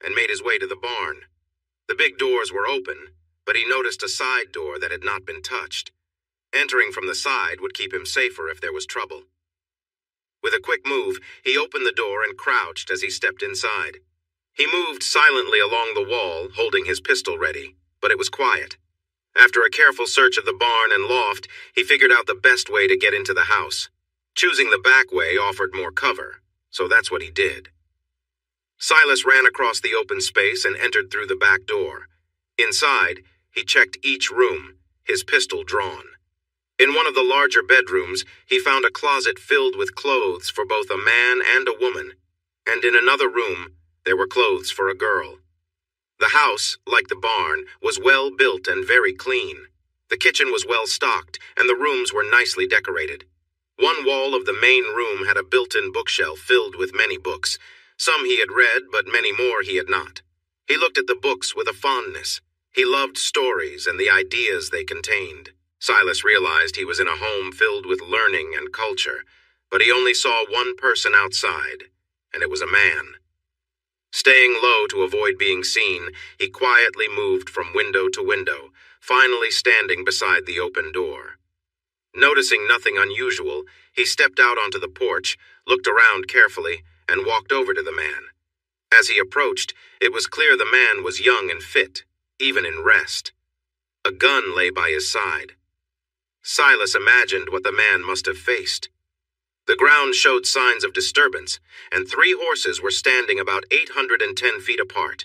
and made his way to the barn. The big doors were open, but he noticed a side door that had not been touched. Entering from the side would keep him safer if there was trouble. With a quick move, he opened the door and crouched as he stepped inside. He moved silently along the wall, holding his pistol ready, but it was quiet. After a careful search of the barn and loft, he figured out the best way to get into the house. Choosing the back way offered more cover, so that's what he did. Silas ran across the open space and entered through the back door. Inside, he checked each room, his pistol drawn. In one of the larger bedrooms, he found a closet filled with clothes for both a man and a woman, and in another room, there were clothes for a girl. The house, like the barn, was well built and very clean. The kitchen was well stocked, and the rooms were nicely decorated. One wall of the main room had a built-in bookshelf filled with many books. Some he had read, but many more he had not. He looked at the books with a fondness. He loved stories and the ideas they contained. Silas realized he was in a home filled with learning and culture, but he only saw one person outside, and it was a man. Staying low to avoid being seen, he quietly moved from window to window, finally standing beside the open door. Noticing nothing unusual, he stepped out onto the porch, looked around carefully, and walked over to the man. As he approached, it was clear the man was young and fit, even in rest. A gun lay by his side. Silas imagined what the man must have faced. The ground showed signs of disturbance, and 3 horses were standing about 810 feet apart.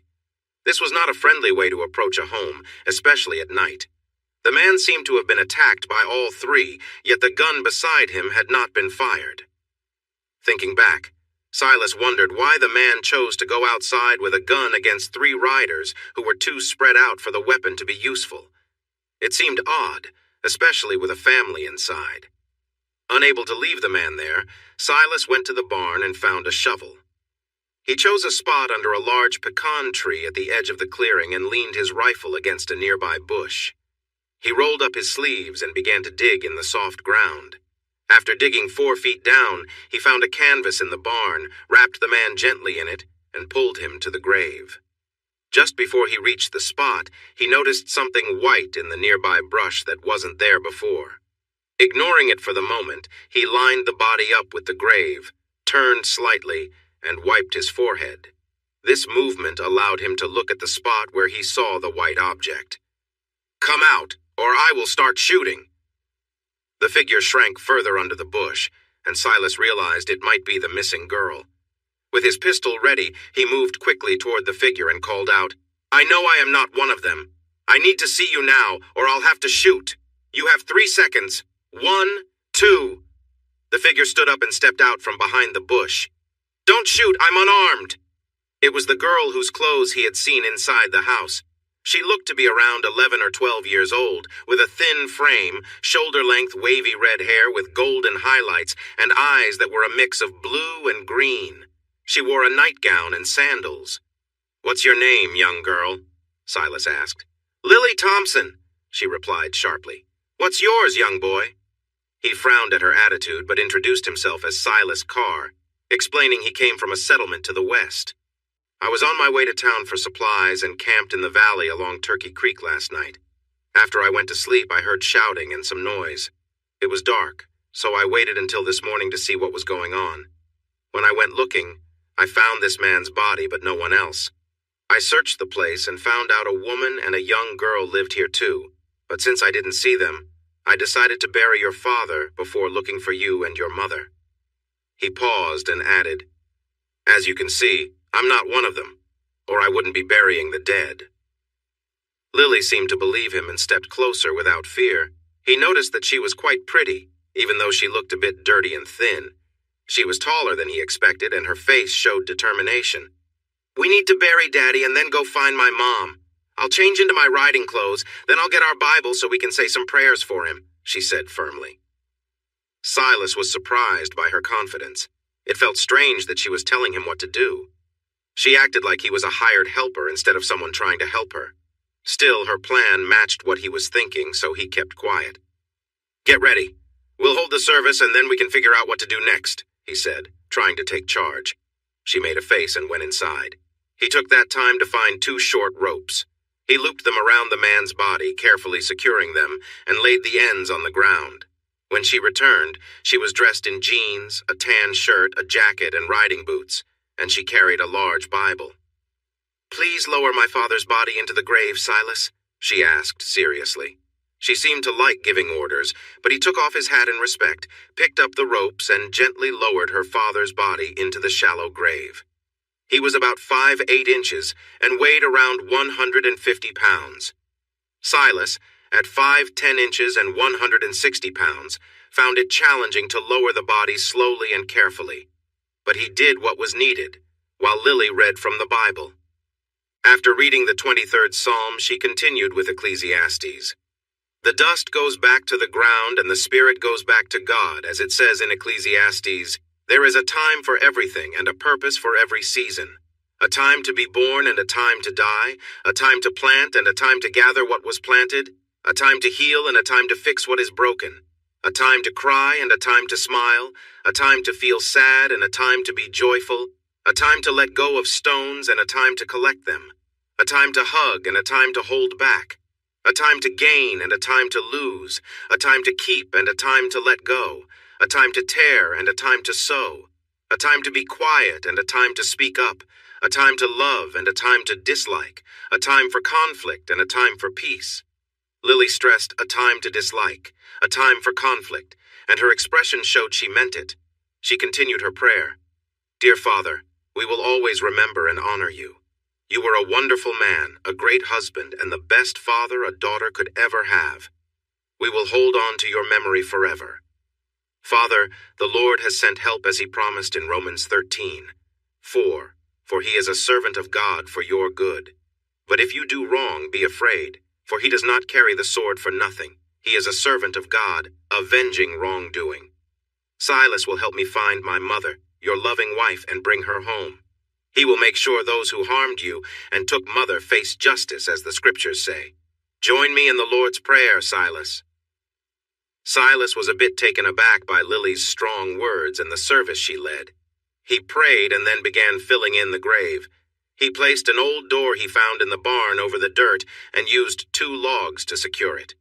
This was not a friendly way to approach a home, especially at night. The man seemed to have been attacked by all 3, yet the gun beside him had not been fired. Thinking back, Silas wondered why the man chose to go outside with a gun against 3 riders who were too spread out for the weapon to be useful. It seemed odd, especially with a family inside. Unable to leave the man there, Silas went to the barn and found a shovel. He chose a spot under a large pecan tree at the edge of the clearing and leaned his rifle against a nearby bush. He rolled up his sleeves and began to dig in the soft ground. After digging 4 feet down, he found a canvas in the barn, wrapped the man gently in it, and pulled him to the grave. Just before he reached the spot, he noticed something white in the nearby brush that wasn't there before. Ignoring it for the moment, he lined the body up with the grave, turned slightly, and wiped his forehead. This movement allowed him to look at the spot where he saw the white object. "Come out, or I will start shooting." The figure shrank further under the bush, and Silas realized it might be the missing girl. With his pistol ready, he moved quickly toward the figure and called out, "I know I am not one of them. I need to see you now, or I'll have to shoot. You have 3 seconds. 1, 2. The figure stood up and stepped out from behind the bush. "Don't shoot, I'm unarmed." It was the girl whose clothes he had seen inside the house. She looked to be around 11 or 12 years old, with a thin frame, shoulder-length wavy red hair with golden highlights, and eyes that were a mix of blue and green. She wore a nightgown and sandals. "What's your name, young girl?" Silas asked. "Lily Thompson," she replied sharply. "What's yours, young boy?" He frowned at her attitude but introduced himself as Silas Carr, explaining he came from a settlement to the west. "I was on my way to town for supplies and camped in the valley along Turkey Creek last night. After I went to sleep, I heard shouting and some noise. It was dark, so I waited until this morning to see what was going on. When I went looking, I found this man's body but no one else. I searched the place and found out a woman and a young girl lived here too, but since I didn't see them, I decided to bury your father before looking for you and your mother." He paused and added, "As you can see, I'm not one of them, or I wouldn't be burying the dead." Lily seemed to believe him and stepped closer without fear. He noticed that she was quite pretty, even though she looked a bit dirty and thin. She was taller than he expected, and her face showed determination. "We need to bury Daddy and then go find my mom. I'll change into my riding clothes, then I'll get our Bible so we can say some prayers for him," she said firmly. Silas was surprised by her confidence. It felt strange that she was telling him what to do. She acted like he was a hired helper instead of someone trying to help her. Still, her plan matched what he was thinking, so he kept quiet. "Get ready. We'll hold the service and then we can figure out what to do next," he said, trying to take charge. She made a face and went inside. He took that time to find 2 short ropes. He looped them around the man's body, carefully securing them, and laid the ends on the ground. When she returned, she was dressed in jeans, a tan shirt, a jacket, and riding boots, and she carried a large Bible. "Please lower my father's body into the grave, Silas," she asked seriously. She seemed to like giving orders, but he took off his hat in respect, picked up the ropes, and gently lowered her father's body into the shallow grave. He was about 5'8" and weighed around 150 pounds. Silas, at 5'10" and 160 pounds, found it challenging to lower the body slowly and carefully. But he did what was needed, while Lily read from the Bible. After reading the 23rd Psalm, she continued with Ecclesiastes. "The dust goes back to the ground and the spirit goes back to God, as it says in Ecclesiastes, 'There is a time for everything and a purpose for every season. A time to be born and a time to die, a time to plant and a time to gather what was planted, a time to heal and a time to fix what is broken, a time to cry and a time to smile, a time to feel sad and a time to be joyful, a time to let go of stones and a time to collect them, a time to hug and a time to hold back, a time to gain and a time to lose, a time to keep and a time to let go, a time to tear and a time to sow, a time to be quiet and a time to speak up, a time to love and a time to dislike, a time for conflict and a time for peace." Lily stressed a time to dislike, a time for conflict, and her expression showed she meant it. She continued her prayer. "Dear Father, we will always remember and honor you. You were a wonderful man, a great husband, and the best father a daughter could ever have. We will hold on to your memory forever. Father, the Lord has sent help as he promised in Romans 13:4, for he is a servant of God for your good. But if you do wrong, be afraid, for he does not carry the sword for nothing. He is a servant of God, avenging wrongdoing. Silas will help me find my mother, your loving wife, and bring her home. He will make sure those who harmed you and took mother face justice, as the scriptures say. Join me in the Lord's Prayer, Silas." Silas was a bit taken aback by Lily's strong words and the service she led. He prayed and then began filling in the grave. He placed an old door he found in the barn over the dirt and used 2 logs to secure it.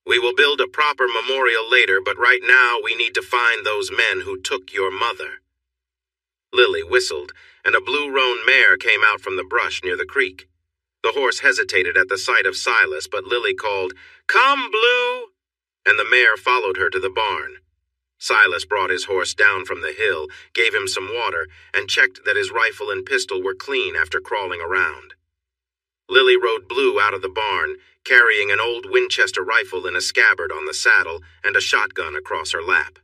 "We will build a proper memorial later, but right now we need to find those men who took your mother." Lily whistled, and a blue roan mare came out from the brush near the creek. The horse hesitated at the sight of Silas, but Lily called, "Come, Blue!" and the mare followed her to the barn. Silas brought his horse down from the hill, gave him some water, and checked that his rifle and pistol were clean after crawling around. Lily rode Blue out of the barn, carrying an old Winchester rifle in a scabbard on the saddle and a shotgun across her lap.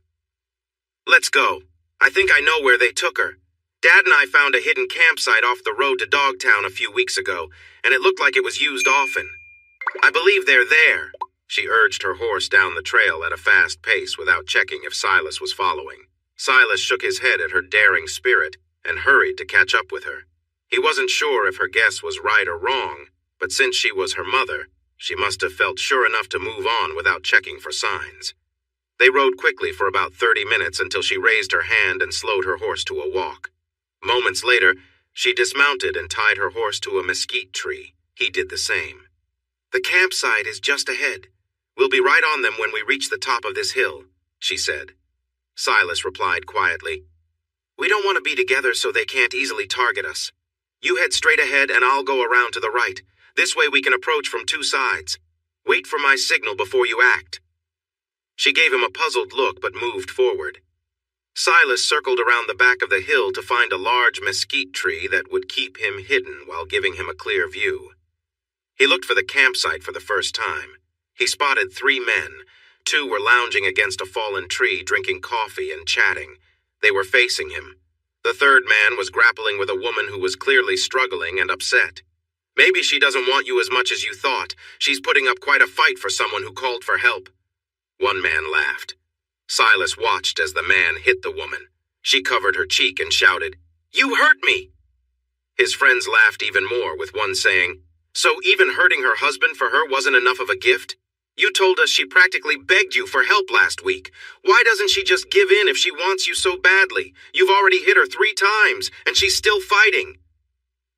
"Let's go. I think I know where they took her. Dad and I found a hidden campsite off the road to Dogtown a few weeks ago, and it looked like it was used often. I believe they're there." She urged her horse down the trail at a fast pace without checking if Silas was following. Silas shook his head at her daring spirit and hurried to catch up with her. He wasn't sure if her guess was right or wrong, but since she was her mother, she must have felt sure enough to move on without checking for signs. They rode quickly for about 30 minutes until she raised her hand and slowed her horse to a walk. Moments later, she dismounted and tied her horse to a mesquite tree. He did the same. "The campsite is just ahead. We'll be right on them when we reach the top of this hill," she said. Silas replied quietly, "We don't want to be together so they can't easily target us. You head straight ahead and I'll go around to the right. This way we can approach from 2 sides. Wait for my signal before you act." She gave him a puzzled look but moved forward. Silas circled around the back of the hill to find a large mesquite tree that would keep him hidden while giving him a clear view. He looked for the campsite for the first time. He spotted 3 men. 2 were lounging against a fallen tree, drinking coffee and chatting. They were facing him. The 3rd man was grappling with a woman who was clearly struggling and upset. "Maybe she doesn't want you as much as you thought. She's putting up quite a fight for someone who called for help." One man laughed. Silas watched as the man hit the woman. She covered her cheek and shouted, "You hurt me!" His friends laughed even more, with one saying, "So even hurting her husband for her wasn't enough of a gift? You told us she practically begged you for help last week. Why doesn't she just give in if she wants you so badly? You've already hit her 3 times, and she's still fighting."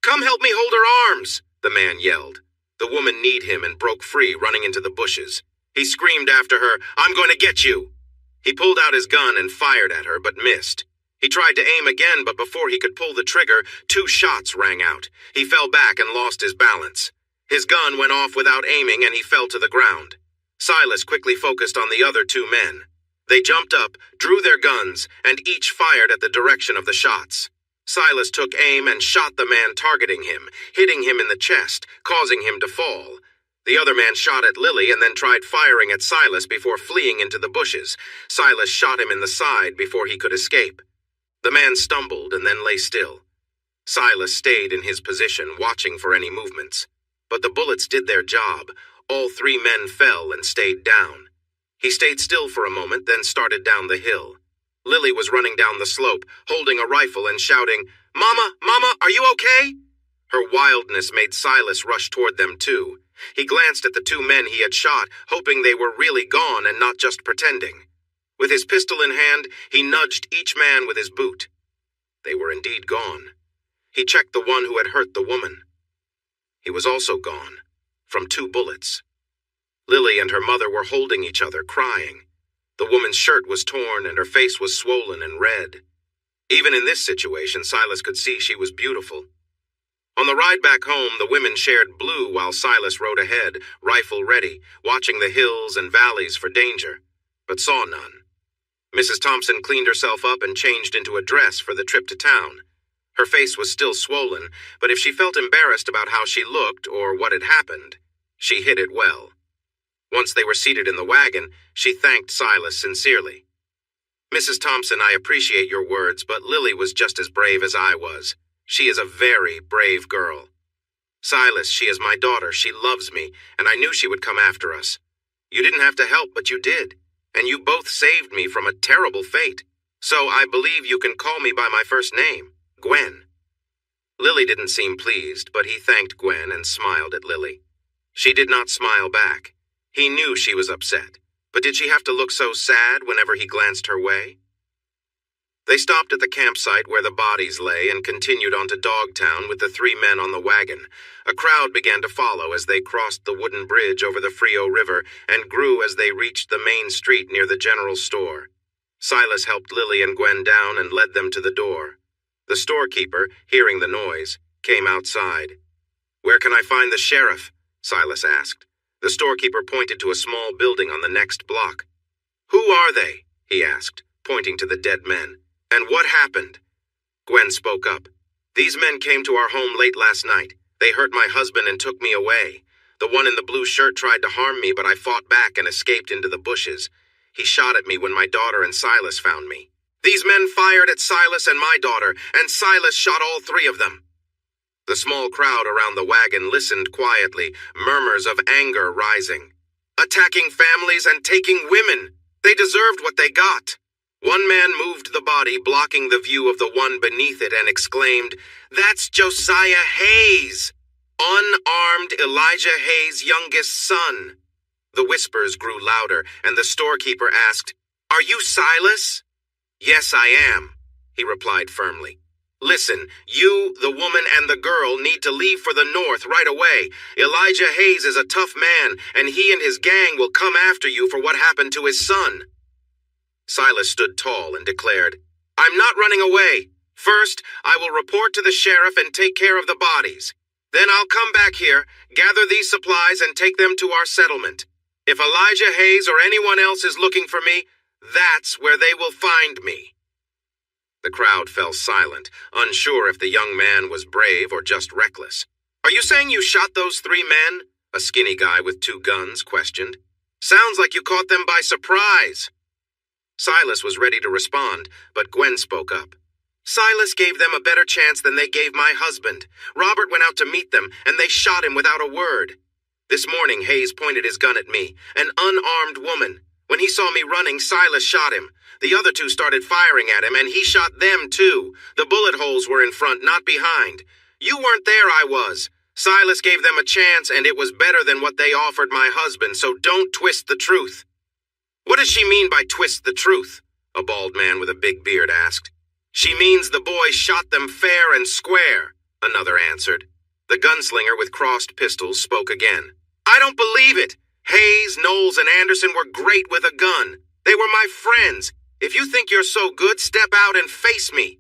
"Come help me hold her arms," the man yelled. The woman kneed him and broke free, running into the bushes. He screamed after her, "I'm going to get you." He pulled out his gun and fired at her, but missed. He tried to aim again, but before he could pull the trigger, 2 shots rang out. He fell back and lost his balance. His gun went off without aiming and he fell to the ground. Silas quickly focused on the other 2 men. They jumped up, drew their guns, and each fired at the direction of the shots. Silas took aim and shot the man targeting him, hitting him in the chest, causing him to fall. The other man shot at Lily and then tried firing at Silas before fleeing into the bushes. Silas shot him in the side before he could escape. The man stumbled and then lay still. Silas stayed in his position, watching for any movements. But the bullets did their job. All 3 men fell and stayed down. He stayed still for a moment, then started down the hill. Lily was running down the slope, holding a rifle and shouting, "Mama, Mama, are you okay?" Her wildness made Silas rush toward them too. He glanced at the 2 men he had shot, hoping they were really gone and not just pretending. With his pistol in hand, he nudged each man with his boot. They were indeed gone. He checked the one who had hurt the woman. He was also gone, from 2 bullets. Lily and her mother were holding each other, crying. The woman's shirt was torn and her face was swollen and red. Even in this situation, Silas could see she was beautiful. On the ride back home, the women shared Blue while Silas rode ahead, rifle ready, watching the hills and valleys for danger, but saw none. Mrs. Thompson cleaned herself up and changed into a dress for the trip to town. Her face was still swollen, but if she felt embarrassed about how she looked or what had happened, she hid it well. Once they were seated in the wagon, she thanked Silas sincerely. "Mrs. Thompson, I appreciate your words, but Lily was just as brave as I was. She is a very brave girl. Silas, she is my daughter. She loves me, and I knew she would come after us. You didn't have to help, but you did, and you both saved me from a terrible fate. So I believe you can call me by my first name, Gwen." Lily didn't seem pleased, but he thanked Gwen and smiled at Lily. She did not smile back. He knew she was upset, but did she have to look so sad whenever he glanced her way? They stopped at the campsite where the bodies lay and continued on to Dogtown with the 3 men on the wagon. A crowd began to follow as they crossed the wooden bridge over the Frio River and grew as they reached the main street near the general store. Silas helped Lily and Gwen down and led them to the door. The storekeeper, hearing the noise, came outside. "Where can I find the sheriff?" Silas asked. The storekeeper pointed to a small building on the next block. "Who are they?" he asked, pointing to the dead men. "And what happened?" Gwen spoke up. "These men came to our home late last night. They hurt my husband and took me away. The one in the blue shirt tried to harm me, but I fought back and escaped into the bushes. He shot at me when my daughter and Silas found me. These men fired at Silas and my daughter, and Silas shot all 3 of them." The small crowd around the wagon listened quietly, murmurs of anger rising. "Attacking families and taking women. They deserved what they got." One man moved the body, blocking the view of the one beneath it, and exclaimed, "That's Josiah Hayes, unarmed Elijah Hayes' youngest son." The whispers grew louder, and the storekeeper asked, "Are you Silas?" "Yes, I am," he replied firmly. "Listen, you, the woman, and the girl need to leave for the north right away. Elijah Hayes is a tough man, and he and his gang will come after you for what happened to his son." Silas stood tall and declared, "I'm not running away. First, I will report to the sheriff and take care of the bodies. Then I'll come back here, gather these supplies, and take them to our settlement. If Elijah Hayes or anyone else is looking for me, that's where they will find me." The crowd fell silent, unsure if the young man was brave or just reckless. "Are you saying you shot those 3 men?" a skinny guy with 2 guns questioned. "Sounds like you caught them by surprise." Silas was ready to respond, but Gwen spoke up. "Silas gave them a better chance than they gave my husband. Robert went out to meet them, and they shot him without a word. This morning, Hayes pointed his gun at me, an unarmed woman. When he saw me running, Silas shot him. The other 2 started firing at him, and he shot them too. The bullet holes were in front, not behind. You weren't there, I was. Silas gave them a chance, and it was better than what they offered my husband, so don't twist the truth." "What does she mean by twist the truth?" a bald man with a big beard asked. "She means the boy shot them fair and square. another answered. The gunslinger with crossed pistols spoke again. I don't believe it! Hayes, Knowles, and Anderson were great with a gun. They were my friends. If you think you're so good, step out and face me.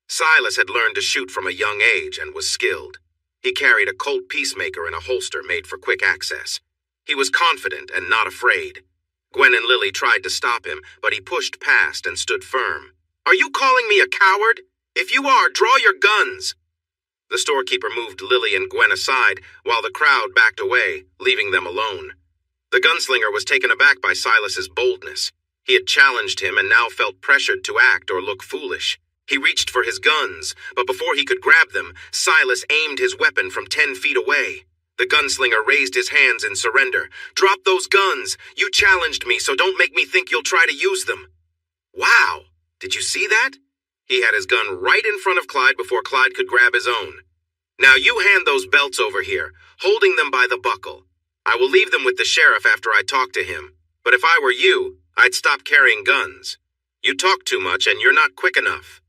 Silas had learned to shoot from a young age and was skilled. He carried a Colt Peacemaker in a holster made for quick access. He was confident and not afraid. Gwen and Lily tried to stop him, but he pushed past and stood firm. Are you calling me a coward? If you are, draw your guns. The storekeeper moved Lily and Gwen aside while the crowd backed away, leaving them alone. The gunslinger was taken aback by Silas's boldness. He had challenged him and now felt pressured to act or look foolish. He reached for his guns, but before he could grab them, Silas aimed his weapon from 10 feet away. The gunslinger raised his hands in surrender. Drop those guns! You challenged me, so don't make me think you'll try to use them. Wow! Did you see that? He had his gun right in front of Clyde before Clyde could grab his own. Now you hand those belts over here, holding them by the buckle. I will leave them with the sheriff after I talk to him, but if I were you, I'd stop carrying guns. You talk too much and you're not quick enough.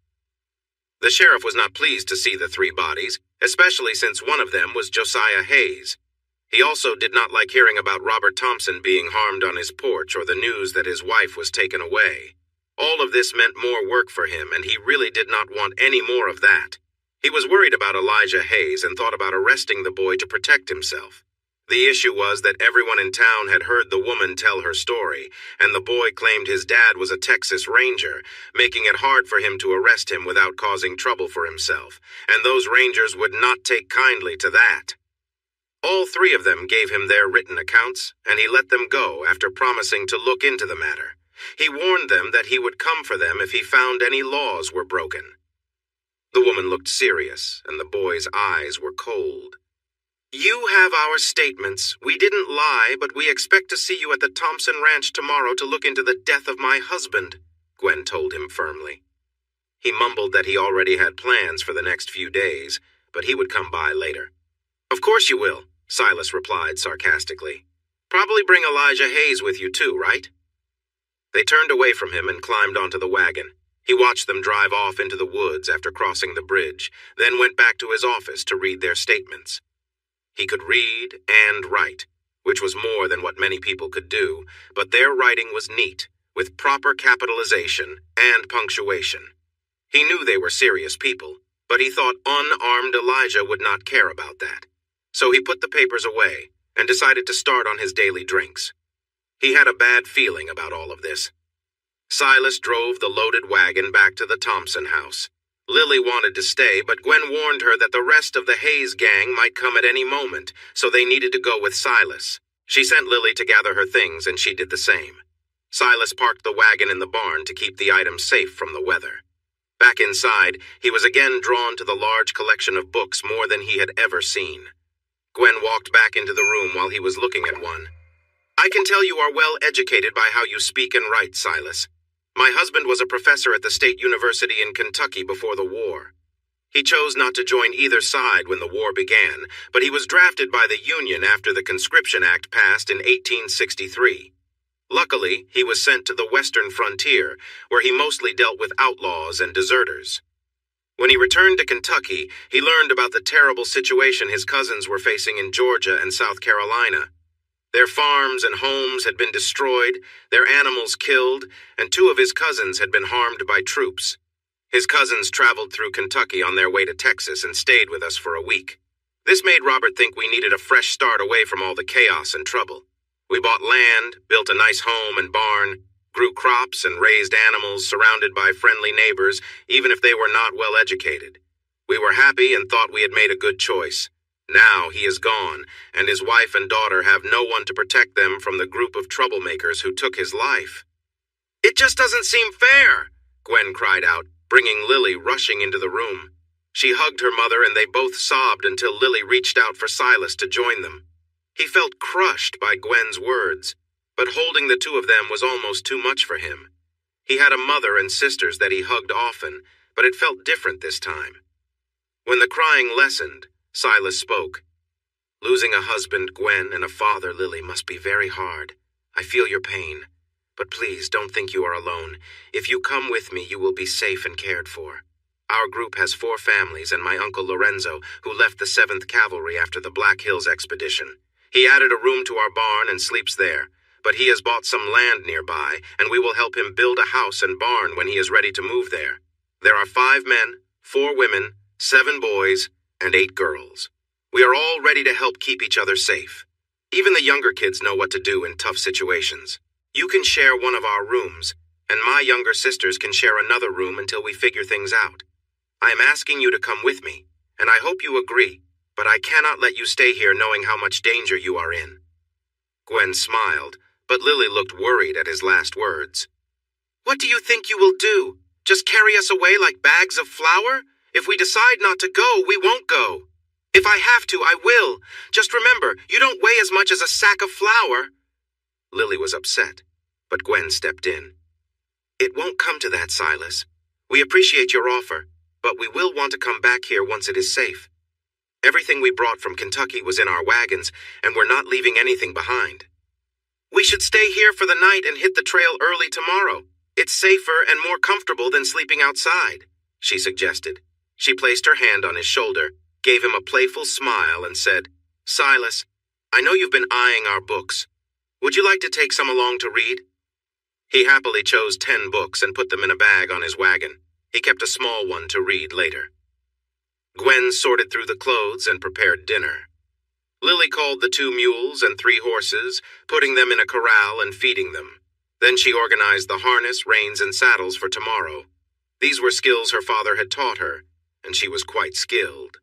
The sheriff was not pleased to see the 3 bodies, especially since one of them was Josiah Hayes. He also did not like hearing about Robert Thompson being harmed on his porch or the news that his wife was taken away. All of this meant more work for him, and he really did not want any more of that. He was worried about Elijah Hayes and thought about arresting the boy to protect himself. The issue was that everyone in town had heard the woman tell her story, and the boy claimed his dad was a Texas Ranger, making it hard for him to arrest him without causing trouble for himself, and those Rangers would not take kindly to that. All 3 of them gave him their written accounts, and he let them go after promising to look into the matter. He warned them that he would come for them if he found any laws were broken. The woman looked serious, and the boy's eyes were cold. You have our statements. We didn't lie, but we expect to see you at the Thompson Ranch tomorrow to look into the death of my husband, Gwen told him firmly. He mumbled that he already had plans for the next few days, but he would come by later. Of course you will, Silas replied sarcastically. Probably bring Elijah Hayes with you too, right? They turned away from him and climbed onto the wagon. He watched them drive off into the woods after crossing the bridge, then went back to his office to read their statements. He could read and write, which was more than what many people could do, but their writing was neat, with proper capitalization and punctuation. He knew they were serious people, but he thought unarmed Elijah would not care about that. So he put the papers away and decided to start on his daily drinks. He had a bad feeling about all of this. Silas drove the loaded wagon back to the Thompson house. Lily wanted to stay, but Gwen warned her that the rest of the Hayes gang might come at any moment, so they needed to go with Silas. She sent Lily to gather her things, and she did the same. Silas parked the wagon in the barn to keep the items safe from the weather. Back inside, he was again drawn to the large collection of books more than he had ever seen. Gwen walked back into the room while he was looking at one. I can tell you are well educated by how you speak and write, Silas. My husband was a professor at the State University in Kentucky before the war. He chose not to join either side when the war began, but he was drafted by the Union after the Conscription Act passed in 1863. Luckily, he was sent to the western frontier, where he mostly dealt with outlaws and deserters. When he returned to Kentucky, he learned about the terrible situation his cousins were facing in Georgia and South Carolina. Their farms and homes had been destroyed, their animals killed, and 2 of his cousins had been harmed by troops. His cousins traveled through Kentucky on their way to Texas and stayed with us for a week. This made Robert think we needed a fresh start away from all the chaos and trouble. We bought land, built a nice home and barn, grew crops and raised animals surrounded by friendly neighbors, even if they were not well educated. We were happy and thought we had made a good choice. Now he is gone, and his wife and daughter have no one to protect them from the group of troublemakers who took his life. It just doesn't seem fair, Gwen cried out, bringing Lily rushing into the room. She hugged her mother and they both sobbed until Lily reached out for Silas to join them. He felt crushed by Gwen's words, but holding the 2 of them was almost too much for him. He had a mother and sisters that he hugged often, but it felt different this time. When the crying lessened, Silas spoke. Losing a husband, Gwen, and a father, Lily, must be very hard. I feel your pain. But please don't think you are alone. If you come with me, you will be safe and cared for. Our group has 4 families and my uncle Lorenzo, who left the 7th Cavalry after the Black Hills expedition. He added a room to our barn and sleeps there, but he has bought some land nearby, and we will help him build a house and barn when he is ready to move there. There are 5 men, 4 women, 7 boys, and 8 girls. We are all ready to help keep each other safe. Even the younger kids know what to do in tough situations. You can share one of our rooms, and my younger sisters can share another room until we figure things out. I am asking you to come with me, and I hope you agree, but I cannot let you stay here knowing how much danger you are in." Gwen smiled, but Lily looked worried at his last words. "What do you think you will do? Just carry us away like bags of flour? If we decide not to go, we won't go. If I have to, I will. Just remember, you don't weigh as much as a sack of flour." Lily was upset, but Gwen stepped in. "It won't come to that, Silas. We appreciate your offer, but we will want to come back here once it is safe. Everything we brought from Kentucky was in our wagons, and we're not leaving anything behind. We should stay here for the night and hit the trail early tomorrow. It's safer and more comfortable than sleeping outside," she suggested. She placed her hand on his shoulder, gave him a playful smile, and said, "Silas, I know you've been eyeing our books. Would you like to take some along to read?" He happily chose 10 books and put them in a bag on his wagon. He kept a small one to read later. Gwen sorted through the clothes and prepared dinner. Lily called the 2 mules and 3 horses, putting them in a corral and feeding them. Then she organized the harness, reins, and saddles for tomorrow. These were skills her father had taught her, and she was quite skilled.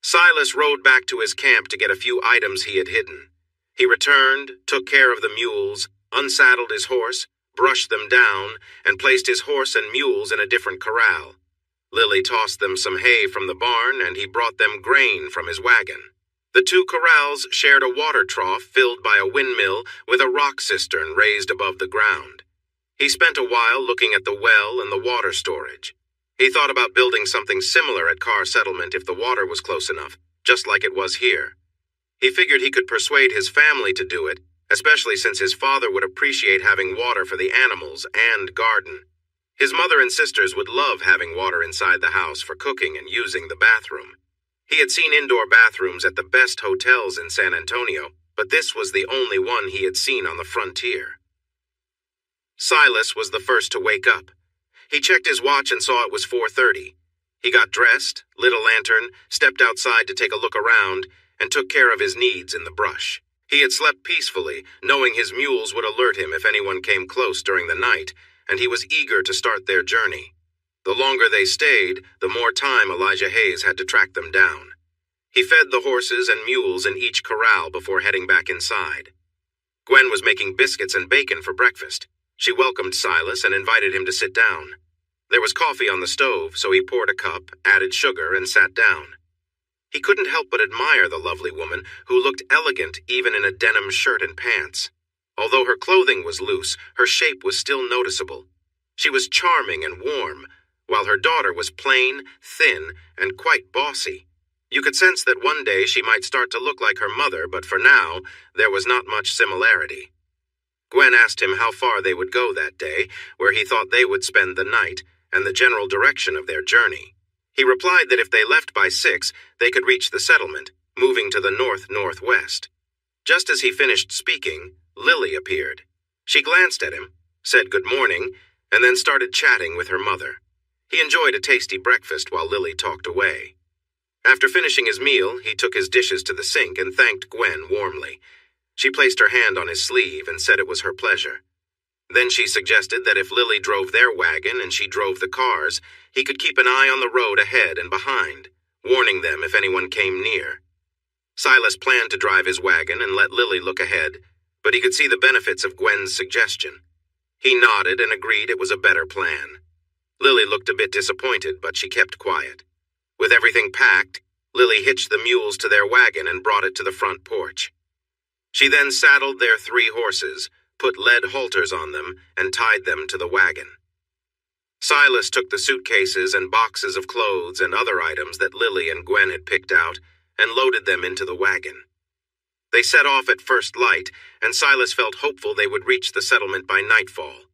Silas rode back to his camp to get a few items he had hidden. He returned, took care of the mules, unsaddled his horse, brushed them down, and placed his horse and mules in a different corral. Lily tossed them some hay from the barn, and he brought them grain from his wagon. The 2 corrals shared a water trough filled by a windmill with a rock cistern raised above the ground. He spent a while looking at the well and the water storage. He thought about building something similar at Carr Settlement if the water was close enough, just like it was here. He figured he could persuade his family to do it, especially since his father would appreciate having water for the animals and garden. His mother and sisters would love having water inside the house for cooking and using the bathroom. He had seen indoor bathrooms at the best hotels in San Antonio, but this was the only one he had seen on the frontier. Silas was the first to wake up. He checked his watch and saw it was 4:30. He got dressed, lit a lantern, stepped outside to take a look around, and took care of his needs in the brush. He had slept peacefully, knowing his mules would alert him if anyone came close during the night, and he was eager to start their journey. The longer they stayed, the more time Elijah Hayes had to track them down. He fed the horses and mules in each corral before heading back inside. Gwen was making biscuits and bacon for breakfast. She welcomed Silas and invited him to sit down. There was coffee on the stove, so he poured a cup, added sugar, and sat down. He couldn't help but admire the lovely woman, who looked elegant even in a denim shirt and pants. Although her clothing was loose, her shape was still noticeable. She was charming and warm, while her daughter was plain, thin, and quite bossy. You could sense that one day she might start to look like her mother, but for now, there was not much similarity. Gwen asked him how far they would go that day, where he thought they would spend the night, and the general direction of their journey. He replied that if they left by 6, they could reach the settlement, moving to the north-northwest. Just as he finished speaking, Lily appeared. She glanced at him, said good morning, and then started chatting with her mother. He enjoyed a tasty breakfast while Lily talked away. After finishing his meal, he took his dishes to the sink and thanked Gwen warmly. She placed her hand on his sleeve and said it was her pleasure. Then she suggested that if Lily drove their wagon and she drove the cars, he could keep an eye on the road ahead and behind, warning them if anyone came near. Silas planned to drive his wagon and let Lily look ahead, but he could see the benefits of Gwen's suggestion. He nodded and agreed it was a better plan. Lily looked a bit disappointed, but she kept quiet. With everything packed, Lily hitched the mules to their wagon and brought it to the front porch. She then saddled their 3 horses, put lead halters on them, and tied them to the wagon. Silas took the suitcases and boxes of clothes and other items that Lily and Gwen had picked out and loaded them into the wagon. They set off at first light, and Silas felt hopeful they would reach the settlement by nightfall.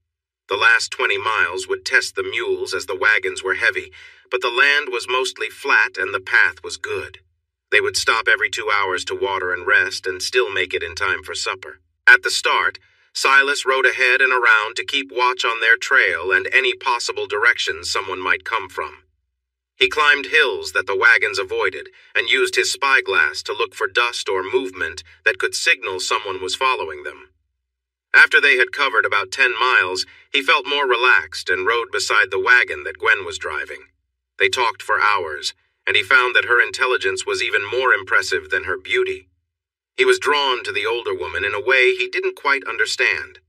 The last 20 miles would test the mules as the wagons were heavy, but the land was mostly flat and the path was good. They would stop every 2 hours to water and rest and still make it in time for supper. At the start, Silas rode ahead and around to keep watch on their trail and any possible directions someone might come from. He climbed hills that the wagons avoided and used his spyglass to look for dust or movement that could signal someone was following them. After they had covered about 10 miles, he felt more relaxed and rode beside the wagon that Gwen was driving. They talked for hours, and he found that her intelligence was even more impressive than her beauty. He was drawn to the older woman in a way he didn't quite understand.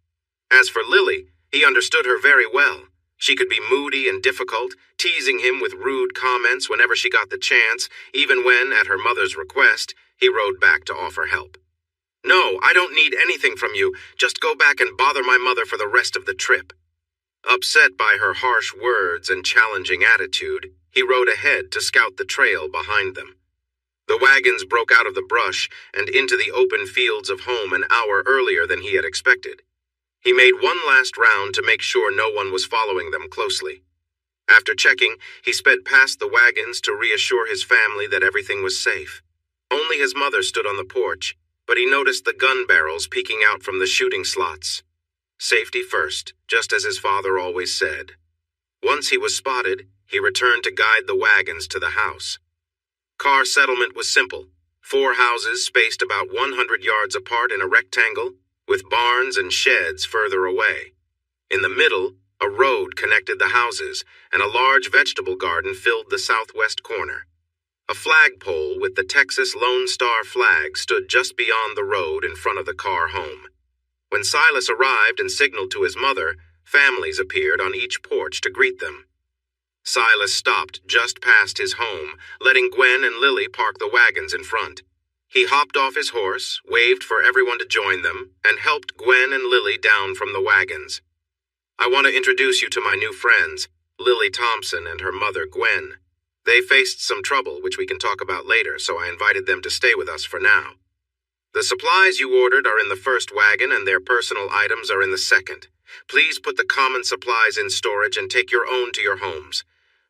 As for Lily, he understood her very well. She could be moody and difficult, teasing him with rude comments whenever she got the chance, even when, at her mother's request, he rode back to offer help. "No, I don't need anything from you. Just go back and bother my mother for the rest of the trip." Upset by her harsh words and challenging attitude, he rode ahead to scout the trail behind them. The wagons broke out of the brush and into the open fields of home an hour earlier than he had expected. He made one last round to make sure no one was following them closely. After checking, he sped past the wagons to reassure his family that everything was safe. Only his mother stood on the porch, but he noticed the gun barrels peeking out from the shooting slots. Safety first, just as his father always said. Once he was spotted, he returned to guide the wagons to the house. Car settlement was simple. 4 houses spaced about 100 yards apart in a rectangle, with barns and sheds further away. In the middle, a road connected the houses, and a large vegetable garden filled the southwest corner. A flagpole with the Texas Lone Star flag stood just beyond the road in front of the Carr home. When Silas arrived and signaled to his mother, families appeared on each porch to greet them. Silas stopped just past his home, letting Gwen and Lily park the wagons in front. He hopped off his horse, waved for everyone to join them, and helped Gwen and Lily down from the wagons. "I want to introduce you to my new friends, Lily Thompson and her mother, Gwen. They faced some trouble, which we can talk about later, so I invited them to stay with us for now. The supplies you ordered are in the first wagon and their personal items are in the second. Please put the common supplies in storage and take your own to your homes.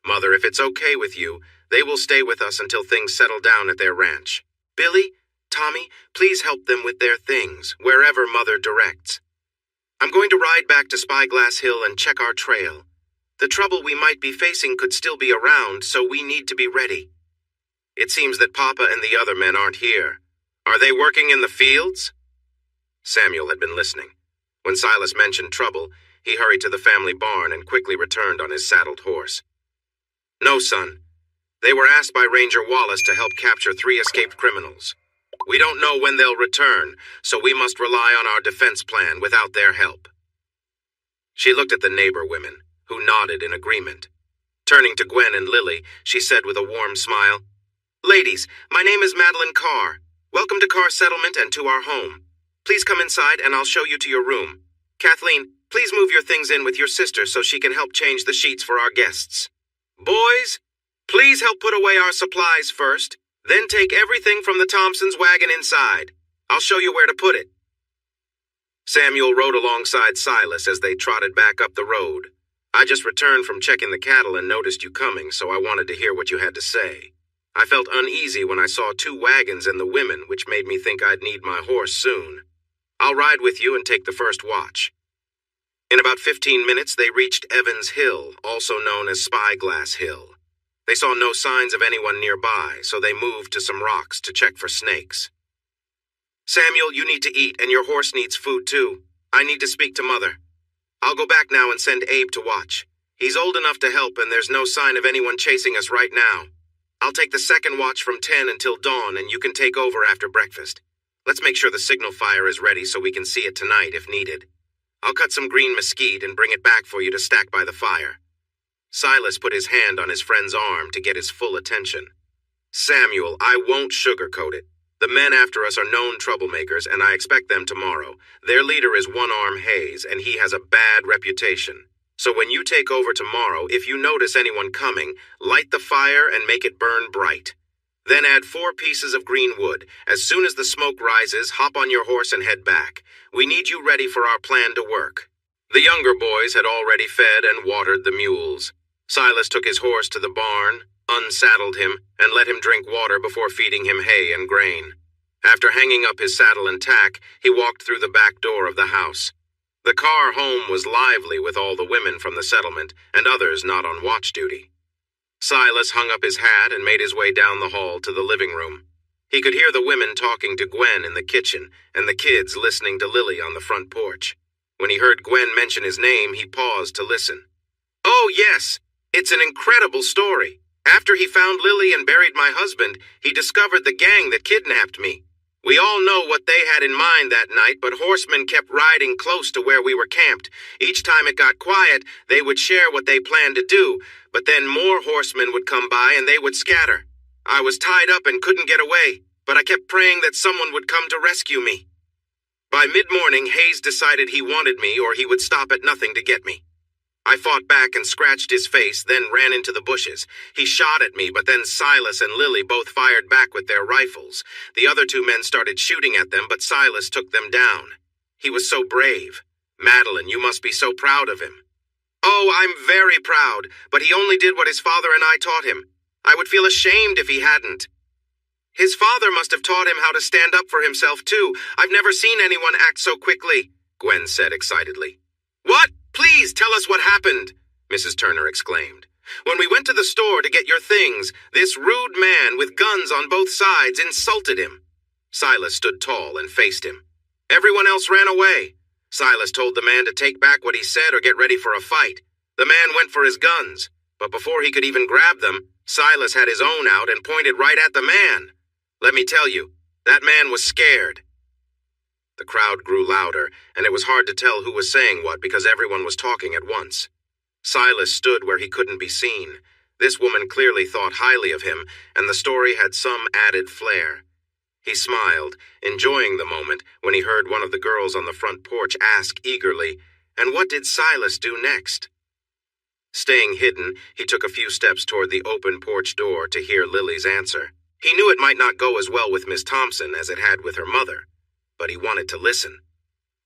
Mother, if it's okay with you, they will stay with us until things settle down at their ranch. Billy, Tommy, please help them with their things, wherever Mother directs. I'm going to ride back to Spyglass Hill and check our trail. The trouble we might be facing could still be around, so we need to be ready. It seems that Papa and the other men aren't here. Are they working in the fields?" Samuel had been listening. When Silas mentioned trouble, he hurried to the family barn and quickly returned on his saddled horse. "No, son. They were asked by Ranger Wallace to help capture 3 escaped criminals. We don't know when they'll return, so we must rely on our defense plan without their help." She looked at the neighbor women, who nodded in agreement. Turning to Gwen and Lily, she said with a warm smile, "Ladies, my name is Madeline Carr. Welcome to Carr Settlement and to our home. Please come inside and I'll show you to your room. Kathleen, please move your things in with your sister so she can help change the sheets for our guests. Boys, please help put away our supplies first, then take everything from the Thompsons' wagon inside. I'll show you where to put it." Samuel rode alongside Silas as they trotted back up the road. "I just returned from checking the cattle and noticed you coming, so I wanted to hear what you had to say. I felt uneasy when I saw 2 wagons and the women, which made me think I'd need my horse soon. I'll ride with you and take the first watch." In about 15 minutes, they reached Evans Hill, also known as Spyglass Hill. They saw no signs of anyone nearby, so they moved to some rocks to check for snakes. "Samuel, you need to eat, and your horse needs food too. I need to speak to Mother. I'll go back now and send Abe to watch. He's old enough to help, and there's no sign of anyone chasing us right now. I'll take the second watch from 10 until dawn, and you can take over after breakfast. Let's make sure the signal fire is ready so we can see it tonight if needed. I'll cut some green mesquite and bring it back for you to stack by the fire." Silas put his hand on his friend's arm to get his full attention. "Samuel, I won't sugarcoat it. The men after us are known troublemakers, and I expect them tomorrow. Their leader is One-Arm Hayes, and he has a bad reputation. So when you take over tomorrow, if you notice anyone coming, light the fire and make it burn bright. Then add 4 pieces of green wood. As soon as the smoke rises, hop on your horse and head back. We need you ready for our plan to work." The younger boys had already fed and watered the mules. Silas took his horse to the barn, unsaddled him, and let him drink water before feeding him hay and grain. After hanging up his saddle and tack, he walked through the back door of the house. The car home was lively with all the women from the settlement and others not on watch duty. Silas hung up his hat and made his way down the hall to the living room. He could hear the women talking to Gwen in the kitchen and the kids listening to Lily on the front porch. When he heard Gwen mention his name, he paused to listen. "Oh, yes, it's an incredible story. After he found Lily and buried my husband, he discovered the gang that kidnapped me. We all know what they had in mind that night, but horsemen kept riding close to where we were camped. Each time it got quiet, they would share what they planned to do, but then more horsemen would come by and they would scatter. I was tied up and couldn't get away, but I kept praying that someone would come to rescue me. By mid-morning, Hayes decided he wanted me or he would stop at nothing to get me. I fought back and scratched his face, then ran into the bushes. He shot at me, but then Silas and Lily both fired back with their rifles. The other two men started shooting at them, but Silas took them down. He was so brave. Madeline, you must be so proud of him." "Oh, I'm very proud, but he only did what his father and I taught him. I would feel ashamed if he hadn't." "His father must have taught him how to stand up for himself, too. I've never seen anyone act so quickly," Gwen said excitedly. "What? Please tell us what happened," Mrs. Turner exclaimed. "When we went to the store to get your things, this rude man with guns on both sides insulted him." Silas stood tall and faced him. Everyone else ran away. Silas told the man to take back what he said or get ready for a fight. The man went for his guns, but before he could even grab them, Silas had his own out and pointed right at the man. Let me tell you, that man was scared. The crowd grew louder, and it was hard to tell who was saying what because everyone was talking at once. Silas stood where he couldn't be seen. This woman clearly thought highly of him, and the story had some added flair. He smiled, enjoying the moment, when he heard one of the girls on the front porch ask eagerly, "And what did Silas do next?" Staying hidden, he took a few steps toward the open porch door to hear Lily's answer. He knew it might not go as well with Miss Thompson as it had with her mother, but he wanted to listen.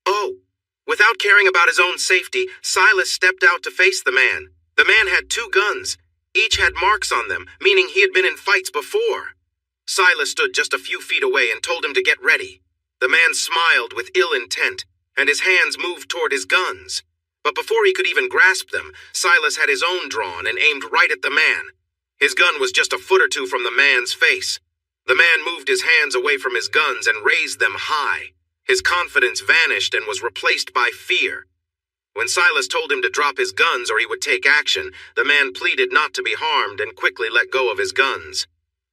"Oh." Without caring about his own safety, Silas stepped out to face the man. The man had 2 guns. Each had marks on them, meaning he had been in fights before. Silas stood just a few feet away and told him to get ready. The man smiled with ill intent, and his hands moved toward his guns. But before he could even grasp them, Silas had his own drawn and aimed right at the man. His gun was just a foot or 2 from the man's face. The man moved his hands away from his guns and raised them high. His confidence vanished and was replaced by fear. When Silas told him to drop his guns or he would take action, the man pleaded not to be harmed and quickly let go of his guns.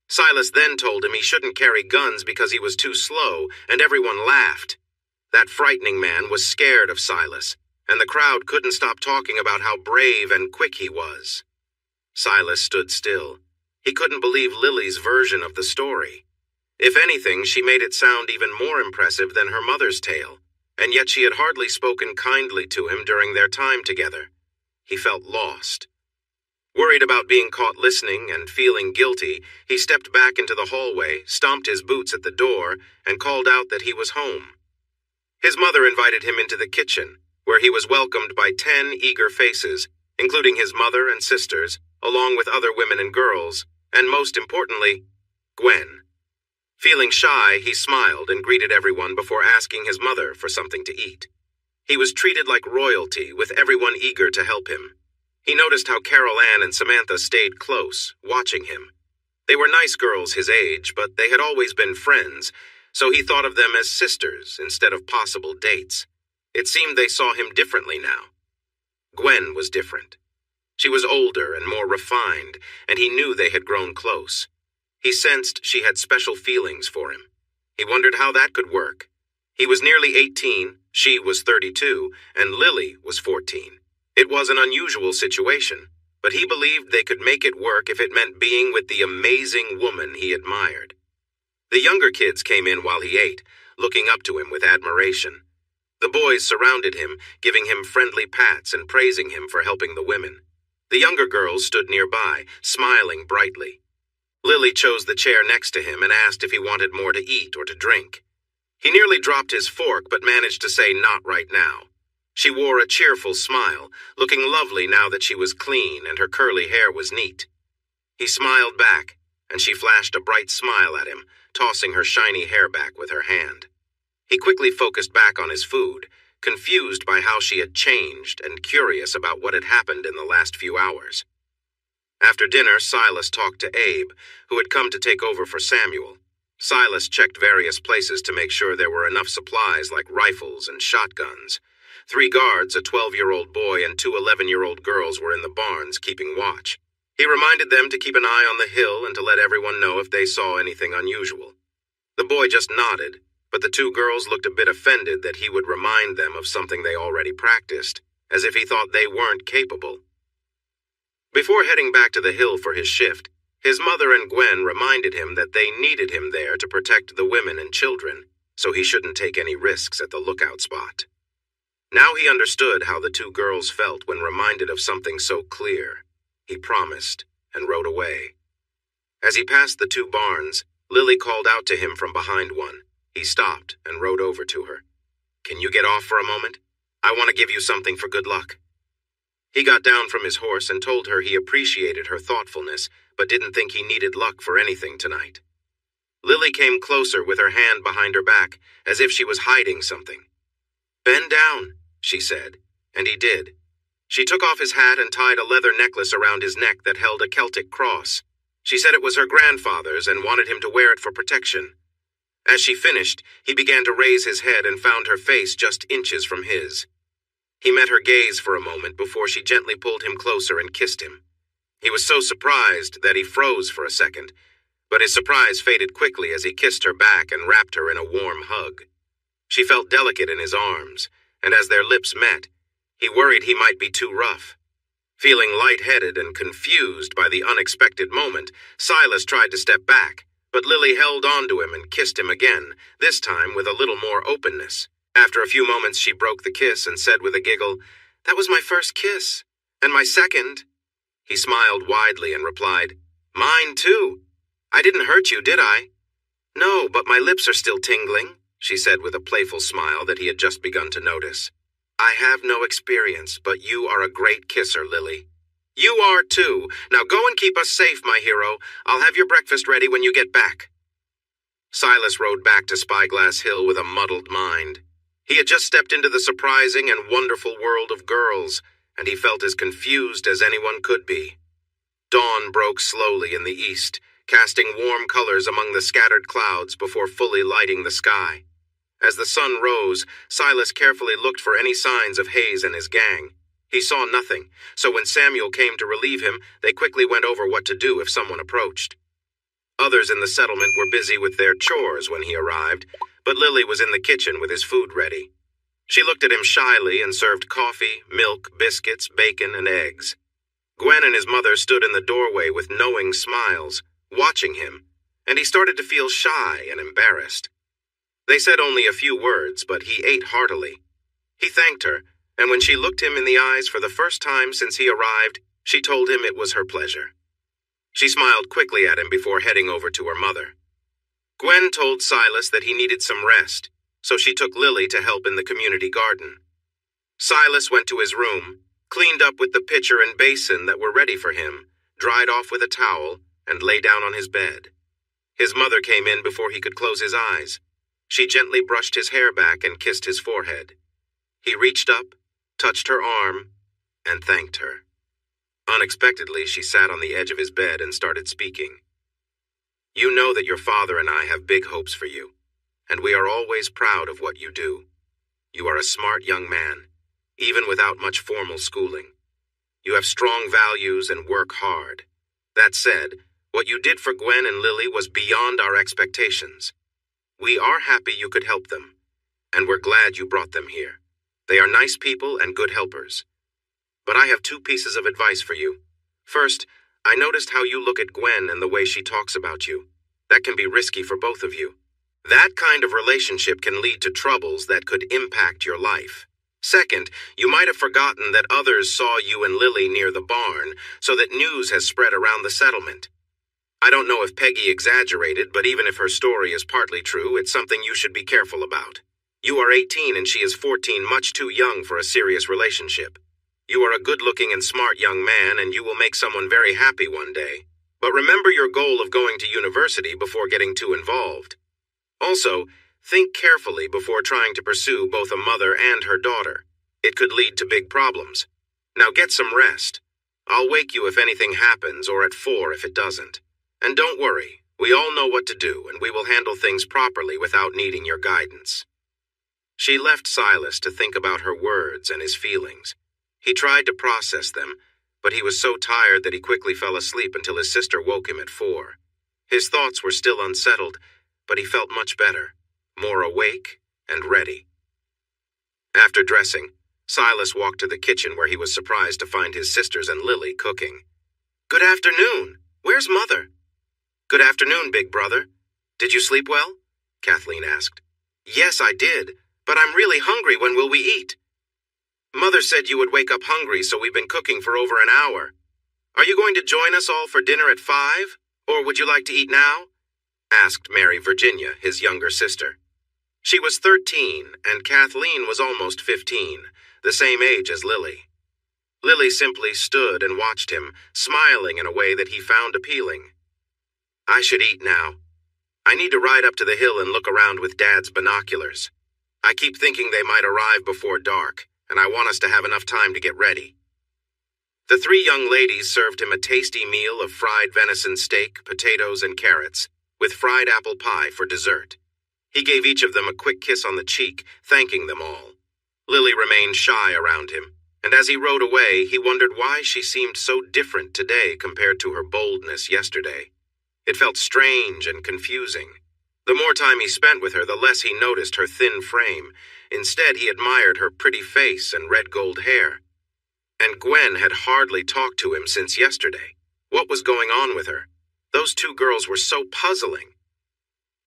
Silas then told him he shouldn't carry guns because he was too slow, and everyone laughed. That frightening man was scared of Silas, and the crowd couldn't stop talking about how brave and quick he was. Silas stood still. He couldn't believe Lily's version of the story. If anything, she made it sound even more impressive than her mother's tale, and yet she had hardly spoken kindly to him during their time together. He felt lost. Worried about being caught listening and feeling guilty, he stepped back into the hallway, stomped his boots at the door, and called out that he was home. His mother invited him into the kitchen, where he was welcomed by 10 eager faces, including his mother and sisters, along with other women and girls, and most importantly, Gwen. Feeling shy, he smiled and greeted everyone before asking his mother for something to eat. He was treated like royalty, with everyone eager to help him. He noticed how Carol Ann and Samantha stayed close, watching him. They were nice girls his age, but they had always been friends, so he thought of them as sisters instead of possible dates. It seemed they saw him differently now. Gwen was different. She was older and more refined, and he knew they had grown close. He sensed she had special feelings for him. He wondered how that could work. He was nearly 18, she was 32, and Lily was 14. It was an unusual situation, but he believed they could make it work if it meant being with the amazing woman he admired. The younger kids came in while he ate, looking up to him with admiration. The boys surrounded him, giving him friendly pats and praising him for helping the women. The younger girls stood nearby, smiling brightly. Lily chose the chair next to him and asked if he wanted more to eat or to drink. He nearly dropped his fork but managed to say not right now. She wore a cheerful smile, looking lovely now that she was clean and her curly hair was neat. He smiled back, and she flashed a bright smile at him, tossing her shiny hair back with her hand. He quickly focused back on his food, confused by how she had changed and curious about what had happened in the last few hours. After dinner, Silas talked to Abe, who had come to take over for Samuel. Silas checked various places to make sure there were enough supplies like rifles and shotguns. 3 guards, a 12-year-old boy, and 2 11-year-old girls were in the barns keeping watch. He reminded them to keep an eye on the hill and to let everyone know if they saw anything unusual. The boy just nodded, but the 2 girls looked a bit offended that he would remind them of something they already practiced, as if he thought they weren't capable. Before heading back to the hill for his shift, his mother and Gwen reminded him that they needed him there to protect the women and children, so he shouldn't take any risks at the lookout spot. Now he understood how the 2 girls felt when reminded of something so clear. He promised and rode away. As he passed the 2 barns, Lily called out to him from behind one. He stopped and rode over to her. "Can you get off for a moment? I want to give you something for good luck." He got down from his horse and told her he appreciated her thoughtfulness, but didn't think he needed luck for anything tonight. Lily came closer with her hand behind her back, as if she was hiding something. "Bend down," she said, and he did. She took off his hat and tied a leather necklace around his neck that held a Celtic cross. She said it was her grandfather's and wanted him to wear it for protection. As she finished, he began to raise his head and found her face just inches from his. He met her gaze for a moment before she gently pulled him closer and kissed him. He was so surprised that he froze for a second, but his surprise faded quickly as he kissed her back and wrapped her in a warm hug. She felt delicate in his arms, and as their lips met, he worried he might be too rough. Feeling lightheaded and confused by the unexpected moment, Silas tried to step back, but Lily held on to him and kissed him again, this time with a little more openness. After a few moments, she broke the kiss and said with a giggle, "That was my first kiss, and my second." He smiled widely and replied, "Mine too. I didn't hurt you, did I?" "No, but my lips are still tingling," she said with a playful smile that he had just begun to notice. "I have no experience, but you are a great kisser, Lily." "You are too. Now go and keep us safe, my hero. I'll have your breakfast ready when you get back." Silas rode back to Spyglass Hill with a muddled mind. He had just stepped into the surprising and wonderful world of girls, and he felt as confused as anyone could be. Dawn broke slowly in the east, casting warm colors among the scattered clouds before fully lighting the sky. As the sun rose, Silas carefully looked for any signs of Hayes and his gang. He saw nothing, so when Samuel came to relieve him, they quickly went over what to do if someone approached. Others in the settlement were busy with their chores when he arrived, but Lily was in the kitchen with his food ready. She looked at him shyly and served coffee, milk, biscuits, bacon, and eggs. Gwen and his mother stood in the doorway with knowing smiles, watching him, and he started to feel shy and embarrassed. They said only a few words, but he ate heartily. He thanked her, and when she looked him in the eyes for the first time since he arrived, she told him it was her pleasure. She smiled quickly at him before heading over to her mother. Gwen told Silas that he needed some rest, so she took Lily to help in the community garden. Silas went to his room, cleaned up with the pitcher and basin that were ready for him, dried off with a towel, and lay down on his bed. His mother came in before he could close his eyes. She gently brushed his hair back and kissed his forehead. He reached up, touched her arm, and thanked her. Unexpectedly, she sat on the edge of his bed and started speaking. "You know that your father and I have big hopes for you, and we are always proud of what you do. You are a smart young man, even without much formal schooling. You have strong values and work hard. That said, what you did for Gwen and Lily was beyond our expectations. We are happy you could help them, and we're glad you brought them here. They are nice people and good helpers. But I have 2 pieces of advice for you. First, I noticed how you look at Gwen and the way she talks about you. That can be risky for both of you. That kind of relationship can lead to troubles that could impact your life. Second, you might have forgotten that others saw you and Lily near the barn, so that news has spread around the settlement. I don't know if Peggy exaggerated, but even if her story is partly true, it's something you should be careful about. You are 18 and she is 14, much too young for a serious relationship. You are a good-looking and smart young man, and you will make someone very happy one day. But remember your goal of going to university before getting too involved. Also, think carefully before trying to pursue both a mother and her daughter. It could lead to big problems. Now get some rest. I'll wake you if anything happens, or at 4 if it doesn't. And don't worry, we all know what to do, and we will handle things properly without needing your guidance. She left Silas to think about her words and his feelings. He tried to process them, but he was so tired that he quickly fell asleep until his sister woke him at 4. His thoughts were still unsettled, but he felt much better, more awake and ready. After dressing, Silas walked to the kitchen where he was surprised to find his sisters and Lily cooking. "Good afternoon. Where's Mother?" "Good afternoon, big brother. Did you sleep well?" Kathleen asked. "Yes, I did, but I'm really hungry. When will we eat?" "Mother said you would wake up hungry, so we've been cooking for over an hour. Are you going to join us all for dinner at 5, or would you like to eat now?" asked Mary Virginia, his younger sister. She was 13, and Kathleen was almost 15, the same age as Lily. Lily simply stood and watched him, smiling in a way that he found appealing. "I should eat now. I need to ride up to the hill and look around with Dad's binoculars. I keep thinking they might arrive before dark, and I want us to have enough time to get ready." The 3 young ladies served him a tasty meal of fried venison steak, potatoes, and carrots, with fried apple pie for dessert. He gave each of them a quick kiss on the cheek, thanking them all. Lily remained shy around him, and as he rode away, he wondered why she seemed so different today compared to her boldness yesterday. It felt strange and confusing. The more time he spent with her, the less he noticed her thin frame. Instead, he admired her pretty face and red gold hair. And Gwen had hardly talked to him since yesterday. What was going on with her? Those 2 girls were so puzzling.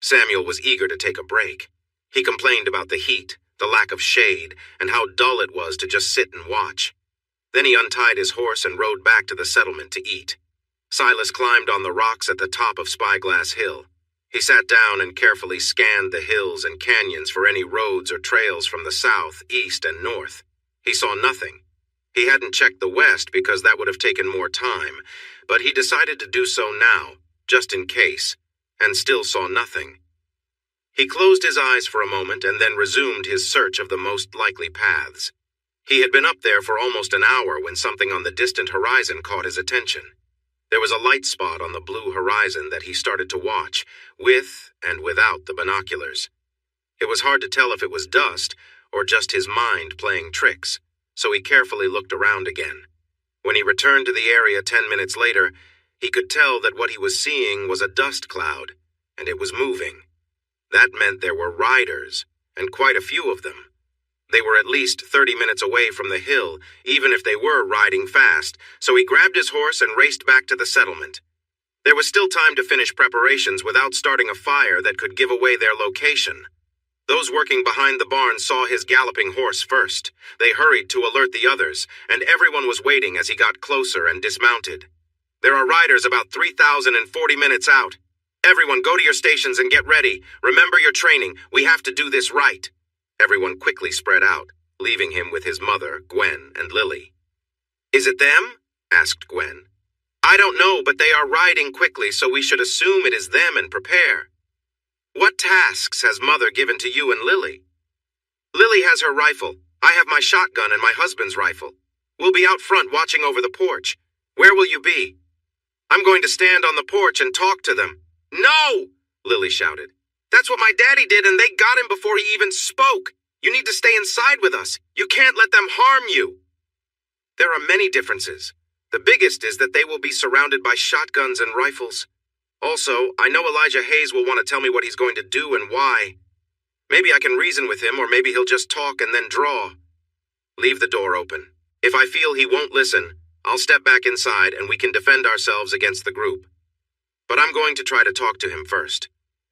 Samuel was eager to take a break. He complained about the heat, the lack of shade, and how dull it was to just sit and watch. Then he untied his horse and rode back to the settlement to eat. Silas climbed on the rocks at the top of Spyglass Hill. He sat down and carefully scanned the hills and canyons for any roads or trails from the south, east, and north. He saw nothing. He hadn't checked the west because that would have taken more time, but he decided to do so now, just in case, and still saw nothing. He closed his eyes for a moment and then resumed his search of the most likely paths. He had been up there for almost an hour when something on the distant horizon caught his attention. There was a light spot on the blue horizon that he started to watch, with and without the binoculars. It was hard to tell if it was dust or just his mind playing tricks, so he carefully looked around again. When he returned to the area 10 minutes later, he could tell that what he was seeing was a dust cloud, and it was moving. That meant there were riders, and quite a few of them. They were at least 30 minutes away from the hill, even if they were riding fast, so he grabbed his horse and raced back to the settlement. There was still time to finish preparations without starting a fire that could give away their location. Those working behind the barn saw his galloping horse first. They hurried to alert the others, and everyone was waiting as he got closer and dismounted. "There are riders about 3,040 minutes out. Everyone go to your stations and get ready. Remember your training. We have to do this right." Everyone quickly spread out, leaving him with his mother, Gwen, and Lily. "Is it them?" asked Gwen. "I don't know, but they are riding quickly, so we should assume it is them and prepare." "What tasks has Mother given to you and Lily?" "Lily has her rifle. I have my shotgun and my husband's rifle. We'll be out front watching over the porch. Where will you be?" "I'm going to stand on the porch and talk to them." "No!" Lily shouted. "That's what my daddy did, and they got him before he even spoke. You need to stay inside with us. You can't let them harm you." "There are many differences. The biggest is that they will be surrounded by shotguns and rifles. Also, I know Elijah Hayes will want to tell me what he's going to do and why. Maybe I can reason with him, or maybe he'll just talk and then draw. Leave the door open. If I feel he won't listen, I'll step back inside and we can defend ourselves against the group. But I'm going to try to talk to him first.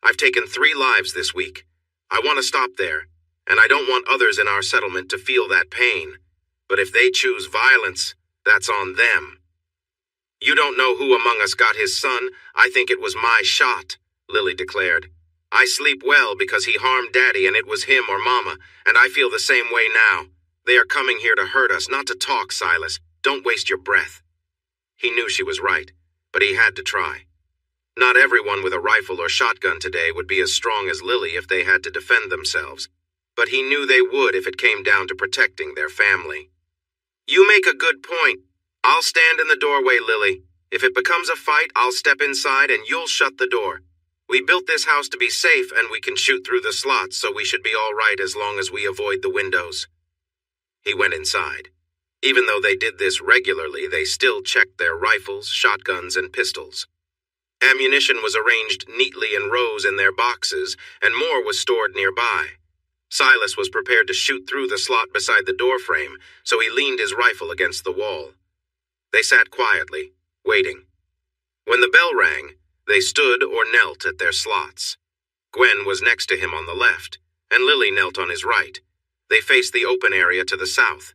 I've taken 3 lives this week. I want to stop there, and I don't want others in our settlement to feel that pain. But if they choose violence, that's on them." "You don't know who among us got his son. I think it was my shot," Lily declared. I sleep well because he harmed Daddy and it was him or Mama, and I feel the same way now. They are coming here to hurt us, not to talk, Silas. Don't waste your breath." He knew she was right, but he had to try. Not everyone with a rifle or shotgun today would be as strong as Lily if they had to defend themselves, but he knew they would if it came down to protecting their family. "You make a good point. I'll stand in the doorway, Lily. If it becomes a fight, I'll step inside and you'll shut the door. We built this house to be safe and we can shoot through the slots, so we should be all right as long as we avoid the windows." He went inside. Even though they did this regularly, they still checked their rifles, shotguns, and pistols. Ammunition was arranged neatly in rows in their boxes, and more was stored nearby. Silas was prepared to shoot through the slot beside the doorframe, so he leaned his rifle against the wall. They sat quietly, waiting. When the bell rang, they stood or knelt at their slots. Gwen was next to him on the left, and Lily knelt on his right. They faced the open area to the south.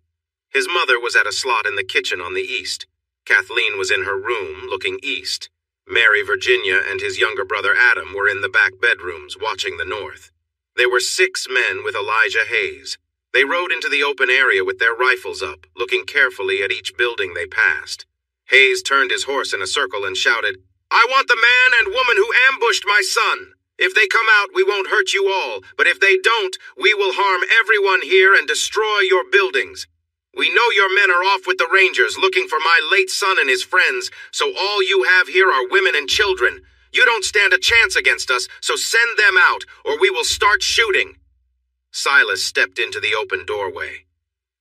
His mother was at a slot in the kitchen on the east. Kathleen was in her room, looking east. Mary, Virginia, and his younger brother Adam were in the back bedrooms, watching the north. There were 6 men with Elijah Hayes. They rode into the open area with their rifles up, looking carefully at each building they passed. Hayes turned his horse in a circle and shouted, "I want the man and woman who ambushed my son. If they come out, we won't hurt you all, but if they don't, we will harm everyone here and destroy your buildings. We know your men are off with the Rangers looking for my late son and his friends, so all you have here are women and children. You don't stand a chance against us, so send them out, or we will start shooting." Silas stepped into the open doorway.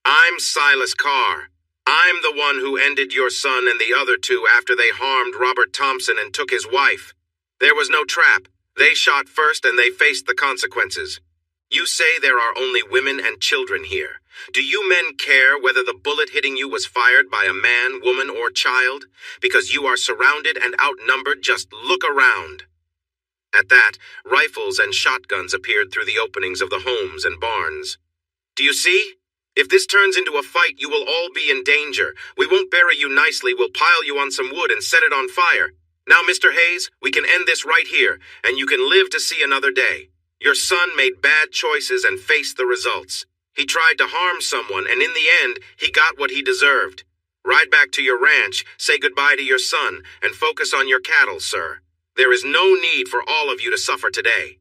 "I'm Silas Carr. I'm the one who ended your son and the other 2 after they harmed Robert Thompson and took his wife. There was no trap. They shot first and they faced the consequences. You say there are only women and children here. Do you men care whether the bullet hitting you was fired by a man, woman, or child? Because you are surrounded and outnumbered, just look around." At that, rifles and shotguns appeared through the openings of the homes and barns. "Do you see? If this turns into a fight, you will all be in danger. We won't bury you nicely, we'll pile you on some wood and set it on fire. Now, Mr. Hayes, we can end this right here, and you can live to see another day. Your son made bad choices and faced the results. He tried to harm someone, and in the end, he got what he deserved. Ride back to your ranch, say goodbye to your son, and focus on your cattle, sir. There is no need for all of you to suffer today."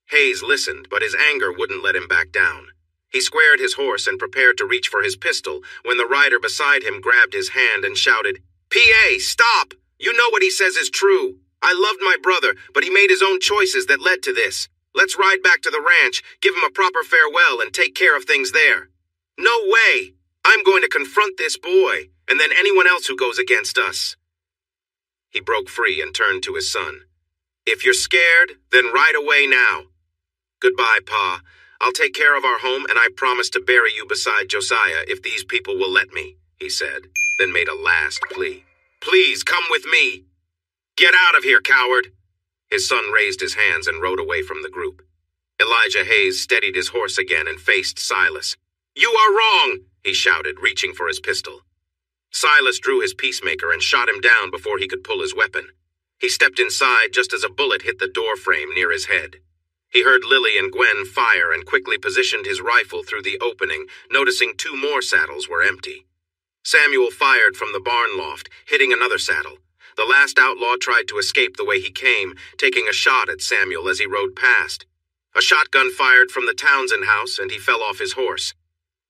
Hayes listened, but his anger wouldn't let him back down. He squared his horse and prepared to reach for his pistol when the rider beside him grabbed his hand and shouted, "PA, stop! You know what he says is true. I loved my brother, but he made his own choices that led to this. Let's ride back to the ranch, give him a proper farewell, and take care of things there." "No way! I'm going to confront this boy, and then anyone else who goes against us." He broke free and turned to his son. "If you're scared, then ride away now." "Goodbye, Pa. I'll take care of our home, and I promise to bury you beside Josiah if these people will let me," he said, then made a last plea. "Please come with me." "Get out of here, coward." His son raised his hands and rode away from the group. Elijah Hayes steadied his horse again and faced Silas. "You are wrong," he shouted, reaching for his pistol. Silas drew his peacemaker and shot him down before he could pull his weapon. He stepped inside just as a bullet hit the door frame near his head. He heard Lily and Gwen fire and quickly positioned his rifle through the opening, noticing 2 more saddles were empty. Samuel fired from the barn loft, hitting another saddle. The last outlaw tried to escape the way he came, taking a shot at Samuel as he rode past. A shotgun fired from the Townsend house, and he fell off his horse.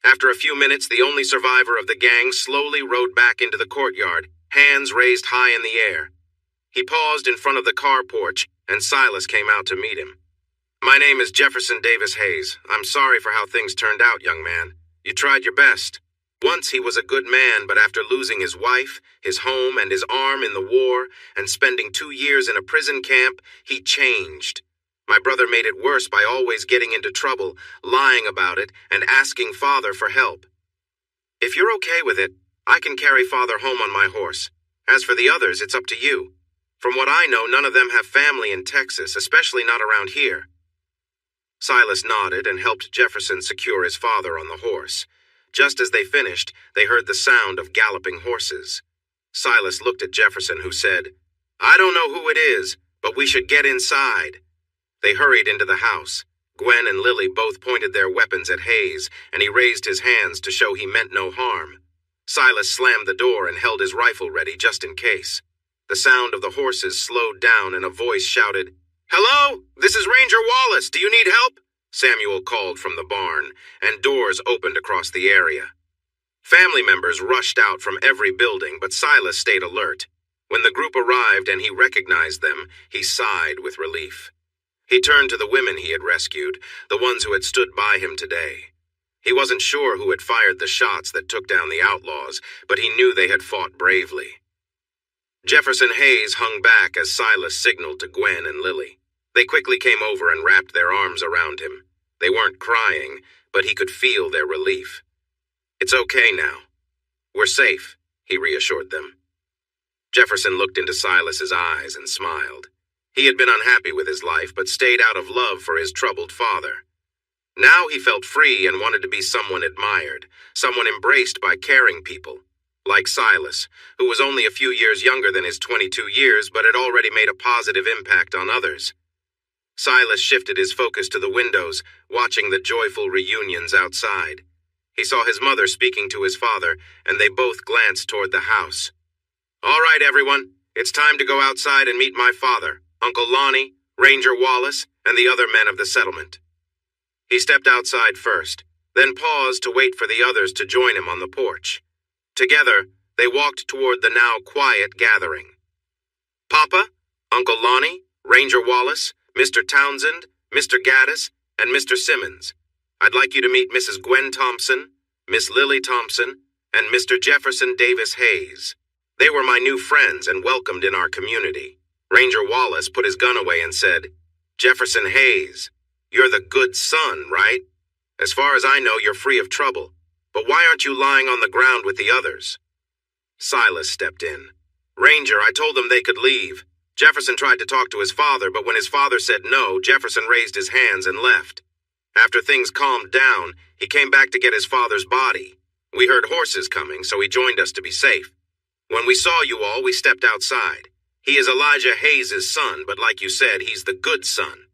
After a few minutes, the only survivor of the gang slowly rode back into the courtyard, hands raised high in the air. He paused in front of the car porch, and Silas came out to meet him. "My name is Jefferson Davis Hayes. I'm sorry for how things turned out, young man. You tried your best. Once he was a good man, but after losing his wife, his home, and his arm in the war, and spending 2 years in a prison camp, he changed. My brother made it worse by always getting into trouble, lying about it, and asking Father for help. If you're okay with it, I can carry Father home on my horse. As for the others, it's up to you. From what I know, none of them have family in Texas, especially not around here." Silas nodded and helped Jefferson secure his father on the horse. Just as they finished, they heard the sound of galloping horses. Silas looked at Jefferson, who said, "I don't know who it is, but we should get inside." They hurried into the house. Gwen and Lily both pointed their weapons at Hayes, and he raised his hands to show he meant no harm. Silas slammed the door and held his rifle ready just in case. The sound of the horses slowed down and a voice shouted, "Hello? This is Ranger Wallace. Do you need help?" Samuel called from the barn, and doors opened across the area. Family members rushed out from every building, but Silas stayed alert. When the group arrived and he recognized them, he sighed with relief. He turned to the women he had rescued, the ones who had stood by him today. He wasn't sure who had fired the shots that took down the outlaws, but he knew they had fought bravely. Jefferson Hayes hung back as Silas signaled to Gwen and Lily. They quickly came over and wrapped their arms around him. They weren't crying, but he could feel their relief. "It's okay now. We're safe," he reassured them. Jefferson looked into Silas's eyes and smiled. He had been unhappy with his life, but stayed out of love for his troubled father. Now he felt free and wanted to be someone admired, someone embraced by caring people, like Silas, who was only a few years younger than his 22 years, but had already made a positive impact on others. Silas shifted his focus to the windows, watching the joyful reunions outside. He saw his mother speaking to his father, and they both glanced toward the house. "All right, everyone, it's time to go outside and meet my father, Uncle Lonnie, Ranger Wallace, and the other men of the settlement." He stepped outside first, then paused to wait for the others to join him on the porch. Together, they walked toward the now quiet gathering. "Papa, Uncle Lonnie, Ranger Wallace, Mr. Townsend, Mr. Gaddis, and Mr. Simmons. I'd like you to meet Mrs. Gwen Thompson, Miss Lily Thompson, and Mr. Jefferson Davis Hayes. They were my new friends and welcomed in our community." Ranger Wallace put his gun away and said, "Jefferson Hayes, you're the good son, right? As far as I know, you're free of trouble. But why aren't you lying on the ground with the others?" Silas stepped in. "Ranger, I told them they could leave. Jefferson tried to talk to his father, but when his father said no, Jefferson raised his hands and left. After things calmed down, he came back to get his father's body. We heard horses coming, so he joined us to be safe. When we saw you all, we stepped outside. He is Elijah Hayes' son, but like you said, he's the good son."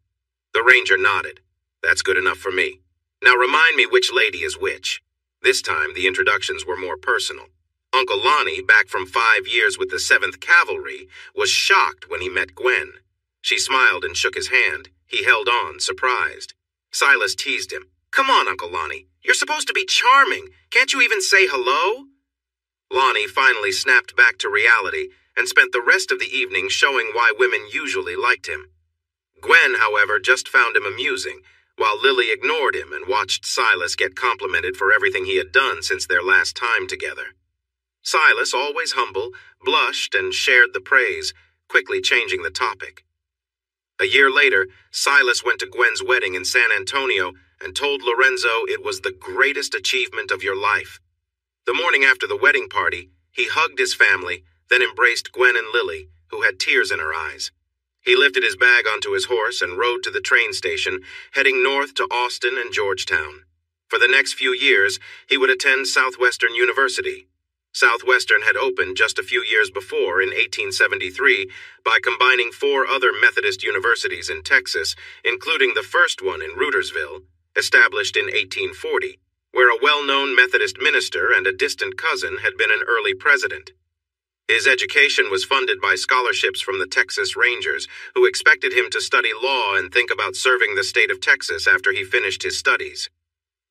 The ranger nodded. "That's good enough for me. Now remind me which lady is which." This time, the introductions were more personal. Uncle Lonnie, back from 5 years with the 7th Cavalry, was shocked when he met Gwen. She smiled and shook his hand. He held on, surprised. Silas teased him. "Come on, Uncle Lonnie. You're supposed to be charming. Can't you even say hello?" Lonnie finally snapped back to reality and spent the rest of the evening showing why women usually liked him. Gwen, however, just found him amusing, while Lily ignored him and watched Silas get complimented for everything he had done since their last time together. Silas, always humble, blushed and shared the praise, quickly changing the topic. A year later, Silas went to Gwen's wedding in San Antonio and told Lorenzo it was the greatest achievement of your life. The morning after the wedding party, he hugged his family, then embraced Gwen and Lily, who had tears in her eyes. He lifted his bag onto his horse and rode to the train station, heading north to Austin and Georgetown. For the next few years, he would attend Southwestern University. Southwestern had opened just a few years before, in 1873, by combining 4 other Methodist universities in Texas, including the first one in Rudersville, established in 1840, where a well-known Methodist minister and a distant cousin had been an early president. His education was funded by scholarships from the Texas Rangers, who expected him to study law and think about serving the state of Texas after he finished his studies.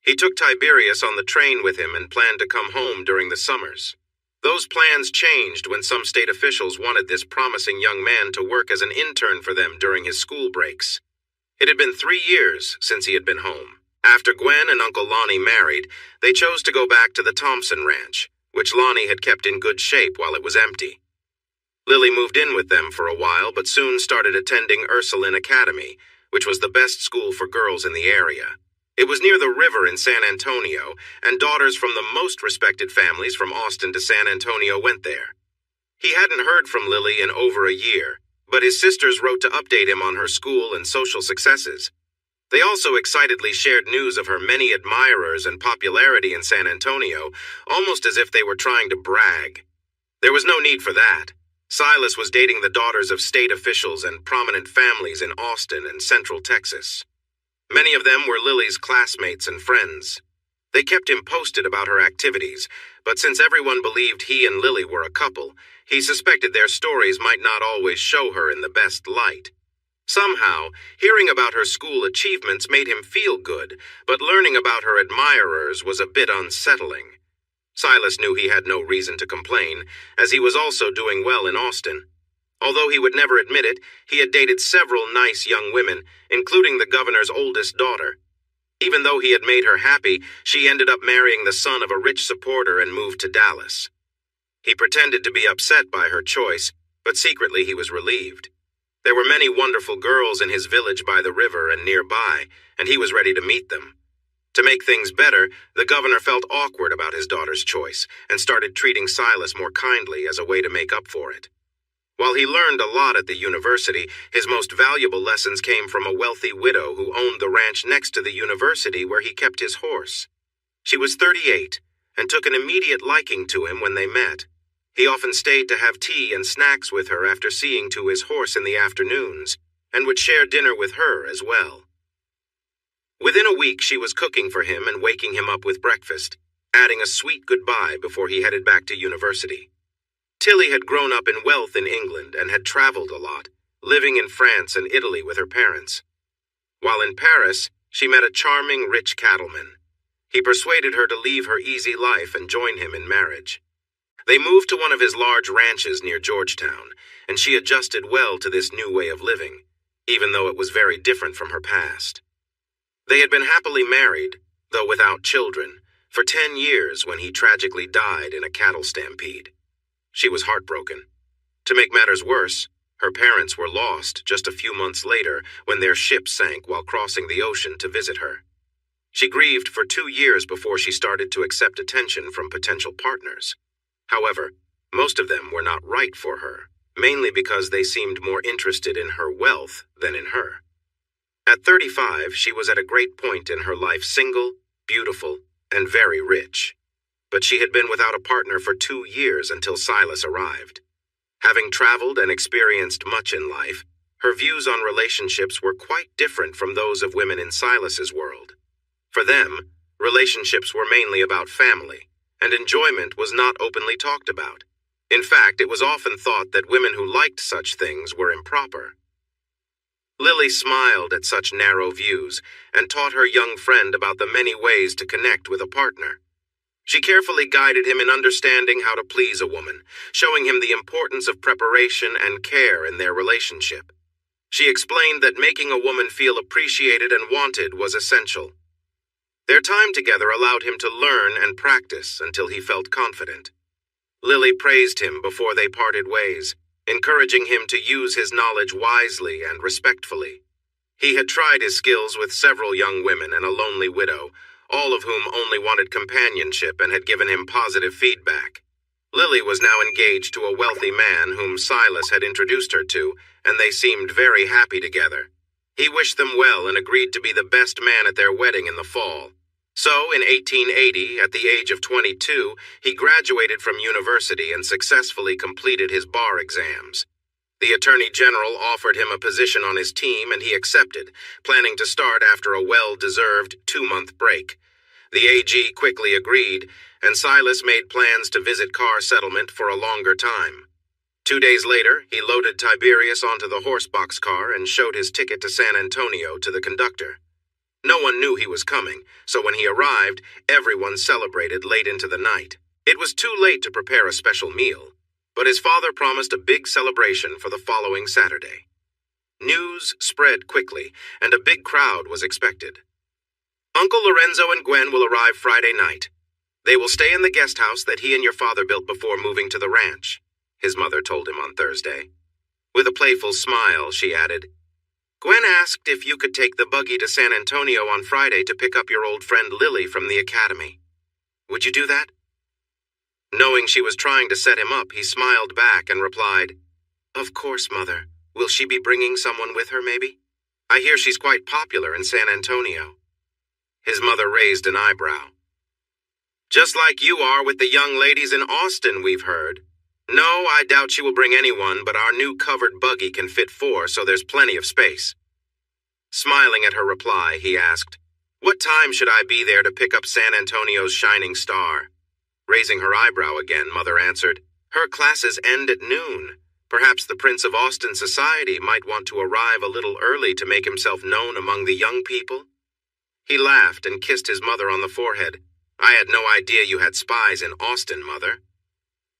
He took Tiberius on the train with him and planned to come home during the summers. Those plans changed when some state officials wanted this promising young man to work as an intern for them during his school breaks. It had been 3 years since he had been home. After Gwen and Uncle Lonnie married, they chose to go back to the Thompson Ranch, which Lonnie had kept in good shape while it was empty. Lily moved in with them for a while, but soon started attending Ursuline Academy, which was the best school for girls in the area. It was near the river in San Antonio, and daughters from the most respected families from Austin to San Antonio went there. He hadn't heard from Lily in over a year, but his sisters wrote to update him on her school and social successes. They also excitedly shared news of her many admirers and popularity in San Antonio, almost as if they were trying to brag. There was no need for that. Silas was dating the daughters of state officials and prominent families in Austin and Central Texas. Many of them were Lily's classmates and friends. They kept him posted about her activities, but since everyone believed he and Lily were a couple, he suspected their stories might not always show her in the best light. Somehow, hearing about her school achievements made him feel good, but learning about her admirers was a bit unsettling. Silas knew he had no reason to complain, as he was also doing well in Austin. Although he would never admit it, he had dated several nice young women, including the governor's oldest daughter. Even though he had made her happy, she ended up marrying the son of a rich supporter and moved to Dallas. He pretended to be upset by her choice, but secretly he was relieved. There were many wonderful girls in his village by the river and nearby, and he was ready to meet them. To make things better, the governor felt awkward about his daughter's choice and started treating Silas more kindly as a way to make up for it. While he learned a lot at the university, his most valuable lessons came from a wealthy widow who owned the ranch next to the university where he kept his horse. She was 38 and took an immediate liking to him when they met. He often stayed to have tea and snacks with her after seeing to his horse in the afternoons, and would share dinner with her as well. Within a week, she was cooking for him and waking him up with breakfast, adding a sweet goodbye before he headed back to university. Tilly had grown up in wealth in England and had traveled a lot, living in France and Italy with her parents. While in Paris, she met a charming, rich cattleman. He persuaded her to leave her easy life and join him in marriage. They moved to one of his large ranches near Georgetown, and she adjusted well to this new way of living, even though it was very different from her past. They had been happily married, though without children, for 10 years when he tragically died in a cattle stampede. She was heartbroken. To make matters worse, her parents were lost just a few months later when their ship sank while crossing the ocean to visit her. She grieved for 2 years before she started to accept attention from potential partners. However, most of them were not right for her, mainly because they seemed more interested in her wealth than in her. At 35, she was at a great point in her life, single, beautiful, and very rich. But she had been without a partner for 2 years until Silas arrived. Having traveled and experienced much in life, her views on relationships were quite different from those of women in Silas's world. For them, relationships were mainly about family, and enjoyment was not openly talked about. In fact, it was often thought that women who liked such things were improper. Lily smiled at such narrow views and taught her young friend about the many ways to connect with a partner. She carefully guided him in understanding how to please a woman, showing him the importance of preparation and care in their relationship. She explained that making a woman feel appreciated and wanted was essential. Their time together allowed him to learn and practice until he felt confident. Lily praised him before they parted ways, encouraging him to use his knowledge wisely and respectfully. He had tried his skills with several young women and a lonely widow, all of whom only wanted companionship and had given him positive feedback. Lily was now engaged to a wealthy man whom Silas had introduced her to, and they seemed very happy together. He wished them well and agreed to be the best man at their wedding in the fall. So, in 1880, at the age of 22, he graduated from university and successfully completed his bar exams. The Attorney General offered him a position on his team and he accepted, planning to start after a well-deserved 2-month break. The AG quickly agreed, and Silas made plans to visit Carr Settlement for a longer time. 2 days later, he loaded Tiberius onto the horse boxcar and showed his ticket to San Antonio to the conductor. No one knew he was coming, so when he arrived, everyone celebrated late into the night. It was too late to prepare a special meal, but his father promised a big celebration for the following Saturday. News spread quickly, and a big crowd was expected. Uncle Lorenzo and Gwen will arrive Friday night. They will stay in the guest house that he and your father built before moving to the ranch, his mother told him on Thursday. With a playful smile, she added, Gwen asked if you could take the buggy to San Antonio on Friday to pick up your old friend Lily from the academy. Would you do that? Knowing she was trying to set him up, he smiled back and replied, Of course, Mother. Will she be bringing someone with her, maybe? I hear she's quite popular in San Antonio. His mother raised an eyebrow. Just like you are with the young ladies in Austin, we've heard. No, I doubt she will bring anyone, but our new covered buggy can fit 4, so there's plenty of space. Smiling at her reply, he asked, "What time should I be there to pick up San Antonio's shining star?" Raising her eyebrow again, Mother answered, "Her classes end at noon. Perhaps the Prince of Austin Society might want to arrive a little early to make himself known among the young people." He laughed and kissed his mother on the forehead. "I had no idea you had spies in Austin, Mother.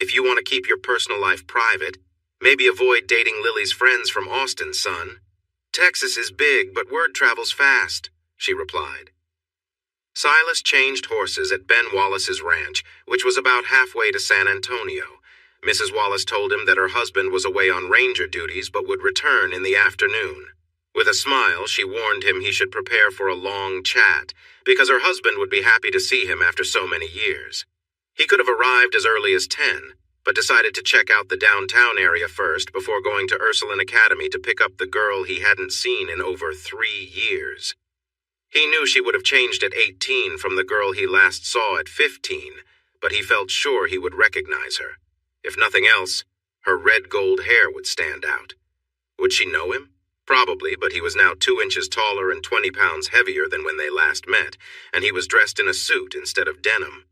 If you want to keep your personal life private, maybe avoid dating Lily's friends from Austin, son. Texas is big, but word travels fast," she replied. Silas changed horses at Ben Wallace's ranch, which was about halfway to San Antonio. Mrs. Wallace told him that her husband was away on ranger duties but would return in the afternoon. With a smile, she warned him he should prepare for a long chat, because her husband would be happy to see him after so many years. He could have arrived as early as 10, but decided to check out the downtown area first before going to Ursuline Academy to pick up the girl he hadn't seen in over 3 years. He knew she would have changed at 18 from the girl he last saw at 15, but he felt sure he would recognize her. If nothing else, her red gold hair would stand out. Would she know him? Probably, but he was now 2 inches taller and 20 pounds heavier than when they last met, and he was dressed in a suit instead of denim.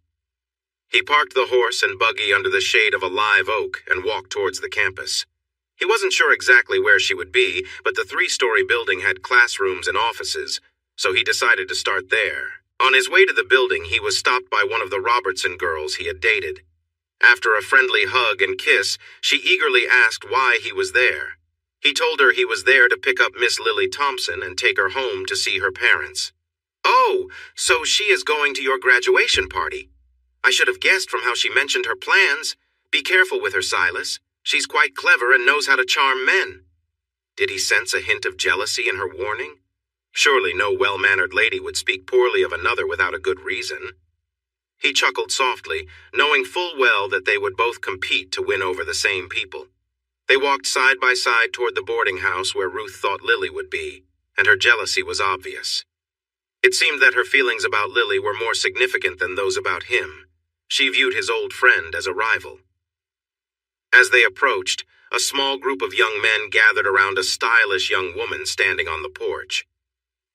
He parked the horse and buggy under the shade of a live oak and walked towards the campus. He wasn't sure exactly where she would be, but the 3-story building had classrooms and offices, so he decided to start there. On his way to the building, he was stopped by one of the Robertson girls he had dated. After a friendly hug and kiss, she eagerly asked why he was there. He told her he was there to pick up Miss Lily Thompson and take her home to see her parents. "Oh, so she is going to your graduation party. I should have guessed from how she mentioned her plans. Be careful with her, Silas. She's quite clever and knows how to charm men." Did he sense a hint of jealousy in her warning? Surely no well-mannered lady would speak poorly of another without a good reason. He chuckled softly, knowing full well that they would both compete to win over the same people. They walked side by side toward the boarding house where Ruth thought Lily would be, and her jealousy was obvious. It seemed that her feelings about Lily were more significant than those about him. She viewed his old friend as a rival. As they approached, a small group of young men gathered around a stylish young woman standing on the porch.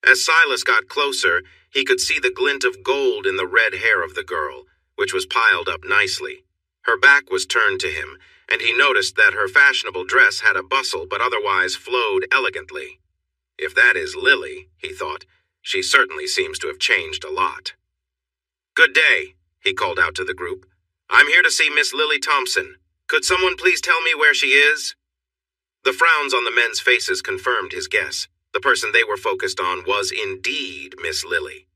As Silas got closer, he could see the glint of gold in the red hair of the girl, which was piled up nicely. Her back was turned to him, and he noticed that her fashionable dress had a bustle but otherwise flowed elegantly. If that is Lily, he thought, she certainly seems to have changed a lot. "Good day," he called out to the group. "I'm here to see Miss Lily Thompson. Could someone please tell me where she is?" The frowns on the men's faces confirmed his guess. The person they were focused on was indeed Miss Lily.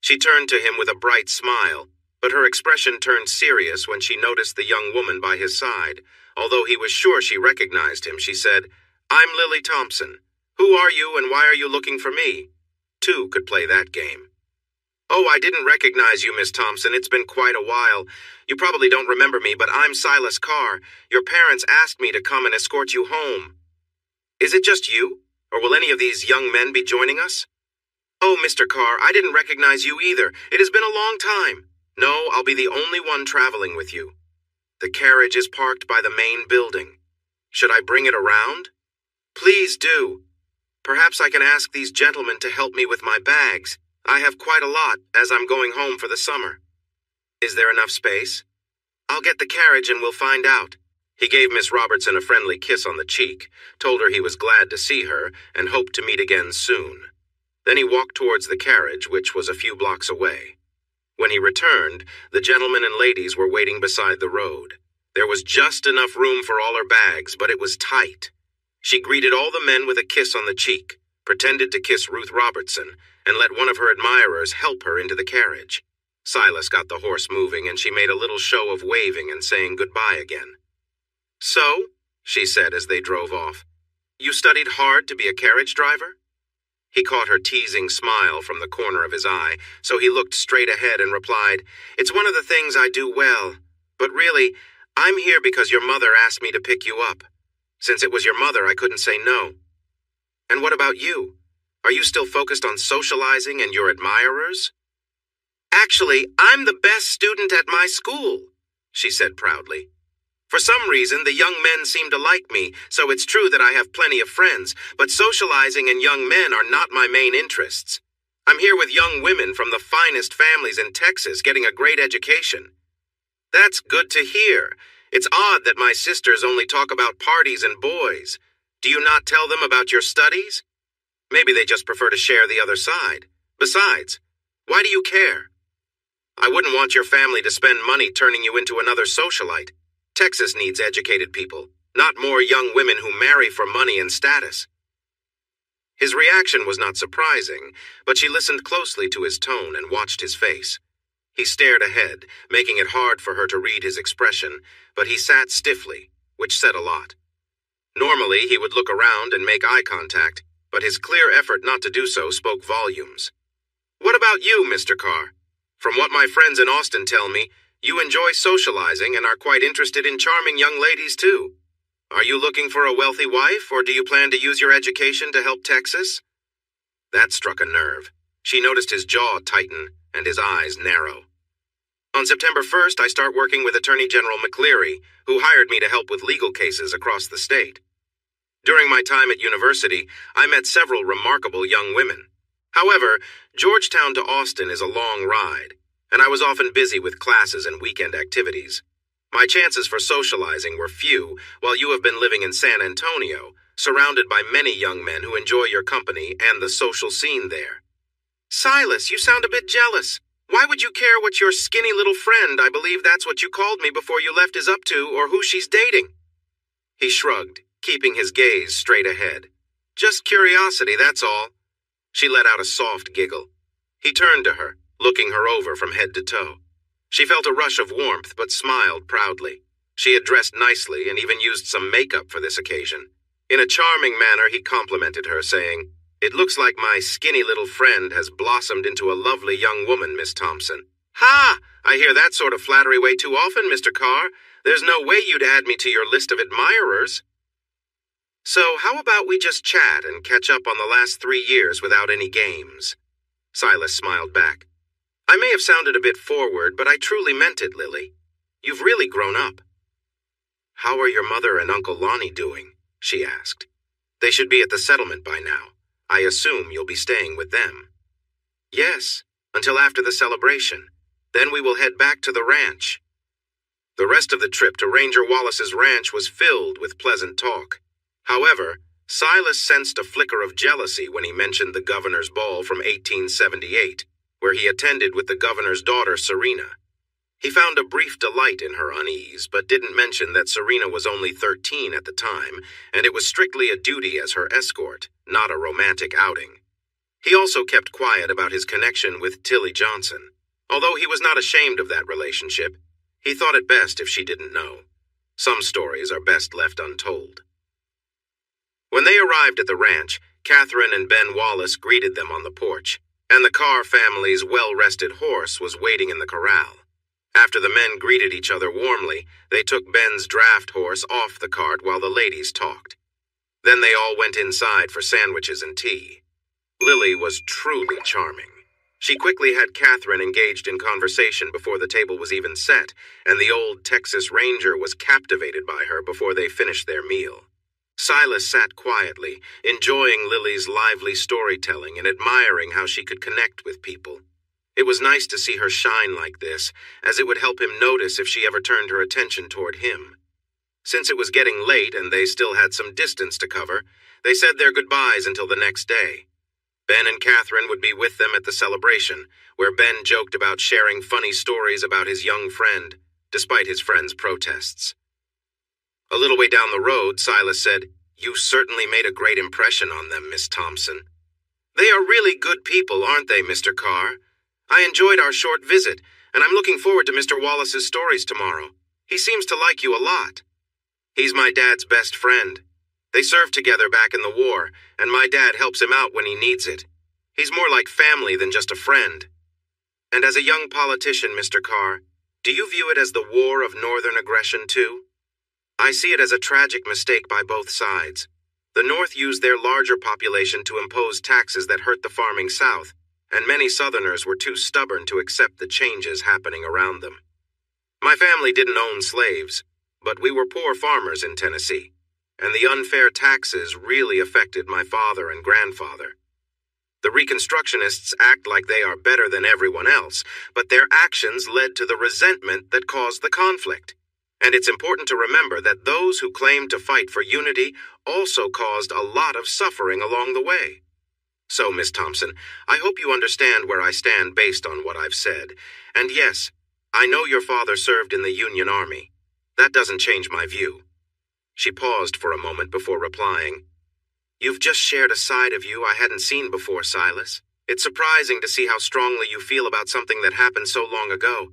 She turned to him with a bright smile, but her expression turned serious when she noticed the young woman by his side. Although he was sure she recognized him, she said, "I'm Lily Thompson. Who are you and why are you looking for me?" 2 could play that game. "Oh, I didn't recognize you, Miss Thompson. It's been quite a while. You probably don't remember me, but I'm Silas Carr. Your parents asked me to come and escort you home. Is it just you? Or will any of these young men be joining us?" "Oh, Mr. Carr, I didn't recognize you either. It has been a long time. No, I'll be the only one traveling with you. The carriage is parked by the main building. Should I bring it around?" "Please do. Perhaps I can ask these gentlemen to help me with my bags. I have quite a lot, as I'm going home for the summer." "Is there enough space?" "I'll get the carriage and we'll find out." He gave Miss Robertson a friendly kiss on the cheek, told her he was glad to see her, and hoped to meet again soon. Then he walked towards the carriage, which was a few blocks away. When he returned, the gentlemen and ladies were waiting beside the road. There was just enough room for all her bags, but it was tight. She greeted all the men with a kiss on the cheek, pretended to kiss Ruth Robertson, and let one of her admirers help her into the carriage. Silas got the horse moving, and she made a little show of waving and saying goodbye again. "So," she said as they drove off, "you studied hard to be a carriage driver?" He caught her teasing smile from the corner of his eye, so he looked straight ahead and replied, "It's one of the things I do well, but really, I'm here because your mother asked me to pick you up. Since it was your mother, I couldn't say no." "And what about you? Are you still focused on socializing and your admirers?" "Actually, I'm the best student at my school," she said proudly. For some reason, the young men seem to like me, so it's true that I have plenty of friends, but socializing and young men are not my main interests. I'm here with young women from the finest families in Texas getting a great education. That's good to hear. It's odd that my sisters only talk about parties and boys. Do you not tell them about your studies? Maybe they just prefer to share the other side. Besides, why do you care? I wouldn't want your family to spend money turning you into another socialite. Texas needs educated people, not more young women who marry for money and status. His reaction was not surprising, but she listened closely to his tone and watched his face. He stared ahead, making it hard for her to read his expression, but he sat stiffly, which said a lot. Normally, he would look around and make eye contact, but his clear effort not to do so spoke volumes. What about you, Mr. Carr? From what my friends in Austin tell me, you enjoy socializing and are quite interested in charming young ladies, too. Are you looking for a wealthy wife, or do you plan to use your education to help Texas? That struck a nerve. She noticed his jaw tighten and his eyes narrow. On September 1st, I start working with Attorney General McCleary, who hired me to help with legal cases across the state. During my time at university, I met several remarkable young women. However, Georgetown to Austin is a long ride, and I was often busy with classes and weekend activities. My chances for socializing were few, while you have been living in San Antonio, surrounded by many young men who enjoy your company and the social scene there. Silas, you sound a bit jealous. Why would you care what your skinny little friend, I believe that's what you called me before you left, is up to, or who she's dating? He shrugged, keeping his gaze straight ahead. Just curiosity, that's all. She let out a soft giggle. He turned to her, looking her over from head to toe. She felt a rush of warmth, but smiled proudly. She had dressed nicely and even used some makeup for this occasion. In a charming manner, he complimented her, saying, "It looks like my skinny little friend has blossomed into a lovely young woman, Miss Thompson." "Ha! I hear that sort of flattery way too often, Mr. Carr. There's no way you'd add me to your list of admirers." "So how about we just chat and catch up on the last 3 years without any games?" Silas smiled back. "I may have sounded a bit forward, but I truly meant it, Lily. You've really grown up." "How are your mother and Uncle Lonnie doing?" she asked. "They should be at the settlement by now. I assume you'll be staying with them." "Yes, until after the celebration. Then we will head back to the ranch." The rest of the trip to Ranger Wallace's ranch was filled with pleasant talk. However, Silas sensed a flicker of jealousy when he mentioned the governor's ball from 1878, where he attended with the governor's daughter, Serena. He found a brief delight in her unease, but didn't mention that Serena was only 13 at the time, and it was strictly a duty as her escort, not a romantic outing. He also kept quiet about his connection with Tilly Johnson. Although he was not ashamed of that relationship, he thought it best if she didn't know. Some stories are best left untold. When they arrived at the ranch, Catherine and Ben Wallace greeted them on the porch, and the Carr family's well-rested horse was waiting in the corral. After the men greeted each other warmly, they took Ben's draft horse off the cart while the ladies talked. Then they all went inside for sandwiches and tea. Lily was truly charming. She quickly had Catherine engaged in conversation before the table was even set, and the old Texas Ranger was captivated by her before they finished their meal. Silas sat quietly, enjoying Lily's lively storytelling and admiring how she could connect with people. It was nice to see her shine like this, as it would help him notice if she ever turned her attention toward him. Since it was getting late and they still had some distance to cover, they said their goodbyes until the next day. Ben and Catherine would be with them at the celebration, where Ben joked about sharing funny stories about his young friend, despite his friend's protests. A little way down the road, Silas said, "You certainly made a great impression on them, Miss Thompson." "They are really good people, aren't they, Mr. Carr? I enjoyed our short visit, and I'm looking forward to Mr. Wallace's stories tomorrow. He seems to like you a lot." "He's my dad's best friend. They served together back in the war, and my dad helps him out when he needs it. He's more like family than just a friend." "And as a young politician, Mr. Carr, do you view it as the war of northern aggression, too?" "I see it as a tragic mistake by both sides. The North used their larger population to impose taxes that hurt the farming South, and many Southerners were too stubborn to accept the changes happening around them. My family didn't own slaves. but we were poor farmers in Tennessee, and the unfair taxes really affected my father and grandfather. The Reconstructionists act like they are better than everyone else, but their actions led to the resentment that caused the conflict. And it's important to remember that those who claim to fight for unity also caused a lot of suffering along the way. So, Miss Thompson, I hope you understand where I stand based on what I've said. And yes, I know your father served in the Union Army. That doesn't change my view. She paused for a moment before replying. You've just shared a side of you I hadn't seen before, Silas. It's surprising to see how strongly you feel about something that happened so long ago.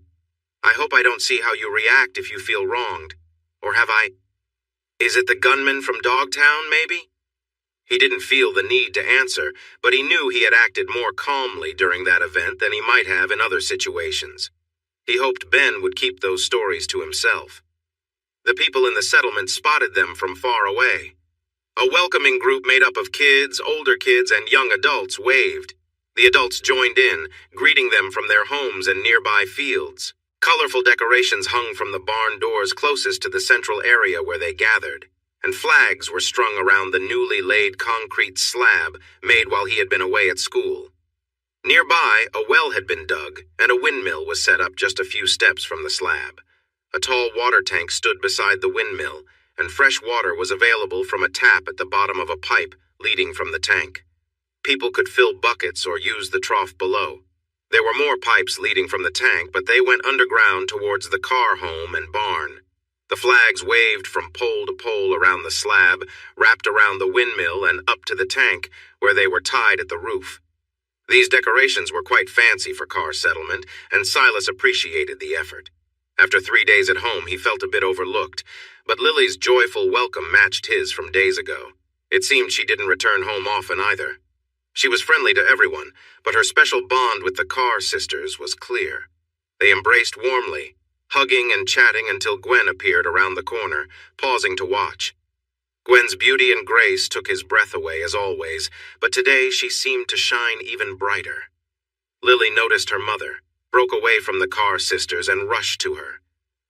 I hope I don't see how you react if you feel wronged. Or have I? Is it the gunman from Dogtown, maybe? He didn't feel the need to answer, but he knew he had acted more calmly during that event than he might have in other situations. He hoped Ben would keep those stories to himself. The people in the settlement spotted them from far away. A welcoming group made up of kids, older kids, and young adults waved. The adults joined in, greeting them from their homes and nearby fields. Colorful decorations hung from the barn doors closest to the central area where they gathered, and flags were strung around the newly laid concrete slab made while he had been away at school. Nearby, a well had been dug, and a windmill was set up just a few steps from the slab. A tall water tank stood beside the windmill, and fresh water was available from a tap at the bottom of a pipe leading from the tank. People could fill buckets or use the trough below. There were more pipes leading from the tank, but they went underground towards the car home and barn. The flags waved from pole to pole around the slab, wrapped around the windmill and up to the tank, where they were tied at the roof. These decorations were quite fancy for Carr Settlement, and Silas appreciated the effort. After 3 days at home, he felt a bit overlooked, but Lily's joyful welcome matched his from days ago. It seemed she didn't return home often either. She was friendly to everyone, but her special bond with the Carr sisters was clear. They embraced warmly, hugging and chatting until Gwen appeared around the corner, pausing to watch. Gwen's beauty and grace took his breath away as always, but today she seemed to shine even brighter. Lily noticed her mother, broke away from the Carr sisters and rushed to her.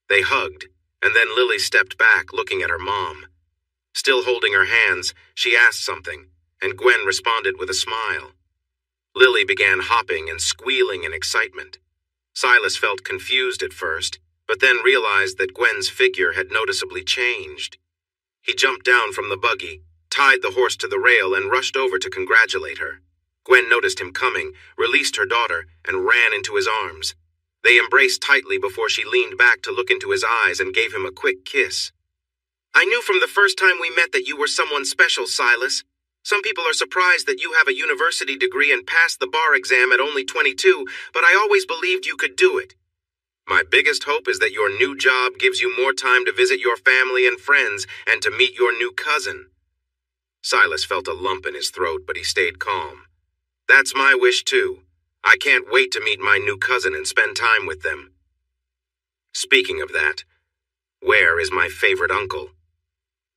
They hugged, and then Lily stepped back, looking at her mom. Still holding her hands, she asked something, and Gwen responded with a smile. Lily began hopping and squealing in excitement. Silas felt confused at first, but then realized that Gwen's figure had noticeably changed. He jumped down from the buggy, tied the horse to the rail, and rushed over to congratulate her. Gwen noticed him coming, released her daughter, and ran into his arms. They embraced tightly before she leaned back to look into his eyes and gave him a quick kiss. I knew from the first time we met that you were someone special, Silas. Some people are surprised that you have a university degree and passed the bar exam at only 22, but I always believed you could do it. My biggest hope is that your new job gives you more time to visit your family and friends and to meet your new cousin. Silas felt a lump in his throat, but he stayed calm. That's my wish, too. I can't wait to meet my new cousin and spend time with them. Speaking of that, where is my favorite uncle?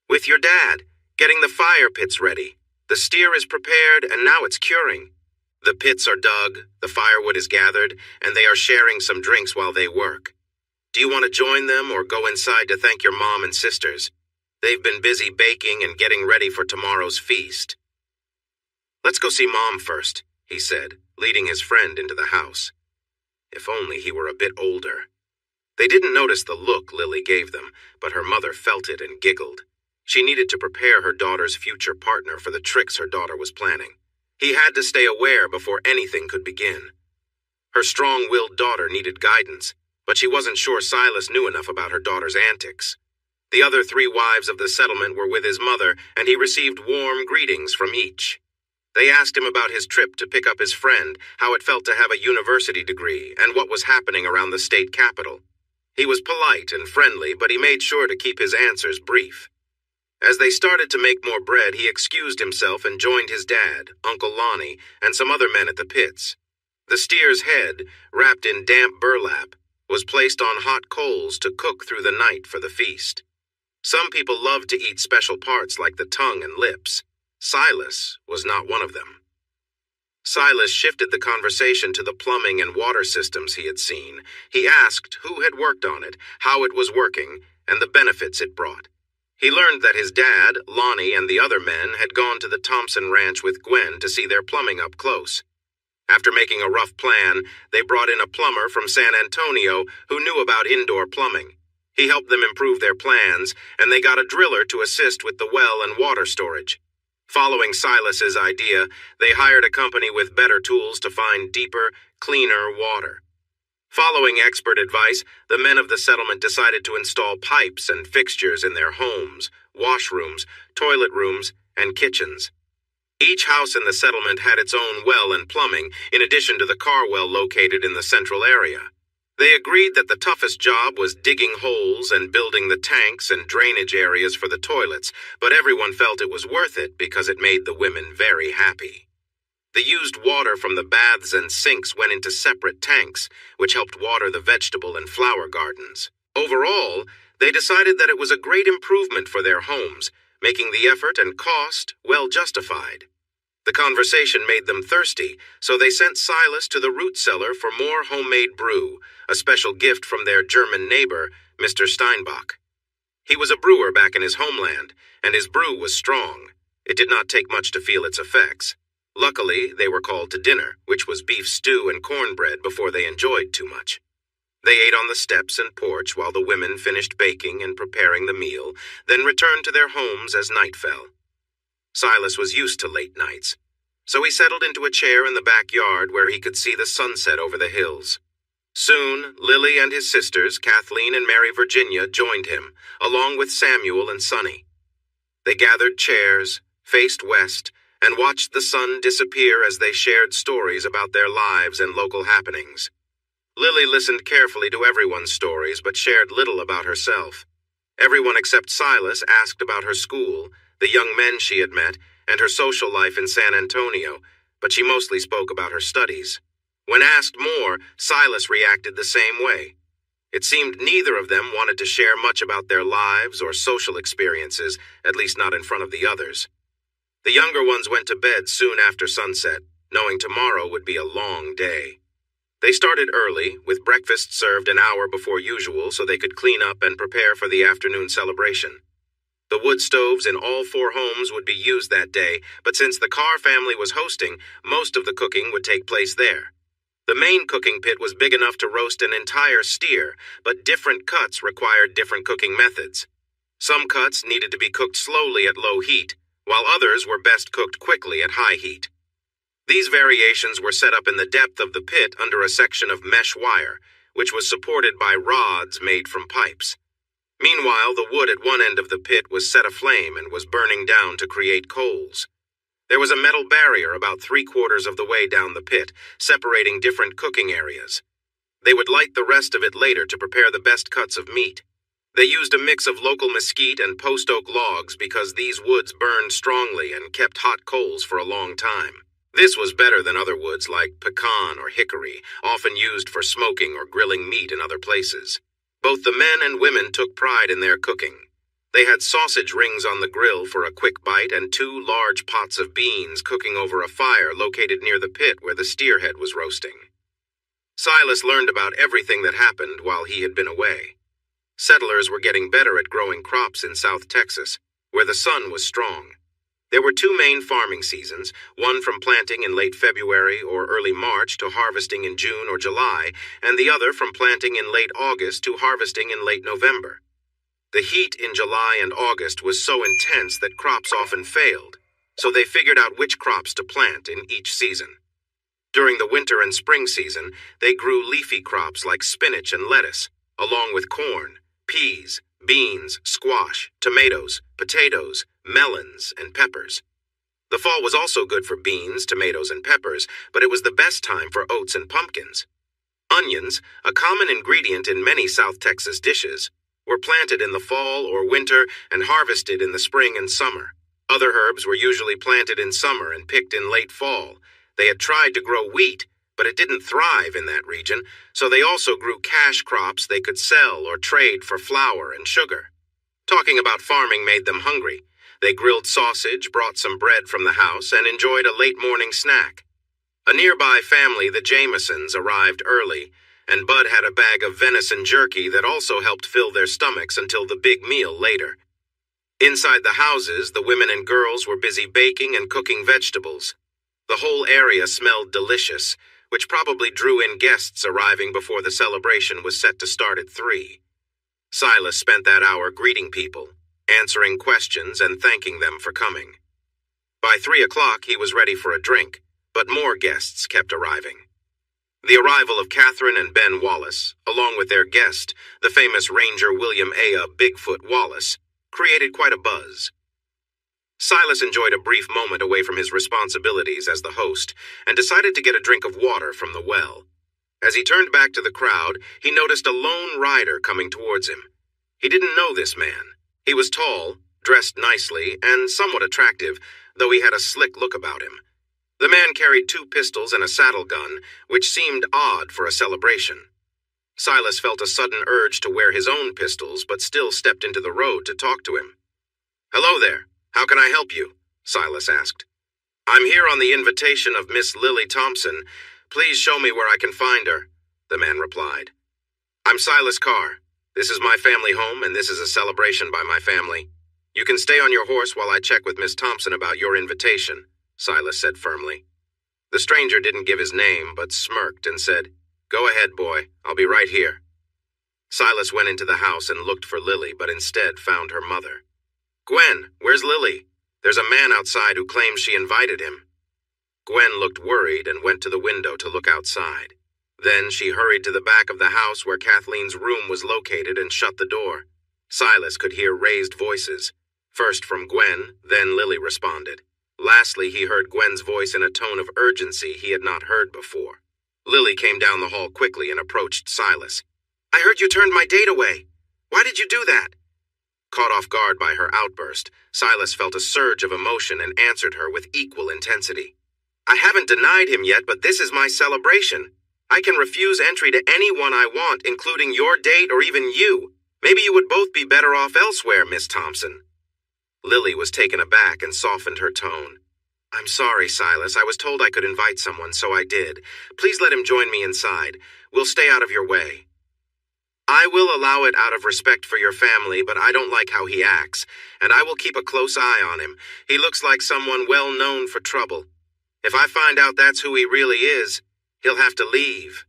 With your dad, getting the fire pits ready. The steer is prepared, and now it's curing. The pits are dug, the firewood is gathered, and they are sharing some drinks while they work. Do you want to join them or go inside to thank your mom and sisters? They've been busy baking and getting ready for tomorrow's feast. Let's go see Mom first, he said, leading his friend into the house. If only he were a bit older. They didn't notice the look Lily gave them, but her mother felt it and giggled. She needed to prepare her daughter's future partner for the tricks her daughter was planning. He had to stay aware before anything could begin. Her strong-willed daughter needed guidance, but she wasn't sure Silas knew enough about her daughter's antics. The other 3 wives of the settlement were with his mother, and he received warm greetings from each. They asked him about his trip to pick up his friend, how it felt to have a university degree, and what was happening around the state capitol. He was polite and friendly, but he made sure to keep his answers brief. As they started to make more bread, he excused himself and joined his dad, Uncle Lonnie, and some other men at the pits. The steer's head, wrapped in damp burlap, was placed on hot coals to cook through the night for the feast. Some people loved to eat special parts like the tongue and lips. Silas was not one of them. Silas shifted the conversation to the plumbing and water systems he had seen. He asked who had worked on it, how it was working, and the benefits it brought. He learned that his dad, Lonnie, and the other men had gone to the Thompson Ranch with Gwen to see their plumbing up close. After making a rough plan, they brought in a plumber from San Antonio who knew about indoor plumbing. He helped them improve their plans, and they got a driller to assist with the well and water storage. Following Silas's idea, they hired a company with better tools to find deeper, cleaner water. Following expert advice, the men of the settlement decided to install pipes and fixtures in their homes, washrooms, toilet rooms, and kitchens. Each house in the settlement had its own well and plumbing, in addition to the car well located in the central area. They agreed that the toughest job was digging holes and building the tanks and drainage areas for the toilets, but everyone felt it was worth it because it made the women very happy. The used water from the baths and sinks went into separate tanks, which helped water the vegetable and flower gardens. Overall, they decided that it was a great improvement for their homes, making the effort and cost well justified. The conversation made them thirsty, so they sent Silas to the root cellar for more homemade brew, a special gift from their German neighbor, Mr. Steinbach. He was a brewer back in his homeland, and his brew was strong. It did not take much to feel its effects. Luckily, they were called to dinner, which was beef stew and cornbread before they enjoyed too much. They ate on the steps and porch while the women finished baking and preparing the meal, then returned to their homes as night fell. Silas was used to late nights, so he settled into a chair in the backyard where he could see the sunset over the hills. Soon, Lily and his sisters, Kathleen and Mary Virginia, joined him, along with Samuel and Sonny. They gathered chairs, faced west, and watched the sun disappear as they shared stories about their lives and local happenings. Lily listened carefully to everyone's stories but shared little about herself. Everyone except Silas asked about her school, the young men she had met, and her social life in San Antonio, but she mostly spoke about her studies. When asked more, Silas reacted the same way. It seemed neither of them wanted to share much about their lives or social experiences, at least not in front of the others. The younger ones went to bed soon after sunset, knowing tomorrow would be a long day. They started early, with breakfast served an hour before usual so they could clean up and prepare for the afternoon celebration. The wood stoves in all 4 homes would be used that day, but since the Carr family was hosting, most of the cooking would take place there. The main cooking pit was big enough to roast an entire steer, but different cuts required different cooking methods. Some cuts needed to be cooked slowly at low heat, while others were best cooked quickly at high heat. These variations were set up in the depth of the pit under a section of mesh wire, which was supported by rods made from pipes. Meanwhile, the wood at one end of the pit was set aflame and was burning down to create coals. There was a metal barrier about 3/4 of the way down the pit, separating different cooking areas. They would light the rest of it later to prepare the best cuts of meat. They used a mix of local mesquite and post oak logs because these woods burned strongly and kept hot coals for a long time. This was better than other woods like pecan or hickory, often used for smoking or grilling meat in other places. Both the men and women took pride in their cooking. They had sausage rings on the grill for a quick bite and 2 large pots of beans cooking over a fire located near the pit where the steer head was roasting. Silas learned about everything that happened while he had been away. Settlers were getting better at growing crops in South Texas, where the sun was strong. There were 2 main farming seasons, one from planting in late February or early March to harvesting in June or July, and the other from planting in late August to harvesting in late November. The heat in July and August was so intense that crops often failed, so they figured out which crops to plant in each season. During the winter and spring season, they grew leafy crops like spinach and lettuce, along with corn, peas, beans, squash, tomatoes, potatoes, melons, and peppers. The fall was also good for beans, tomatoes, and peppers, but it was the best time for oats and pumpkins. Onions, a common ingredient in many South Texas dishes, were planted in the fall or winter and harvested in the spring and summer. Other herbs were usually planted in summer and picked in late fall. They had tried to grow wheat, but it didn't thrive in that region, so they also grew cash crops they could sell or trade for flour and sugar. Talking about farming made them hungry. They grilled sausage, brought some bread from the house, and enjoyed a late morning snack. A nearby family, the Jamesons, arrived early. and Bud had a bag of venison jerky that also helped fill their stomachs until the big meal later. Inside the houses, the women and girls were busy baking and cooking vegetables. The whole area smelled delicious, which probably drew in guests arriving before the celebration was set to start at 3. Silas spent that hour greeting people, answering questions and thanking them for coming. By 3 o'clock, he was ready for a drink, but more guests kept arriving. The arrival of Catherine and Ben Wallace, along with their guest, the famous Ranger William A. Bigfoot Wallace, created quite a buzz. Silas enjoyed a brief moment away from his responsibilities as the host and decided to get a drink of water from the well. As he turned back to the crowd, he noticed a lone rider coming towards him. He didn't know this man. He was tall, dressed nicely, and somewhat attractive, though he had a slick look about him. The man carried 2 pistols and a saddle gun, which seemed odd for a celebration. Silas felt a sudden urge to wear his own pistols, but still stepped into the road to talk to him. "Hello there. How can I help you?" Silas asked. "I'm here on the invitation of Miss Lily Thompson. Please show me where I can find her," the man replied. "I'm Silas Carr. This is my family home, and this is a celebration by my family. You can stay on your horse while I check with Miss Thompson about your invitation," Silas said firmly. The stranger didn't give his name, but smirked and said, "Go ahead, boy. I'll be right here." Silas went into the house and looked for Lily, but instead found her mother. "Gwen, where's Lily? There's a man outside who claims she invited him." Gwen looked worried and went to the window to look outside. Then she hurried to the back of the house where Kathleen's room was located and shut the door. Silas could hear raised voices. First from Gwen, then Lily responded. Lastly, he heard Gwen's voice in a tone of urgency he had not heard before. Lily came down the hall quickly and approached Silas. "I heard you turned my date away. Why did you do that?" Caught off guard by her outburst, Silas felt a surge of emotion and answered her with equal intensity. "I haven't denied him yet, but this is my celebration. I can refuse entry to anyone I want, including your date or even you. Maybe you would both be better off elsewhere, Miss Thompson." Lily was taken aback and softened her tone. "I'm sorry, Silas. I was told I could invite someone, so I did. Please let him join me inside. We'll stay out of your way." "I will allow it out of respect for your family, but I don't like how he acts, and I will keep a close eye on him. He looks like someone well known for trouble. If I find out that's who he really is, he'll have to leave."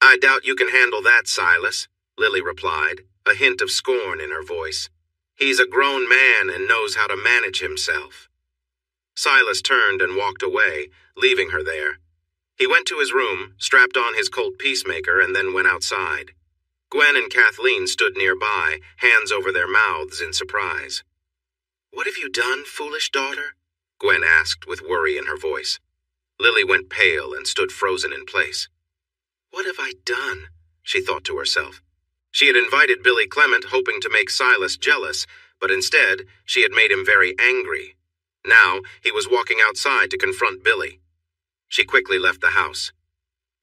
"I doubt you can handle that, Silas," Lily replied, a hint of scorn in her voice. "He's a grown man and knows how to manage himself." Silas turned and walked away, leaving her there. He went to his room, strapped on his Colt Peacemaker, and then went outside. Gwen and Kathleen stood nearby, hands over their mouths in surprise. "What have you done, foolish daughter?" Gwen asked with worry in her voice. Lily went pale and stood frozen in place. "What have I done?" she thought to herself. She had invited Billy Clement hoping to make Silas jealous, but instead she had made him very angry. Now he was walking outside to confront Billy. She quickly left the house.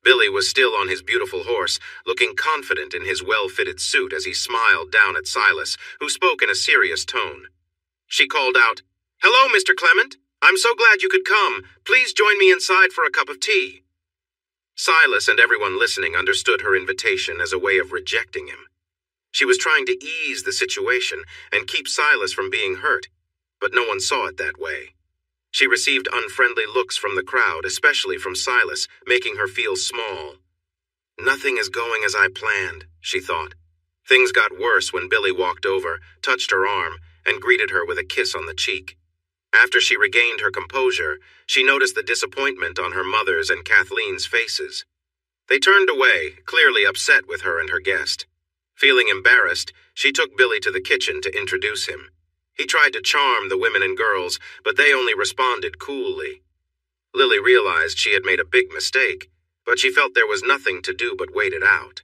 Billy was still on his beautiful horse, looking confident in his well-fitted suit as he smiled down at Silas, who spoke in a serious tone. She called out, "Hello, Mr. Clement. I'm so glad you could come. Please join me inside for a cup of tea." Silas and everyone listening understood her invitation as a way of rejecting him. She was trying to ease the situation and keep Silas from being hurt, but no one saw it that way. She received unfriendly looks from the crowd, especially from Silas, making her feel small. "Nothing is going as I planned," she thought. Things got worse when Billy walked over, touched her arm, and greeted her with a kiss on the cheek. After she regained her composure, she noticed the disappointment on her mother's and Kathleen's faces. They turned away, clearly upset with her and her guest. Feeling embarrassed, she took Billy to the kitchen to introduce him. He tried to charm the women and girls, but they only responded coolly. Lily realized she had made a big mistake, but she felt there was nothing to do but wait it out.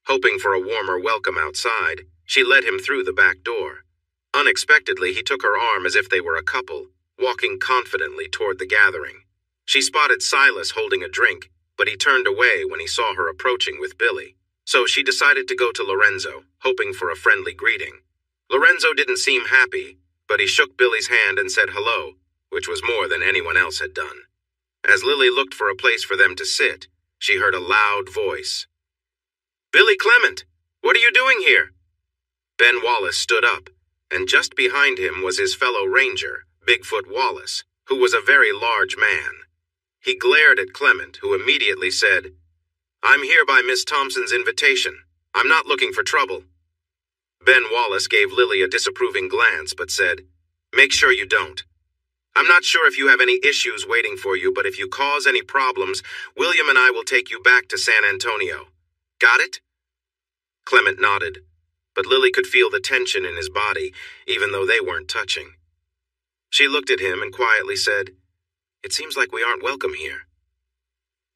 Hoping for a warmer welcome outside, she led him through the back door. Unexpectedly, he took her arm as if they were a couple, walking confidently toward the gathering. She spotted Silas holding a drink, but he turned away when he saw her approaching with Billy. So she decided to go to Lorenzo, hoping for a friendly greeting. Lorenzo didn't seem happy, but he shook Billy's hand and said hello, which was more than anyone else had done. As Lily looked for a place for them to sit, she heard a loud voice. "Billy Clement, what are you doing here?" Ben Wallace stood up, and just behind him was his fellow ranger, Bigfoot Wallace, who was a very large man. He glared at Clement, who immediately said, "I'm here by Miss Thompson's invitation. I'm not looking for trouble." Ben Wallace gave Lily a disapproving glance, but said, "Make sure you don't. I'm not sure if you have any issues waiting for you, but if you cause any problems, William and I will take you back to San Antonio. Got it?" Clement nodded, but Lily could feel the tension in his body, even though they weren't touching. She looked at him and quietly said, "It seems like we aren't welcome here."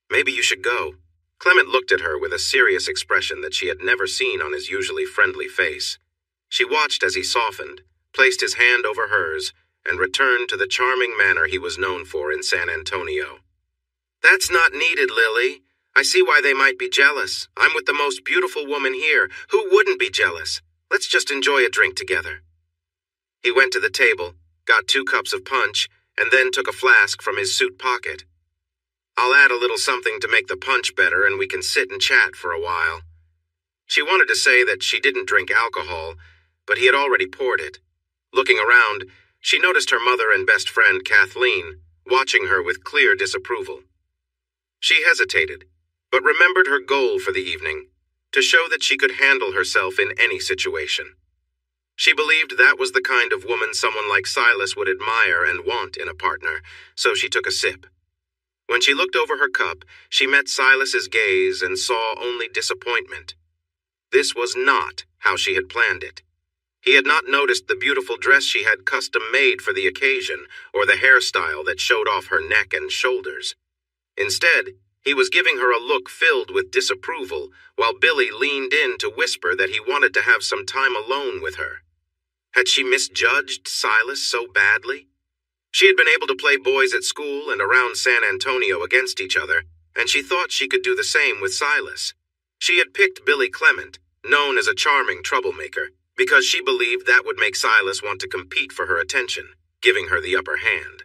"Maybe you should go." Clement looked at her with a serious expression that she had never seen on his usually friendly face. She watched as he softened, placed his hand over hers, and returned to the charming manner he was known for in San Antonio. "That's not needed, Lily. I see why they might be jealous. I'm with the most beautiful woman here. Who wouldn't be jealous? Let's just enjoy a drink together." He went to the table, got 2 cups of punch, and then took a flask from his suit pocket. "I'll add a little something to make the punch better, and we can sit and chat for a while." She wanted to say that she didn't drink alcohol, but he had already poured it. Looking around, she noticed her mother and best friend, Kathleen, watching her with clear disapproval. She hesitated, but remembered her goal for the evening, to show that she could handle herself in any situation. She believed that was the kind of woman someone like Silas would admire and want in a partner, so she took a sip. When she looked over her cup, she met Silas's gaze and saw only disappointment. This was not how she had planned it. He had not noticed the beautiful dress she had custom-made for the occasion, or the hairstyle that showed off her neck and shoulders. Instead, he was giving her a look filled with disapproval, while Billy leaned in to whisper that he wanted to have some time alone with her. Had she misjudged Silas so badly? She had been able to play boys at school and around San Antonio against each other, and she thought she could do the same with Silas. She had picked Billy Clement, known as a charming troublemaker, because she believed that would make Silas want to compete for her attention, giving her the upper hand.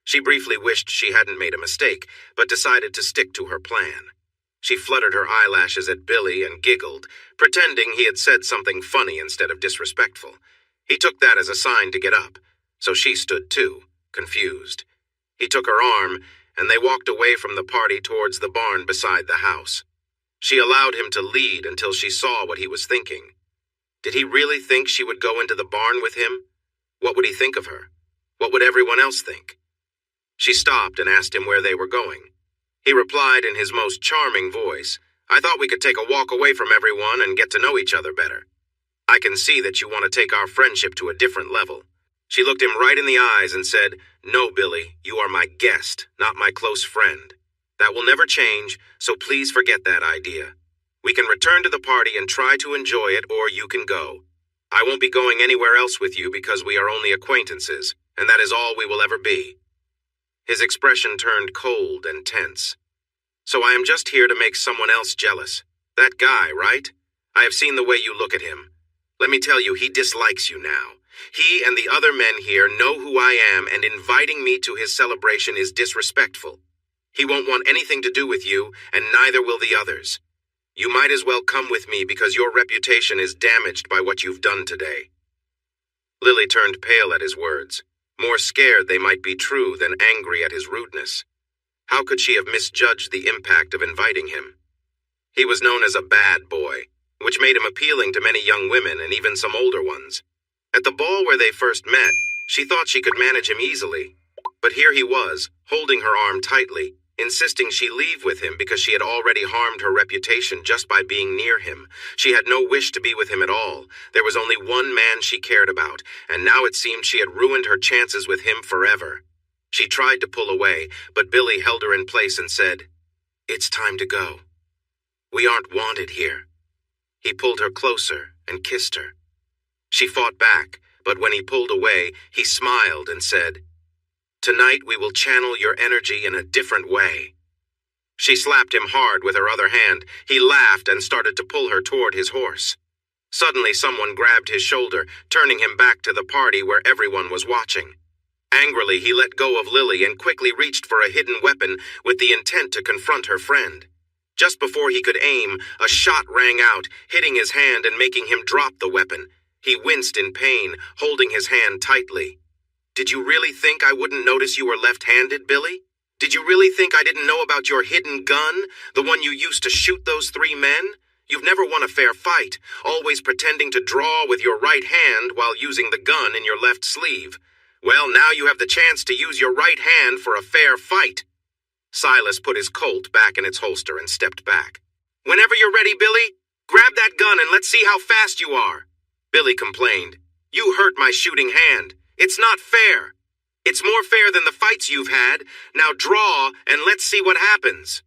She briefly wished she hadn't made a mistake, but decided to stick to her plan. She fluttered her eyelashes at Billy and giggled, pretending he had said something funny instead of disrespectful. He took that as a sign to get up, so she stood too, confused. He took her arm, and they walked away from the party towards the barn beside the house. She allowed him to lead until she saw what he was thinking. Did he really think she would go into the barn with him? What would he think of her? What would everyone else think? She stopped and asked him where they were going. He replied in his most charming voice, "I thought we could take a walk away from everyone and get to know each other better. I can see that you want to take our friendship to a different level." She looked him right in the eyes and said, "No, Billy, you are my guest, not my close friend. That will never change, so please forget that idea. We can return to the party and try to enjoy it, or you can go. I won't be going anywhere else with you because we are only acquaintances, and that is all we will ever be." His expression turned cold and tense. "So I am just here to make someone else jealous. That guy, right? I have seen the way you look at him. Let me tell you, he dislikes you now. He and the other men here know who I am, and inviting me to his celebration is disrespectful. He won't want anything to do with you, and neither will the others. You might as well come with me because your reputation is damaged by what you've done today." Lily turned pale at his words, more scared they might be true than angry at his rudeness. How could she have misjudged the impact of inviting him? He was known as a bad boy, which made him appealing to many young women and even some older ones. At the ball where they first met, she thought she could manage him easily. But here he was, holding her arm tightly, insisting she leave with him because she had already harmed her reputation just by being near him. She had no wish to be with him at all. There was only one man she cared about, and now it seemed she had ruined her chances with him forever. She tried to pull away, but Billy held her in place and said, "It's time to go. We aren't wanted here." He pulled her closer and kissed her. She fought back, but when he pulled away, he smiled and said, "Tonight we will channel your energy in a different way." She slapped him hard with her other hand. He laughed and started to pull her toward his horse. Suddenly someone grabbed his shoulder, turning him back to the party where everyone was watching. Angrily, he let go of Lily and quickly reached for a hidden weapon with the intent to confront her friend. Just before he could aim, a shot rang out, hitting his hand and making him drop the weapon. He winced in pain, holding his hand tightly. "Did you really think I wouldn't notice you were left-handed, Billy? Did you really think I didn't know about your hidden gun, the one you used to shoot those 3 men? You've never won a fair fight, always pretending to draw with your right hand while using the gun in your left sleeve. Well, now you have the chance to use your right hand for a fair fight." Silas put his Colt back in its holster and stepped back. "Whenever you're ready, Billy, grab that gun and let's see how fast you are." Billy complained. "You hurt my shooting hand. It's not fair. It's more fair than the fights you've had. Now draw and let's see what happens."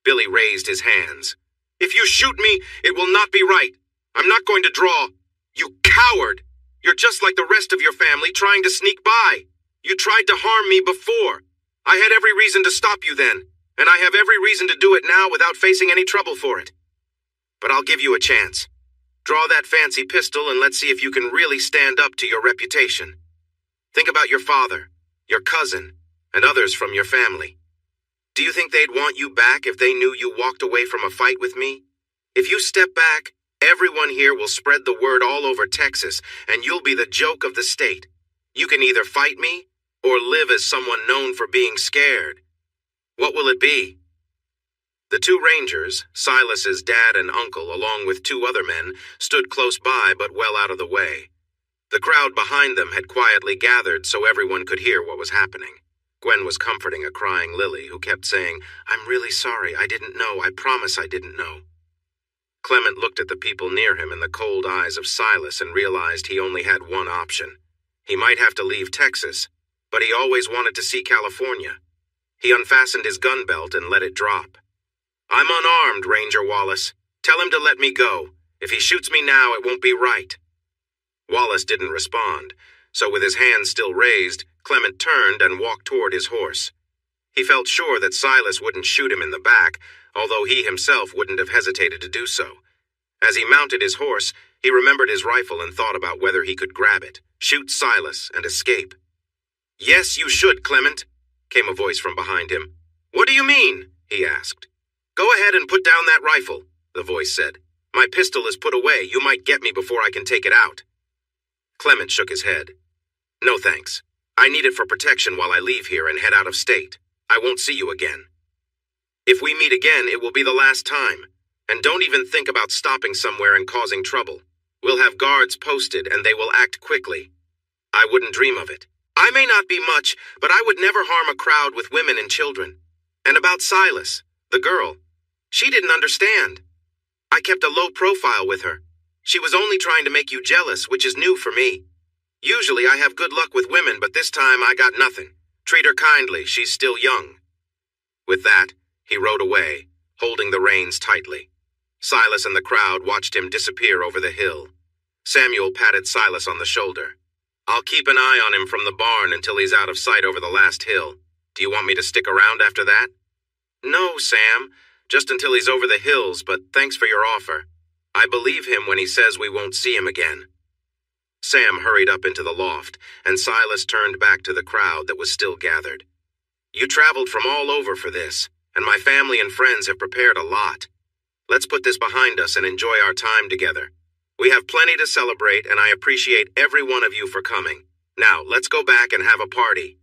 Billy raised his hands. "If you shoot me, it will not be right. I'm not going to draw. You coward! You're just like the rest of your family trying to sneak by. You tried to harm me before. I had every reason to stop you then, and I have every reason to do it now without facing any trouble for it. But I'll give you a chance. Draw that fancy pistol and let's see if you can really stand up to your reputation. Think about your father, your cousin, and others from your family. Do you think they'd want you back if they knew you walked away from a fight with me? If you step back, everyone here will spread the word all over Texas, and you'll be the joke of the state. You can either fight me or live as someone known for being scared. What will it be?" The 2 rangers, Silas's dad and uncle, along with 2 other men, stood close by but well out of the way. The crowd behind them had quietly gathered so everyone could hear what was happening. Gwen was comforting a crying Lily, who kept saying, "I'm really sorry, I didn't know, I promise I didn't know." Clement looked at the people near him in the cold eyes of Silas and realized he only had one option. He might have to leave Texas, but he always wanted to see California. He unfastened his gun belt and let it drop. "I'm unarmed, Ranger Wallace. Tell him to let me go. If he shoots me now, it won't be right." Wallace didn't respond, so with his hands still raised, Clement turned and walked toward his horse. He felt sure that Silas wouldn't shoot him in the back, although he himself wouldn't have hesitated to do so. As he mounted his horse, he remembered his rifle and thought about whether he could grab it, shoot Silas, and escape. "Yes, you should, Clement," came a voice from behind him. "What do you mean?" he asked. "Go ahead and put down that rifle," the voice said. "My pistol is put away. You might get me before I can take it out." Clement shook his head. "No thanks. I need it for protection while I leave here and head out of state. I won't see you again. If we meet again, it will be the last time. And don't even think about stopping somewhere and causing trouble. We'll have guards posted and they will act quickly. I wouldn't dream of it. I may not be much, but I would never harm a crowd with women and children. And about Silas, the girl, she didn't understand. I kept a low profile with her. She was only trying to make you jealous, which is new for me. Usually I have good luck with women, but this time I got nothing. Treat her kindly, she's still young." With that, he rode away, holding the reins tightly. Silas and the crowd watched him disappear over the hill. Samuel patted Silas on the shoulder. "I'll keep an eye on him from the barn until he's out of sight over the last hill. Do you want me to stick around after that?" "No, Sam, just until he's over the hills, but thanks for your offer. I believe him when he says we won't see him again." Sam hurried up into the loft, and Silas turned back to the crowd that was still gathered. "You traveled from all over for this, and my family and friends have prepared a lot. Let's put this behind us and enjoy our time together. We have plenty to celebrate, and I appreciate every one of you for coming. Now, let's go back and have a party."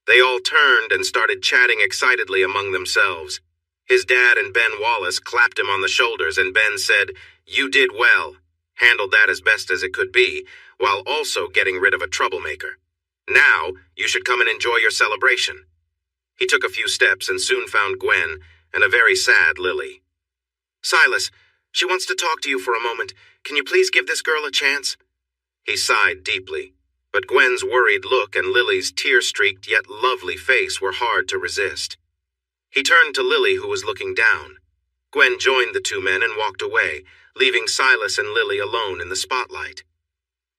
They all turned and started chatting excitedly among themselves. His dad and Ben Wallace clapped him on the shoulders, and Ben said, "You did well. Handled that as best as it could be, while also getting rid of a troublemaker. Now, you should come and enjoy your celebration." He took a few steps and soon found Gwen and a very sad Lily. "Silas, she wants to talk to you for a moment. Can you please give this girl a chance?" He sighed deeply, but Gwen's worried look and Lily's tear-streaked yet lovely face were hard to resist. He turned to Lily, who was looking down. Gwen joined the 2 men and walked away, leaving Silas and Lily alone in the spotlight.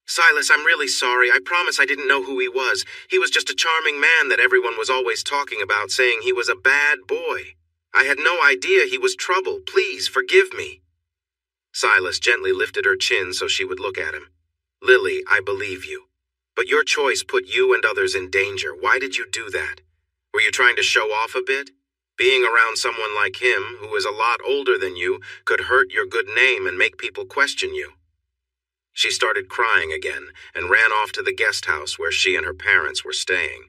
"Silas, I'm really sorry. I promise I didn't know who he was. He was just a charming man that everyone was always talking about, saying he was a bad boy. I had no idea he was trouble. Please forgive me." Silas gently lifted her chin so she would look at him. "Lily, I believe you. But your choice put you and others in danger. Why did you do that? Were you trying to show off a bit? Being around someone like him, who is a lot older than you, could hurt your good name and make people question you." She started crying again and ran off to the guest house where she and her parents were staying.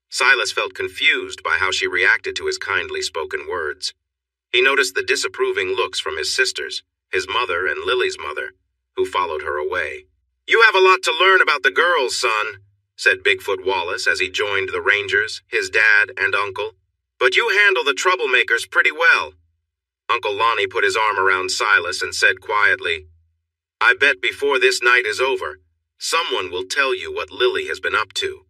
Silas felt confused by how she reacted to his kindly spoken words. He noticed the disapproving looks from his sisters, his mother and Lily's mother, who followed her away. "You have a lot to learn about the girls, son," said Bigfoot Wallace as he joined the Rangers, his dad and uncle. "But you handle the troublemakers pretty well." Uncle Lonnie put his arm around Silas and said quietly, "I bet before this night is over, someone will tell you what Lily has been up to.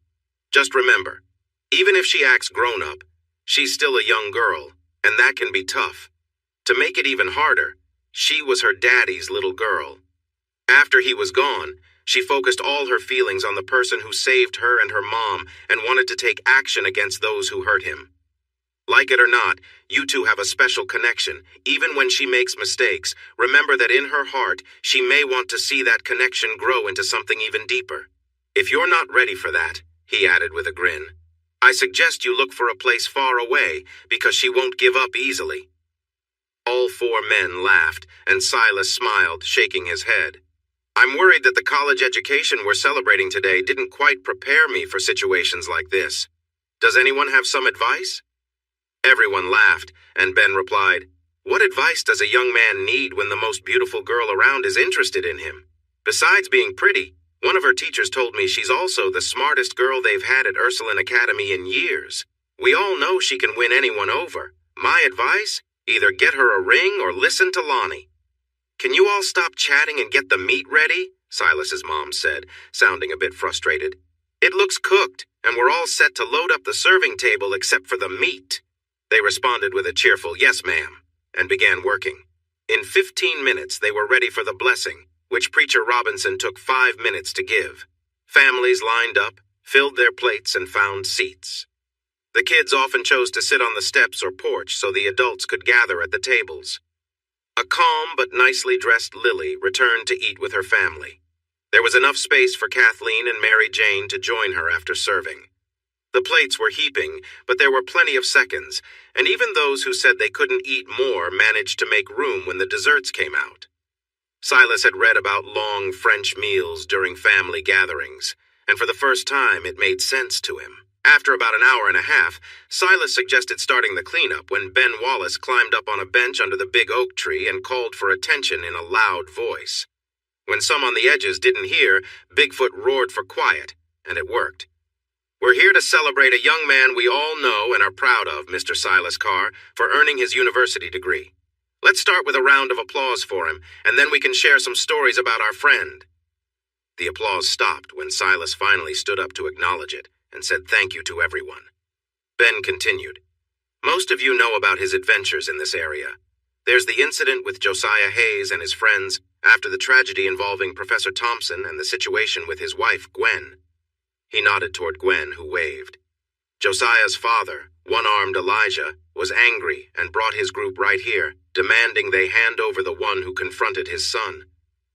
Just remember, even if she acts grown-up, she's still a young girl, and that can be tough. To make it even harder, she was her daddy's little girl. After he was gone, she focused all her feelings on the person who saved her and her mom and wanted to take action against those who hurt him. Like it or not, you two have a special connection. Even when she makes mistakes, remember that in her heart, she may want to see that connection grow into something even deeper. If you're not ready for that," he added with a grin, "I suggest you look for a place far away, because she won't give up easily." All four men laughed, and Silas smiled, shaking his head. "I'm worried that the college education we're celebrating today didn't quite prepare me for situations like this. Does anyone have some advice?" Everyone laughed, and Ben replied, "What advice does a young man need when the most beautiful girl around is interested in him? Besides being pretty, one of her teachers told me she's also the smartest girl they've had at Ursuline Academy in years. We all know she can win anyone over. My advice? Either get her a ring or listen to Lonnie." "Can you all stop chatting and get the meat ready?" Silas's mom said, sounding a bit frustrated. "It looks cooked, and we're all set to load up the serving table except for the meat." They responded with a cheerful "Yes, ma'am," and began working. In 15 minutes, they were ready for the blessing, which Preacher Robinson took 5 minutes to give. Families lined up, filled their plates, and found seats. The kids often chose to sit on the steps or porch so the adults could gather at the tables. A calm but nicely dressed Lily returned to eat with her family. There was enough space for Kathleen and Mary Jane to join her after serving. The plates were heaping, but there were plenty of seconds, and even those who said they couldn't eat more managed to make room when the desserts came out. Silas had read about long French meals during family gatherings, and for the first time it made sense to him. After about an hour and a half, Silas suggested starting the cleanup when Ben Wallace climbed up on a bench under the big oak tree and called for attention in a loud voice. When some on the edges didn't hear, Bigfoot roared for quiet, and it worked. "We're here to celebrate a young man we all know and are proud of, Mr. Silas Carr, for earning his university degree. Let's start with a round of applause for him, and then we can share some stories about our friend." The applause stopped when Silas finally stood up to acknowledge it and said thank you to everyone. Ben continued, "Most of you know about his adventures in this area. There's the incident with Josiah Hayes and his friends after the tragedy involving Professor Thompson and the situation with his wife, Gwen." He nodded toward Gwen, who waved. Josiah's father, one-armed Elijah, was angry and brought his group right here, demanding they hand over the one who confronted his son.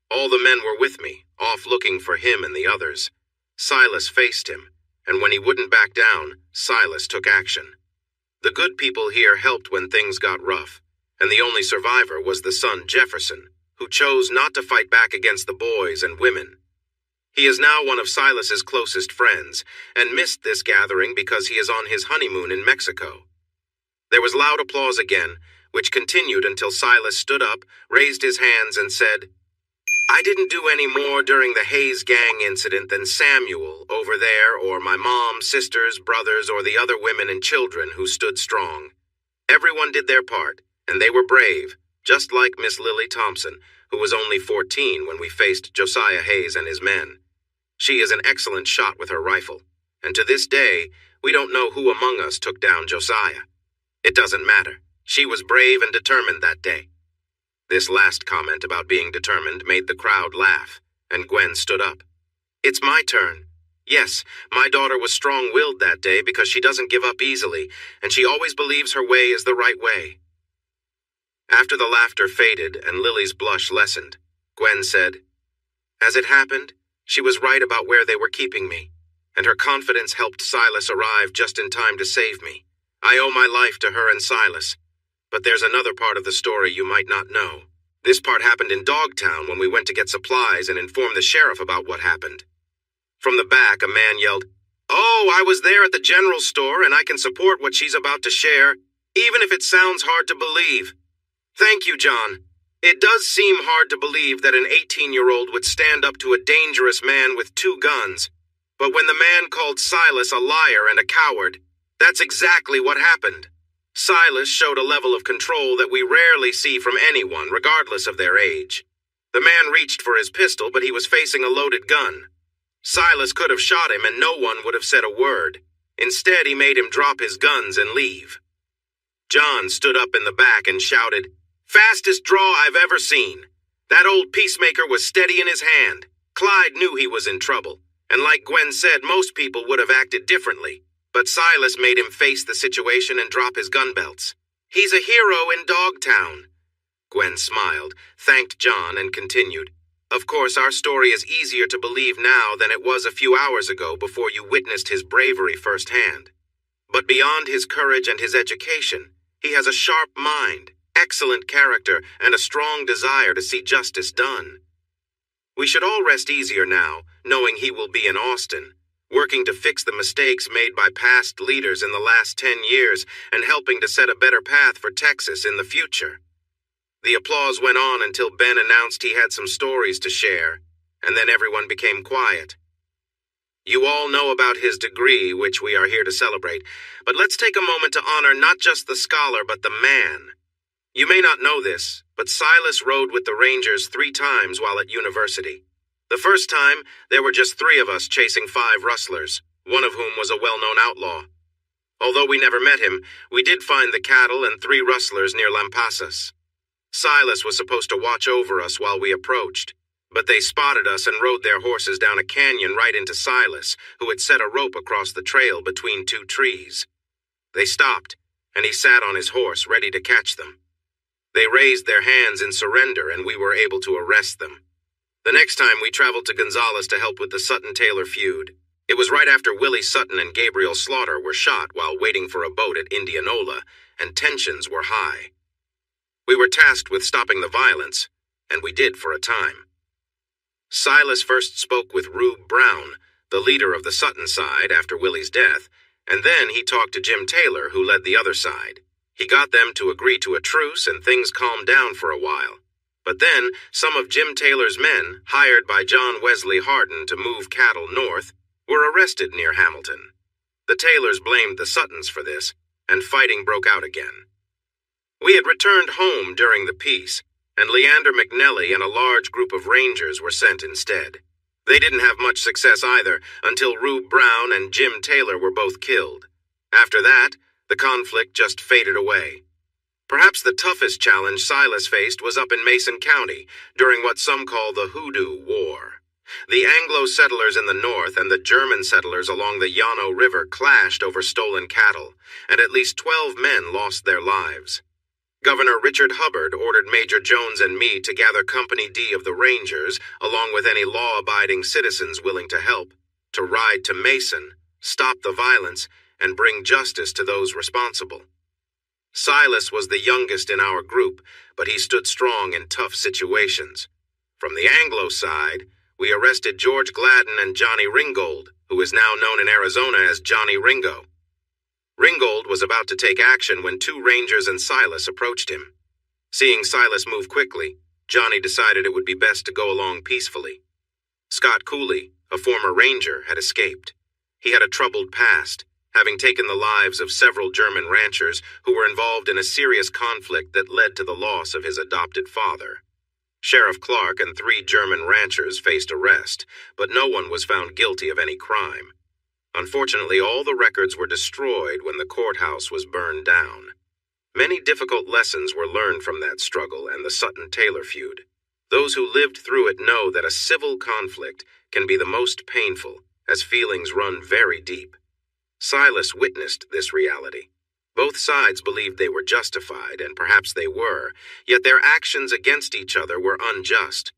All the men were with me, off looking for him and the others. Silas faced him, and when he wouldn't back down, Silas took action. The good people here helped when things got rough, and the only survivor was the son Jefferson, who chose not to fight back against the boys and women. He is now one of Silas's closest friends, and missed this gathering because he is on his honeymoon in Mexico. There was loud applause again, which continued until Silas stood up, raised his hands, and said, "I didn't do any more during the Hayes gang incident than Samuel over there, or my mom, sisters, brothers, or the other women and children who stood strong. Everyone did their part, and they were brave, just like Miss Lily Thompson, who was only 14 when we faced Josiah Hayes and his men. She is an excellent shot with her rifle, and to this day, we don't know who among us took down Josiah. It doesn't matter. She was brave and determined that day." This last comment about being determined made the crowd laugh, and Gwen stood up. "It's my turn. Yes, my daughter was strong-willed that day because she doesn't give up easily, and she always believes her way is the right way." After the laughter faded and Lily's blush lessened, Gwen said, "As it happened, she was right about where they were keeping me, and her confidence helped Silas arrive just in time to save me. I owe my life to her and Silas. But there's another part of the story you might not know. This part happened in Dogtown when we went to get supplies and informed the sheriff about what happened. From the back, a man yelled, "Oh, I was there at the general store and I can support what she's about to share, even if it sounds hard to believe." Thank you, John. It does seem hard to believe that an 18-year-old would stand up to a dangerous man with 2 guns. But when the man called Silas a liar and a coward, that's exactly what happened. Silas showed a level of control that we rarely see from anyone, regardless of their age. The man reached for his pistol, but he was facing a loaded gun. Silas could have shot him and no one would have said a word. Instead, he made him drop his guns and leave. John stood up in the back and shouted, "Fastest draw I've ever seen." That old peacemaker was steady in his hand. Clyde knew he was in trouble, and like Gwen said, most people would have acted differently. But Silas made him face the situation and drop his gun belts. He's a hero in Dogtown. Gwen smiled, thanked John, and continued, "Of course, our story is easier to believe now than it was a few hours ago before you witnessed his bravery firsthand. But beyond his courage and his education, he has a sharp mind, excellent character, and a strong desire to see justice done. We should all rest easier now, knowing he will be in Austin, working to fix the mistakes made by past leaders in the last 10 years and helping to set a better path for Texas in the future." The applause went on until Ben announced he had some stories to share, and then everyone became quiet. You all know about his degree, which we are here to celebrate, but let's take a moment to honor not just the scholar but the man. You may not know this, but Silas rode with the Rangers 3 times while at university. The first time, there were just 3 of us chasing 5 rustlers, one of whom was a well-known outlaw. Although we never met him, we did find the cattle and 3 rustlers near Lampasas. Silas was supposed to watch over us while we approached, but they spotted us and rode their horses down a canyon right into Silas, who had set a rope across the trail between 2 trees. They stopped, and he sat on his horse ready to catch them. They raised their hands in surrender, and we were able to arrest them. The next time, we traveled to Gonzales to help with the Sutton-Taylor feud. It was right after Willie Sutton and Gabriel Slaughter were shot while waiting for a boat at Indianola, and tensions were high. We were tasked with stopping the violence, and we did for a time. Silas first spoke with Rube Brown, the leader of the Sutton side after Willie's death, and then he talked to Jim Taylor, who led the other side. He got them to agree to a truce, and things calmed down for a while. But then, some of Jim Taylor's men, hired by John Wesley Hardin to move cattle north, were arrested near Hamilton. The Taylors blamed the Suttons for this, and fighting broke out again. We had returned home during the peace, and Leander McNelly and a large group of Rangers were sent instead. They didn't have much success either, until Rube Brown and Jim Taylor were both killed. After that, the conflict just faded away. Perhaps the toughest challenge Silas faced was up in Mason County, during what some call the Hoodoo War. The Anglo settlers in the north and the German settlers along the Llano River clashed over stolen cattle, and at least 12 men lost their lives. Governor Richard Hubbard ordered Major Jones and me to gather Company D of the Rangers, along with any law-abiding citizens willing to help, to ride to Mason, stop the violence, and bring justice to those responsible. Silas was the youngest in our group, but he stood strong in tough situations. From the Anglo side, we arrested George Gladden and Johnny Ringgold, who is now known in Arizona as Johnny Ringo. Ringgold was about to take action when 2 Rangers and Silas approached him. Seeing Silas move quickly, Johnny decided it would be best to go along peacefully. Scott Cooley, a former Ranger, had escaped. He had a troubled past, having taken the lives of several German ranchers who were involved in a serious conflict that led to the loss of his adopted father. Sheriff Clark and 3 German ranchers faced arrest, but no one was found guilty of any crime. Unfortunately, all the records were destroyed when the courthouse was burned down. Many difficult lessons were learned from that struggle and the Sutton-Taylor feud. Those who lived through it know that a civil conflict can be the most painful, as feelings run very deep. Silas witnessed this reality. Both sides believed they were justified, and perhaps they were, yet their actions against each other were unjust.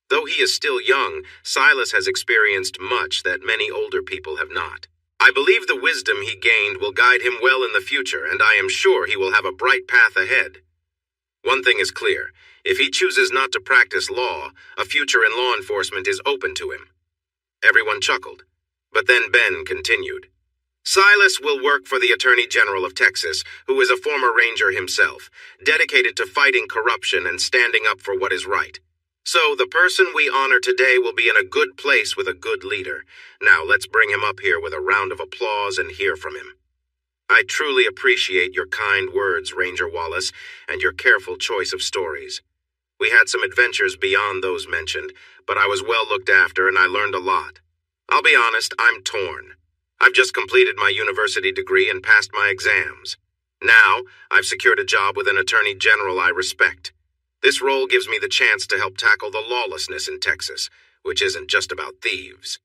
Though he is still young, Silas has experienced much that many older people have not. I believe the wisdom he gained will guide him well in the future, and I am sure he will have a bright path ahead. One thing is clear. If he chooses not to practice law, a future in law enforcement is open to him. Everyone chuckled. But then Ben continued. Silas will work for the Attorney General of Texas, who is a former ranger himself, dedicated to fighting corruption and standing up for what is right. So the person we honor today will be in a good place with a good leader. Now let's bring him up here with a round of applause and hear from him. I truly appreciate your kind words, Ranger Wallace, and your careful choice of stories. We had some adventures beyond those mentioned, but I was well looked after and I learned a lot. I'll be honest, I'm torn. I've just completed my university degree and passed my exams. Now, I've secured a job with an attorney general I respect. This role gives me the chance to help tackle the lawlessness in Texas, which isn't just about thieves.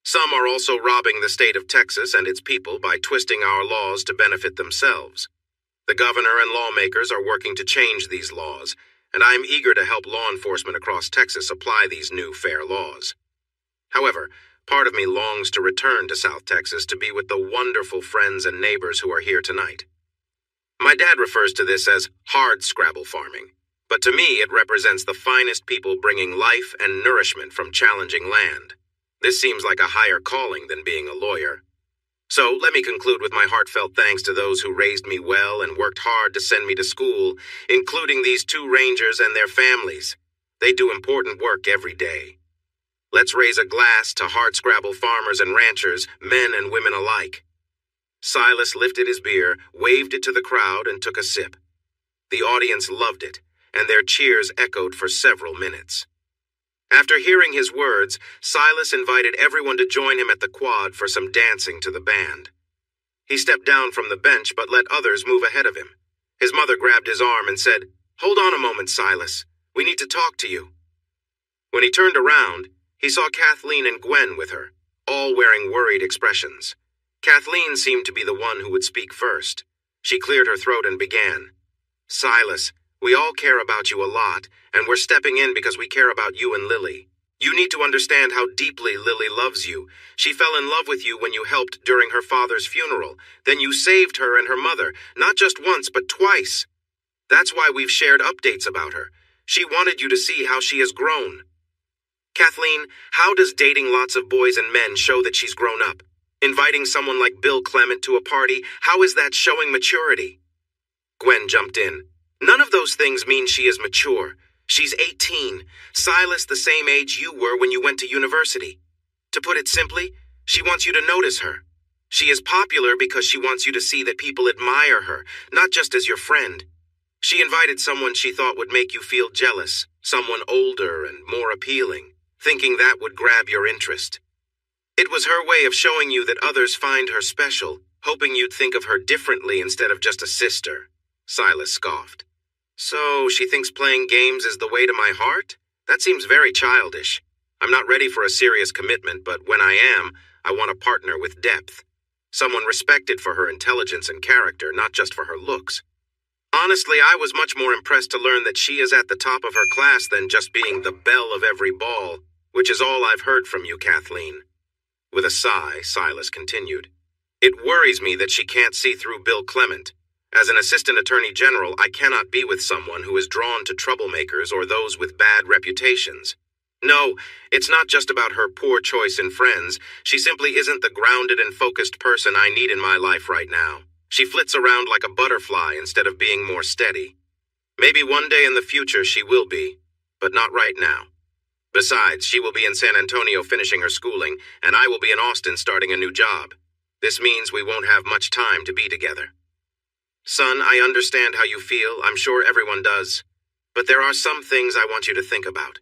Some are also robbing the state of Texas and its people by twisting our laws to benefit themselves. The governor and lawmakers are working to change these laws, and I am eager to help law enforcement across Texas apply these new fair laws. However, part of me longs to return to South Texas to be with the wonderful friends and neighbors who are here tonight. My dad refers to this as hard scrabble farming, but to me it represents the finest people bringing life and nourishment from challenging land. This seems like a higher calling than being a lawyer. So let me conclude with my heartfelt thanks to those who raised me well and worked hard to send me to school, including these two rangers and their families. They do important work every day. Let's raise a glass to hardscrabble farmers and ranchers, men and women alike. Silas lifted his beer, waved it to the crowd, and took a sip. The audience loved it, and their cheers echoed for several minutes. After hearing his words, Silas invited everyone to join him at the quad for some dancing to the band. He stepped down from the bench but let others move ahead of him. His mother grabbed his arm and said, "Hold on a moment, Silas. We need to talk to you." When he turned around, he saw Kathleen and Gwen with her, all wearing worried expressions. Kathleen seemed to be the one who would speak first. She cleared her throat and began. "Silas, we all care about you a lot, and we're stepping in because we care about you and Lily. You need to understand how deeply Lily loves you. She fell in love with you when you helped during her father's funeral. Then you saved her and her mother, not just once, but twice. That's why we've shared updates about her. She wanted you to see how she has grown." Kathleen, how does dating lots of boys and men show that she's grown up? Inviting someone like Bill Clement to a party, how is that showing maturity? Gwen jumped in. None of those things mean she is mature. She's 18. Silas, the same age you were when you went to university. To put it simply, she wants you to notice her. She is popular because she wants you to see that people admire her, not just as your friend. She invited someone she thought would make you feel jealous, someone older and more appealing, thinking that would grab your interest. It was her way of showing you that others find her special, hoping you'd think of her differently instead of just a sister. Silas scoffed. So she thinks playing games is the way to my heart? That seems very childish. I'm not ready for a serious commitment, but when I am, I want a partner with depth. Someone respected for her intelligence and character, not just for her looks. Honestly, I was much more impressed to learn that she is at the top of her class than just being the belle of every ball, which is all I've heard from you, Kathleen. With a sigh, Silas continued. It worries me that she can't see through Bill Clement. As an assistant attorney general, I cannot be with someone who is drawn to troublemakers or those with bad reputations. No, it's not just about her poor choice in friends. She simply isn't the grounded and focused person I need in my life right now. She flits around like a butterfly instead of being more steady. Maybe one day in the future she will be, but not right now. Besides, she will be in San Antonio finishing her schooling, and I will be in Austin starting a new job. This means we won't have much time to be together. Son, I understand how you feel. I'm sure everyone does. But there are some things I want you to think about.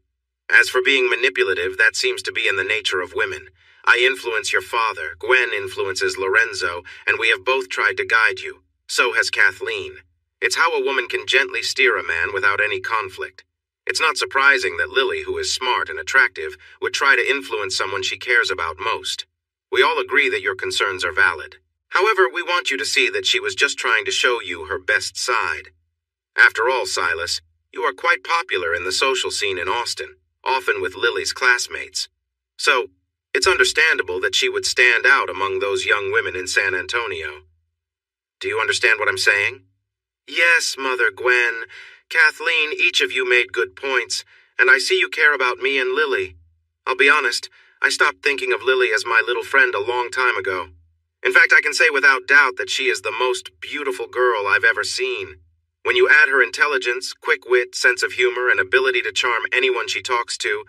As for being manipulative, that seems to be in the nature of women. I influence your father, Gwen influences Lorenzo, and we have both tried to guide you. So has Kathleen. It's how a woman can gently steer a man without any conflict. It's not surprising that Lily, who is smart and attractive, would try to influence someone she cares about most. We all agree that your concerns are valid. However, we want you to see that she was just trying to show you her best side. After all, Silas, you are quite popular in the social scene in Austin, often with Lily's classmates. So, It's understandable that she would stand out among those young women in San Antonio. Do you understand what I'm saying? Yes, Mother Gwen. Kathleen, each of you made good points, and I see you care about me and Lily. I'll be honest, I stopped thinking of Lily as my little friend a long time ago. In fact, I can say without doubt that she is the most beautiful girl I've ever seen. When you add her intelligence, quick wit, sense of humor, and ability to charm anyone she talks to,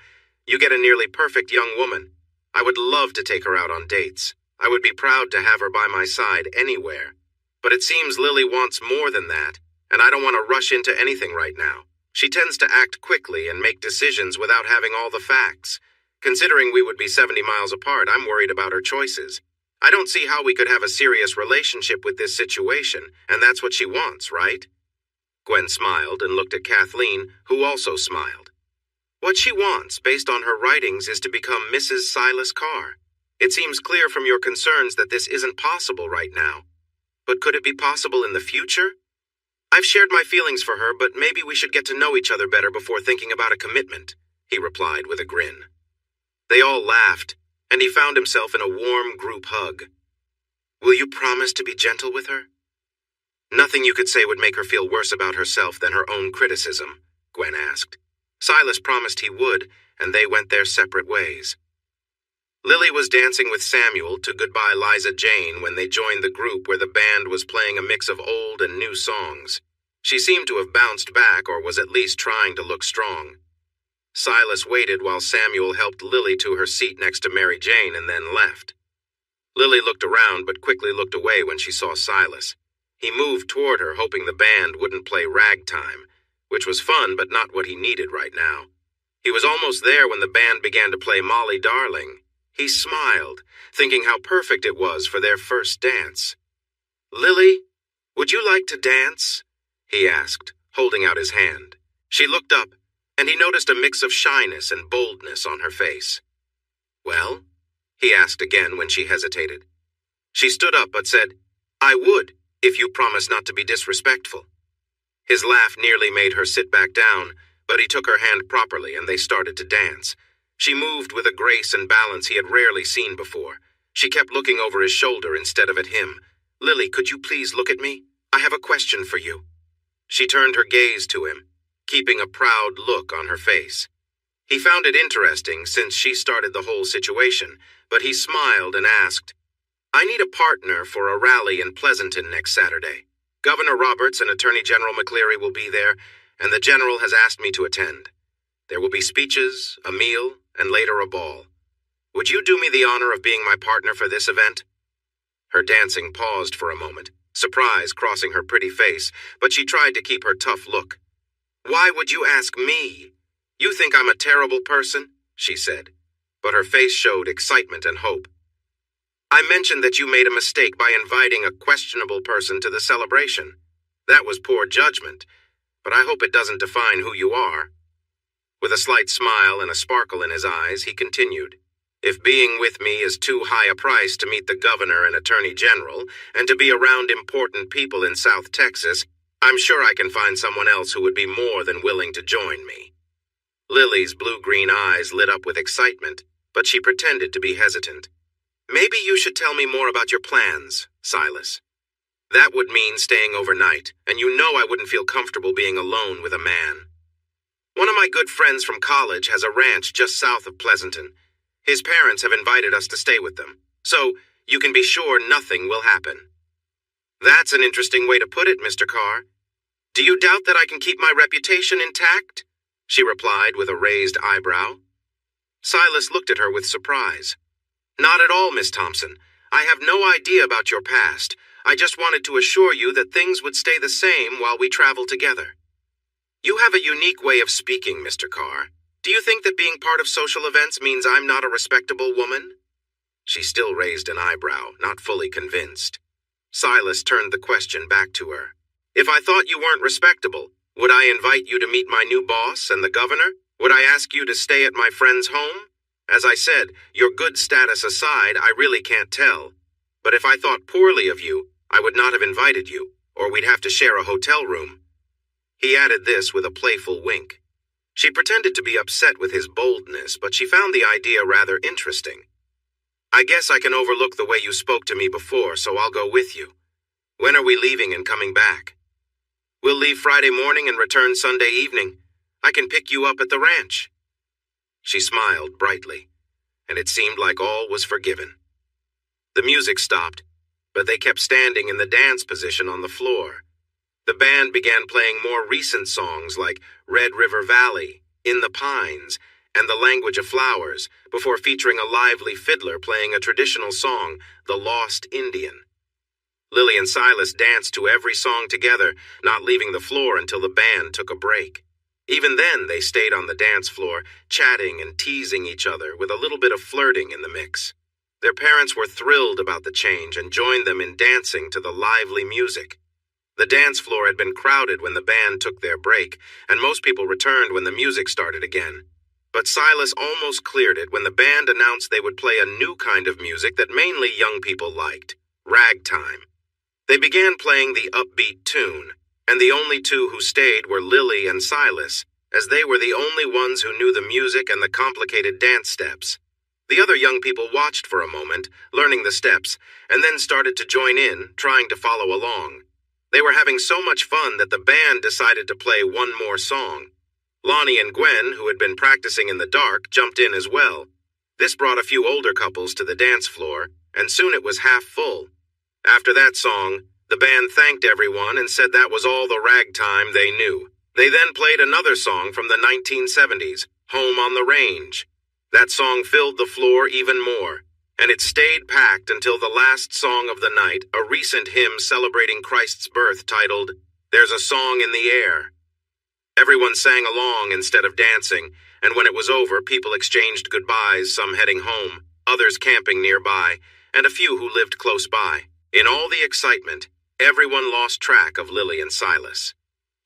you get a nearly perfect young woman. I would love to take her out on dates. I would be proud to have her by my side anywhere. But it seems Lily wants more than that, and I don't want to rush into anything right now. She tends to act quickly and make decisions without having all the facts. Considering we would be 70 miles apart, I'm worried about her choices. I don't see how we could have a serious relationship with this situation, and that's what she wants, right? Gwen smiled and looked at Kathleen, who also smiled. What she wants, based on her writings, is to become Mrs. Silas Carr. It seems clear from your concerns that this isn't possible right now. But could it be possible in the future? I've shared my feelings for her, but maybe we should get to know each other better before thinking about a commitment, he replied with a grin. They all laughed, and he found himself in a warm group hug. Will you promise to be gentle with her? Nothing you could say would make her feel worse about herself than her own criticism, Gwen asked. Silas promised he would, and they went their separate ways. Lily was dancing with Samuel to Goodbye Liza Jane when they joined the group where the band was playing a mix of old and new songs. She seemed to have bounced back or was at least trying to look strong. Silas waited while Samuel helped Lily to her seat next to Mary Jane and then left. Lily looked around but quickly looked away when she saw Silas. He moved toward her, hoping the band wouldn't play ragtime, which was fun but not what he needed right now. He was almost there when the band began to play Molly Darling. He smiled, thinking how perfect it was for their first dance. Lily, would you like to dance? He asked, holding out his hand. She looked up, and he noticed a mix of shyness and boldness on her face. Well? He asked again when she hesitated. She stood up but said, I would, if you promise not to be disrespectful. His laugh nearly made her sit back down, but he took her hand properly and they started to dance. She moved with a grace and balance he had rarely seen before. She kept looking over his shoulder instead of at him. Lily, could you please look at me? I have a question for you. She turned her gaze to him, keeping a proud look on her face. He found it interesting since she started the whole situation, but he smiled and asked, I need a partner for a rally in Pleasanton next Saturday. Governor Roberts and Attorney General McCleary will be there, and the General has asked me to attend. There will be speeches, a meal, and later a ball. Would you do me the honor of being my partner for this event? Her dancing paused for a moment, surprise crossing her pretty face, but she tried to keep her tough look. Why would you ask me? You think I'm a terrible person? She said, but her face showed excitement and hope. I mentioned that you made a mistake by inviting a questionable person to the celebration. That was poor judgment, but I hope it doesn't define who you are. With a slight smile and a sparkle in his eyes, he continued, If being with me is too high a price to meet the governor and attorney general, and to be around important people in South Texas, I'm sure I can find someone else who would be more than willing to join me. Lily's blue-green eyes lit up with excitement, but she pretended to be hesitant. Maybe you should tell me more about your plans, Silas. That would mean staying overnight, and you know I wouldn't feel comfortable being alone with a man. One of my good friends from college has a ranch just south of Pleasanton. His parents have invited us to stay with them, so you can be sure nothing will happen. That's an interesting way to put it, Mr. Carr. Do you doubt that I can keep my reputation intact? She replied with a raised eyebrow. Silas looked at her with surprise. Not at all, Miss Thompson. I have no idea about your past. I just wanted to assure you that things would stay the same while we travel together. You have a unique way of speaking, Mr. Carr. Do you think that being part of social events means I'm not a respectable woman? She still raised an eyebrow, not fully convinced. Silas turned the question back to her. If I thought you weren't respectable, would I invite you to meet my new boss and the governor? Would I ask you to stay at my friend's home? As I said, your good status aside, I really can't tell. But if I thought poorly of you, I would not have invited you, or we'd have to share a hotel room. He added this with a playful wink. She pretended to be upset with his boldness, but she found the idea rather interesting. I guess I can overlook the way you spoke to me before, so I'll go with you. When are we leaving and coming back? We'll leave Friday morning and return Sunday evening. I can pick you up at the ranch. She smiled brightly, and it seemed like all was forgiven. The music stopped, but they kept standing in the dance position on the floor. The band began playing more recent songs like Red River Valley, In the Pines, and The Language of Flowers, before featuring a lively fiddler playing a traditional song, The Lost Indian. Lily and Silas danced to every song together, not leaving the floor until the band took a break. Even then, they stayed on the dance floor, chatting and teasing each other with a little bit of flirting in the mix. Their parents were thrilled about the change and joined them in dancing to the lively music. The dance floor had been crowded when the band took their break, and most people returned when the music started again. But Silas almost cleared it when the band announced they would play a new kind of music that mainly young people liked, ragtime. They began playing the upbeat tune, and the only two who stayed were Lily and Silas, as they were the only ones who knew the music and the complicated dance steps. The other young people watched for a moment, learning the steps, and then started to join in, trying to follow along. They were having so much fun that the band decided to play one more song. Lonnie and Gwen, who had been practicing in the dark, jumped in as well. This brought a few older couples to the dance floor, and soon it was half full. After that song, the band thanked everyone and said that was all the ragtime they knew. They then played another song from the 1970s, Home on the Range. That song filled the floor even more, and it stayed packed until the last song of the night, a recent hymn celebrating Christ's birth titled, There's a Song in the Air. Everyone sang along instead of dancing, and when it was over, people exchanged goodbyes, some heading home, others camping nearby, and a few who lived close by. In all the excitement, everyone lost track of Lily and Silas.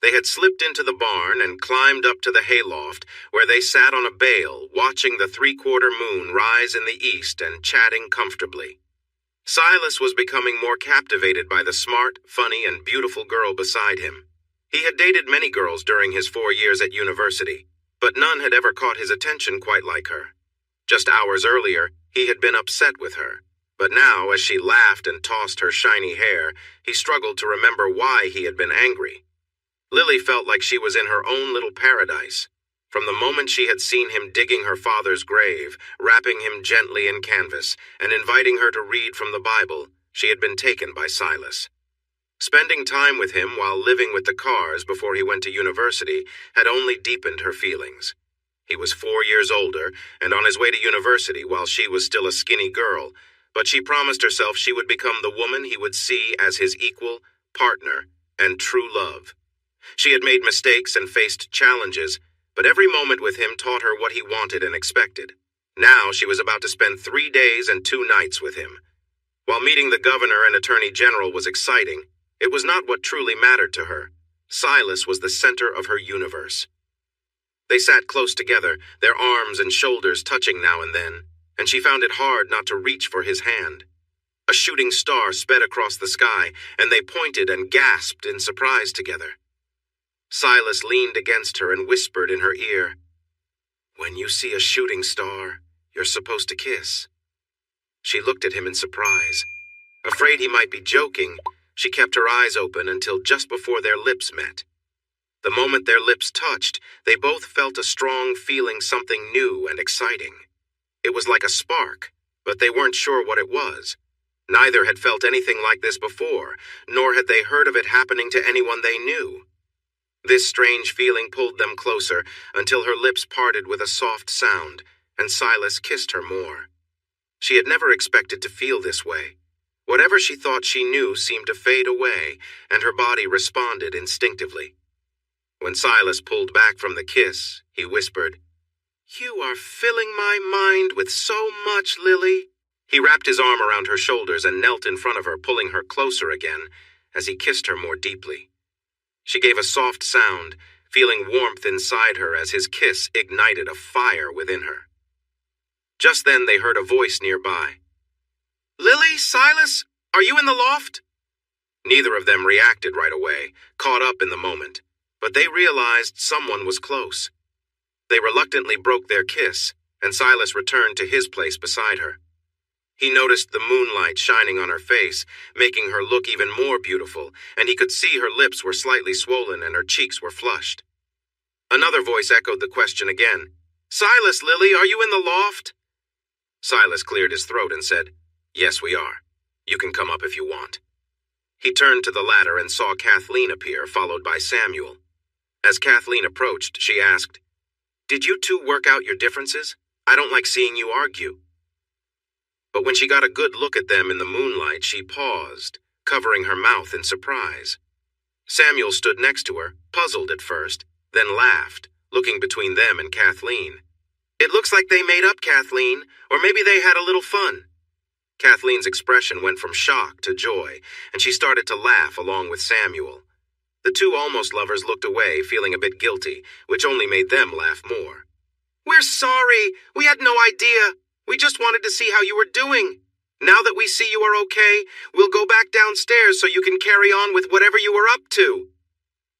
They had slipped into the barn and climbed up to the hayloft, where they sat on a bale, watching the three-quarter moon rise in the east and chatting comfortably. Silas was becoming more captivated by the smart, funny, and beautiful girl beside him. He had dated many girls during his 4 years at university, but none had ever caught his attention quite like her. Just hours earlier, he had been upset with her. But now, as she laughed and tossed her shiny hair, he struggled to remember why he had been angry. Lily felt like she was in her own little paradise. From the moment she had seen him digging her father's grave, wrapping him gently in canvas, and inviting her to read from the Bible, she had been taken by Silas. Spending time with him while living with the Carrs before he went to university had only deepened her feelings. He was 4 years older and on his way to university while she was still a skinny girl, but she promised herself she would become the woman he would see as his equal, partner, and true love. She had made mistakes and faced challenges, but every moment with him taught her what he wanted and expected. Now she was about to spend 3 days and 2 nights with him. While meeting the governor and attorney general was exciting, it was not what truly mattered to her. Silas was the center of her universe. They sat close together, their arms and shoulders touching now and then, and she found it hard not to reach for his hand. A shooting star sped across the sky, and they pointed and gasped in surprise together. Silas leaned against her and whispered in her ear, "When you see a shooting star, you're supposed to kiss." She looked at him in surprise. Afraid he might be joking, she kept her eyes open until just before their lips met. The moment their lips touched, they both felt a strong feeling, something new and exciting. It was like a spark, but they weren't sure what it was. Neither had felt anything like this before, nor had they heard of it happening to anyone they knew. This strange feeling pulled them closer until her lips parted with a soft sound, and Silas kissed her more. She had never expected to feel this way. Whatever she thought she knew seemed to fade away, and her body responded instinctively. When Silas pulled back from the kiss, he whispered, "You are filling my mind with so much, Lily." He wrapped his arm around her shoulders and knelt in front of her, pulling her closer again as he kissed her more deeply. She gave a soft sound, feeling warmth inside her as his kiss ignited a fire within her. Just then they heard a voice nearby. "Lily, Silas, are you in the loft?" Neither of them reacted right away, caught up in the moment, but they realized someone was close. They reluctantly broke their kiss, and Silas returned to his place beside her. He noticed the moonlight shining on her face, making her look even more beautiful, and he could see her lips were slightly swollen and her cheeks were flushed. Another voice echoed the question again. "Silas, Lily, are you in the loft?" Silas cleared his throat and said, "Yes, we are. You can come up if you want." He turned to the ladder and saw Kathleen appear, followed by Samuel. As Kathleen approached, she asked, "Did you two work out your differences? I don't like seeing you argue." But when she got a good look at them in the moonlight, she paused, covering her mouth in surprise. Samuel stood next to her, puzzled at first, then laughed, looking between them and Kathleen. "It looks like they made up, Kathleen, or maybe they had a little fun." Kathleen's expression went from shock to joy, and she started to laugh along with Samuel. The two almost lovers looked away, feeling a bit guilty, which only made them laugh more. "We're sorry. We had no idea. We just wanted to see how you were doing. Now that we see you are okay, we'll go back downstairs so you can carry on with whatever you were up to."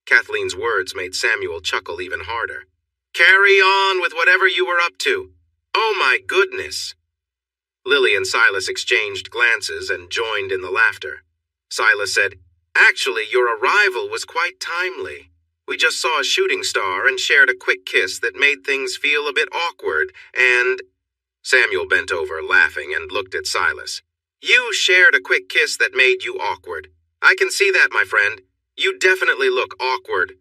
Kathleen's words made Samuel chuckle even harder. "Carry on with whatever you were up to. Oh my goodness." Lily and Silas exchanged glances and joined in the laughter. Silas said, "Actually, your arrival was quite timely. We just saw a shooting star and shared a quick kiss that made things feel a bit awkward, and—" Samuel bent over, laughing, and looked at Silas. "You shared a quick kiss that made you awkward. I can see that, my friend. You definitely look awkward."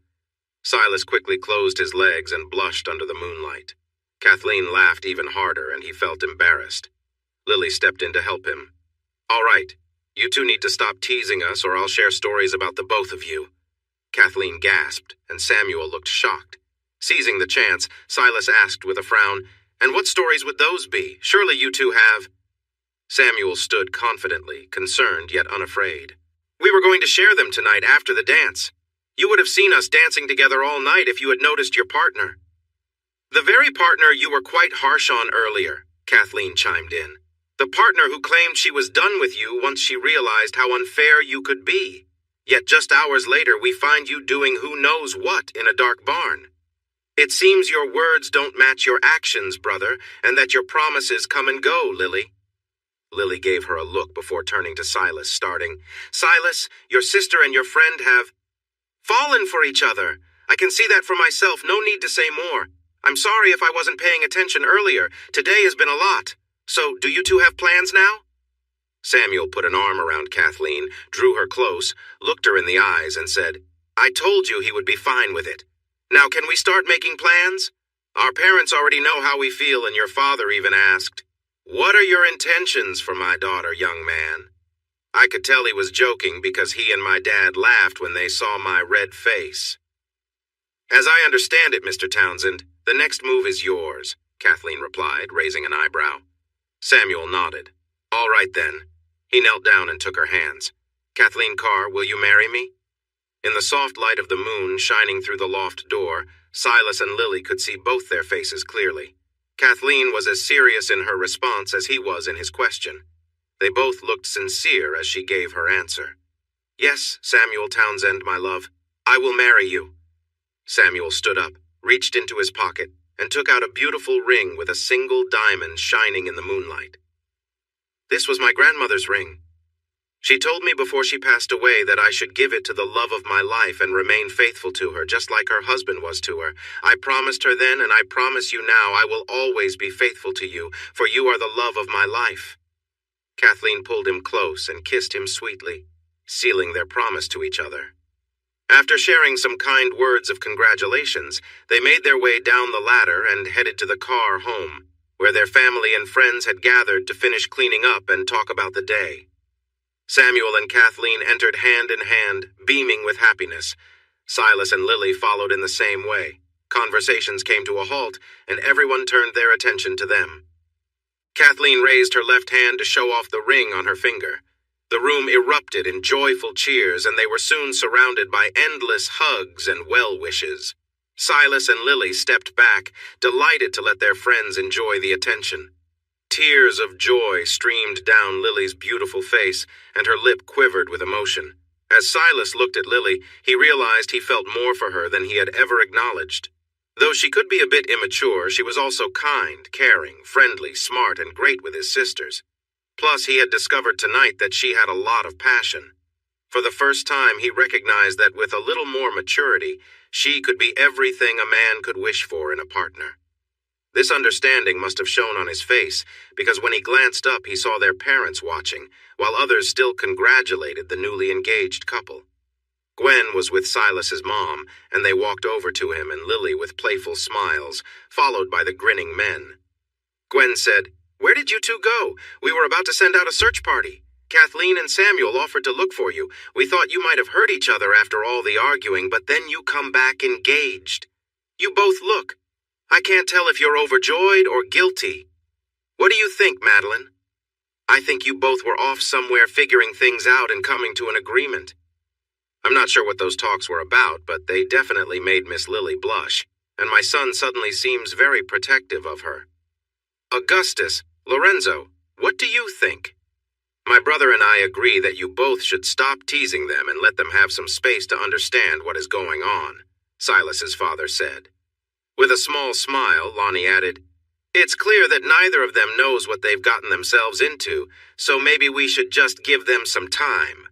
Silas quickly closed his legs and blushed under the moonlight. Kathleen laughed even harder, and he felt embarrassed. Lily stepped in to help him. "All right, you two need to stop teasing us or I'll share stories about the both of you." Kathleen gasped, and Samuel looked shocked. Seizing the chance, Silas asked with a frown, "And what stories would those be? Surely you two have—" Samuel stood confidently, concerned yet unafraid. "We were going to share them tonight after the dance. You would have seen us dancing together all night if you had noticed your partner." "The very partner you were quite harsh on earlier," Kathleen chimed in. "The partner who claimed she was done with you once she realized how unfair you could be. Yet just hours later we find you doing who knows what in a dark barn. It seems your words don't match your actions, brother, and that your promises come and go, Lily." Lily gave her a look before turning to Silas, starting, "Silas, your sister and your friend have fallen for each other. I can see that for myself. No need to say more. I'm sorry if I wasn't paying attention earlier. Today has been a lot. So, do you two have plans now?" Samuel put an arm around Kathleen, drew her close, looked her in the eyes, and said, "I told you he would be fine with it. Now can we start making plans? Our parents already know how we feel, and your father even asked, 'What are your intentions for my daughter, young man?' I could tell he was joking because he and my dad laughed when they saw my red face." "As I understand it, Mr. Townsend, the next move is yours," Kathleen replied, raising an eyebrow. Samuel nodded. "All right then." He knelt down and took her hands. "Kathleen Carr, will you marry me?" In the soft light of the moon shining through the loft door, Silas and Lily could see both their faces clearly. Kathleen was as serious in her response as he was in his question. They both looked sincere as she gave her answer. "Yes, Samuel Townsend, my love, I will marry you." Samuel stood up, reached into his pocket, and took out a beautiful ring with a single diamond shining in the moonlight. "This was my grandmother's ring. She told me before she passed away that I should give it to the love of my life and remain faithful to her, just like her husband was to her. I promised her then, and I promise you now I will always be faithful to you, for you are the love of my life." Kathleen pulled him close and kissed him sweetly, sealing their promise to each other. After sharing some kind words of congratulations, they made their way down the ladder and headed to the car home, where their family and friends had gathered to finish cleaning up and talk about the day. Samuel and Kathleen entered hand in hand, beaming with happiness. Silas and Lily followed in the same way. Conversations came to a halt, and everyone turned their attention to them. Kathleen raised her left hand to show off the ring on her finger. The room erupted in joyful cheers, and they were soon surrounded by endless hugs and well wishes. Silas and Lily stepped back, delighted to let their friends enjoy the attention. Tears of joy streamed down Lily's beautiful face, and her lip quivered with emotion. As Silas looked at Lily, he realized he felt more for her than he had ever acknowledged. Though she could be a bit immature, she was also kind, caring, friendly, smart, and great with his sisters. Plus, he had discovered tonight that she had a lot of passion. For the first time, he recognized that with a little more maturity, she could be everything a man could wish for in a partner. This understanding must have shown on his face, because when he glanced up, he saw their parents watching, while others still congratulated the newly engaged couple. Gwen was with Silas's mom, and they walked over to him and Lily with playful smiles, followed by the grinning men. Gwen said, "Where did you two go? We were about to send out a search party. Kathleen and Samuel offered to look for you. We thought you might have hurt each other after all the arguing, but then you come back engaged. You both look. I can't tell if you're overjoyed or guilty. What do you think, Madeline?" "I think you both were off somewhere figuring things out and coming to an agreement." I'm not sure what those talks were about, but they definitely made Miss Lily blush, and my son suddenly seems very protective of her. "Augustus, Lorenzo, what do you think?" "My brother and I agree that you both should stop teasing them and let them have some space to understand what is going on," Silas's father said. With a small smile, Lonnie added, "It's clear that neither of them knows what they've gotten themselves into, so maybe we should just give them some time."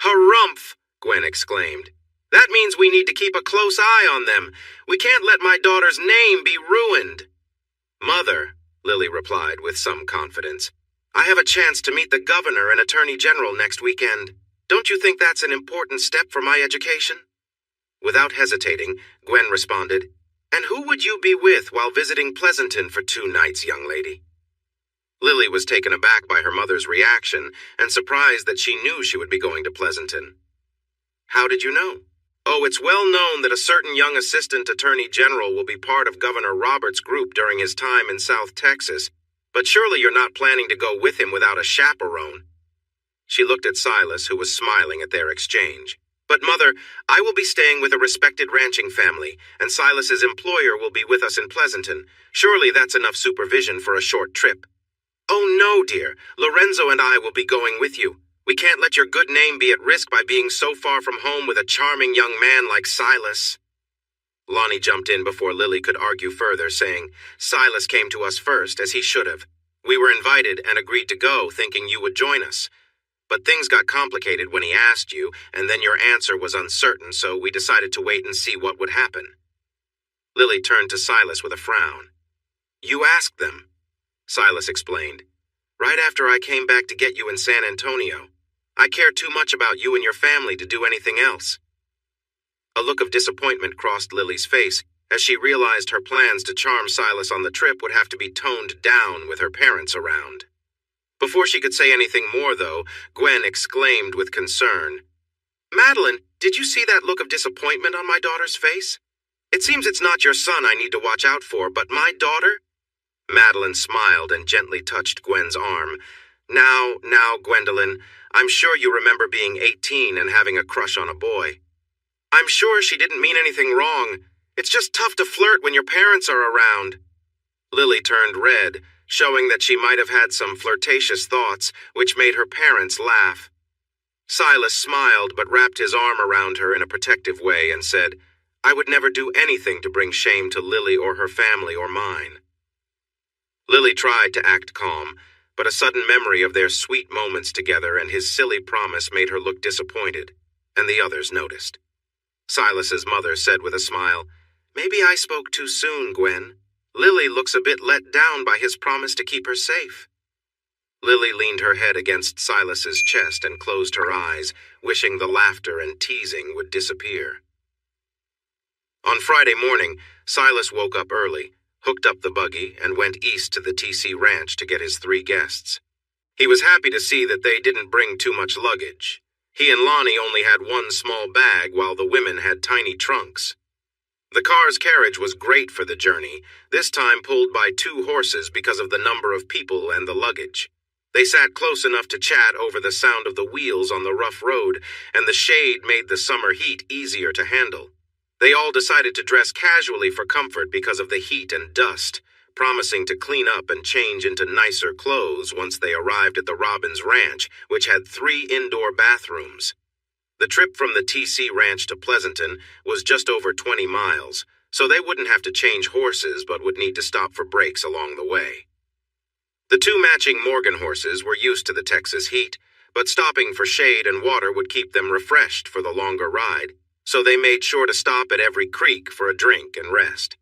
"Harumph!" Gwen exclaimed. "That means we need to keep a close eye on them. We can't let my daughter's name be ruined." "Mother," Lily replied with some confidence, "I have a chance to meet the governor and attorney general next weekend. Don't you think that's an important step for my education?" Without hesitating, Gwen responded, "And who would you be with while visiting Pleasanton for 2 nights, young lady?" Lily was taken aback by her mother's reaction and surprised that she knew she would be going to Pleasanton. "How did you know?" "Oh, it's well known that a certain young assistant attorney general will be part of Governor Roberts' group during his time in South Texas, but surely you're not planning to go with him without a chaperone." She looked at Silas, who was smiling at their exchange. "But, Mother, I will be staying with a respected ranching family, and Silas's employer will be with us in Pleasanton. Surely that's enough supervision for a short trip." "Oh, no, dear. Lorenzo and I will be going with you. We can't let your good name be at risk by being so far from home with a charming young man like Silas." Lonnie jumped in before Lily could argue further, saying, "Silas came to us first, as he should have. We were invited and agreed to go, thinking you would join us. But things got complicated when he asked you, and then your answer was uncertain, so we decided to wait and see what would happen." Lily turned to Silas with a frown. "You asked them," Silas explained. "Right after I came back to get you in San Antonio. I care too much about you and your family to do anything else." A look of disappointment crossed Lily's face as she realized her plans to charm Silas on the trip would have to be toned down with her parents around. Before she could say anything more, though, Gwen exclaimed with concern, "Madeline, did you see that look of disappointment on my daughter's face? It seems it's not your son I need to watch out for, but my daughter?" Madeline smiled and gently touched Gwen's arm. Now, Gwendolyn, I'm sure you remember being 18 and having a crush on a boy. I'm sure she didn't mean anything wrong. It's just tough to flirt when your parents are around." Lily turned red, showing that she might have had some flirtatious thoughts, which made her parents laugh. Silas smiled but wrapped his arm around her in a protective way and said, "I would never do anything to bring shame to Lily or her family or mine." Lily tried to act calm, but a sudden memory of their sweet moments together and his silly promise made her look disappointed, and the others noticed. Silas's mother said with a smile, "Maybe I spoke too soon, Gwen. Lily looks a bit let down by his promise to keep her safe." Lily leaned her head against Silas's chest and closed her eyes, wishing the laughter and teasing would disappear. On Friday morning, Silas woke up early, hooked up the buggy, and went east to the TC Ranch to get his 3 guests. He was happy to see that they didn't bring too much luggage. He and Lonnie only had 1 small bag, while the women had tiny trunks. The car's carriage was great for the journey, this time pulled by 2 horses because of the number of people and the luggage. They sat close enough to chat over the sound of the wheels on the rough road, and the shade made the summer heat easier to handle. They all decided to dress casually for comfort because of the heat and dust, promising to clean up and change into nicer clothes once they arrived at the Robbins Ranch, which had 3 indoor bathrooms. The trip from the TC Ranch to Pleasanton was just over 20 miles, so they wouldn't have to change horses but would need to stop for breaks along the way. The two matching Morgan horses were used to the Texas heat, but stopping for shade and water would keep them refreshed for the longer ride, so they made sure to stop at every creek for a drink and rest.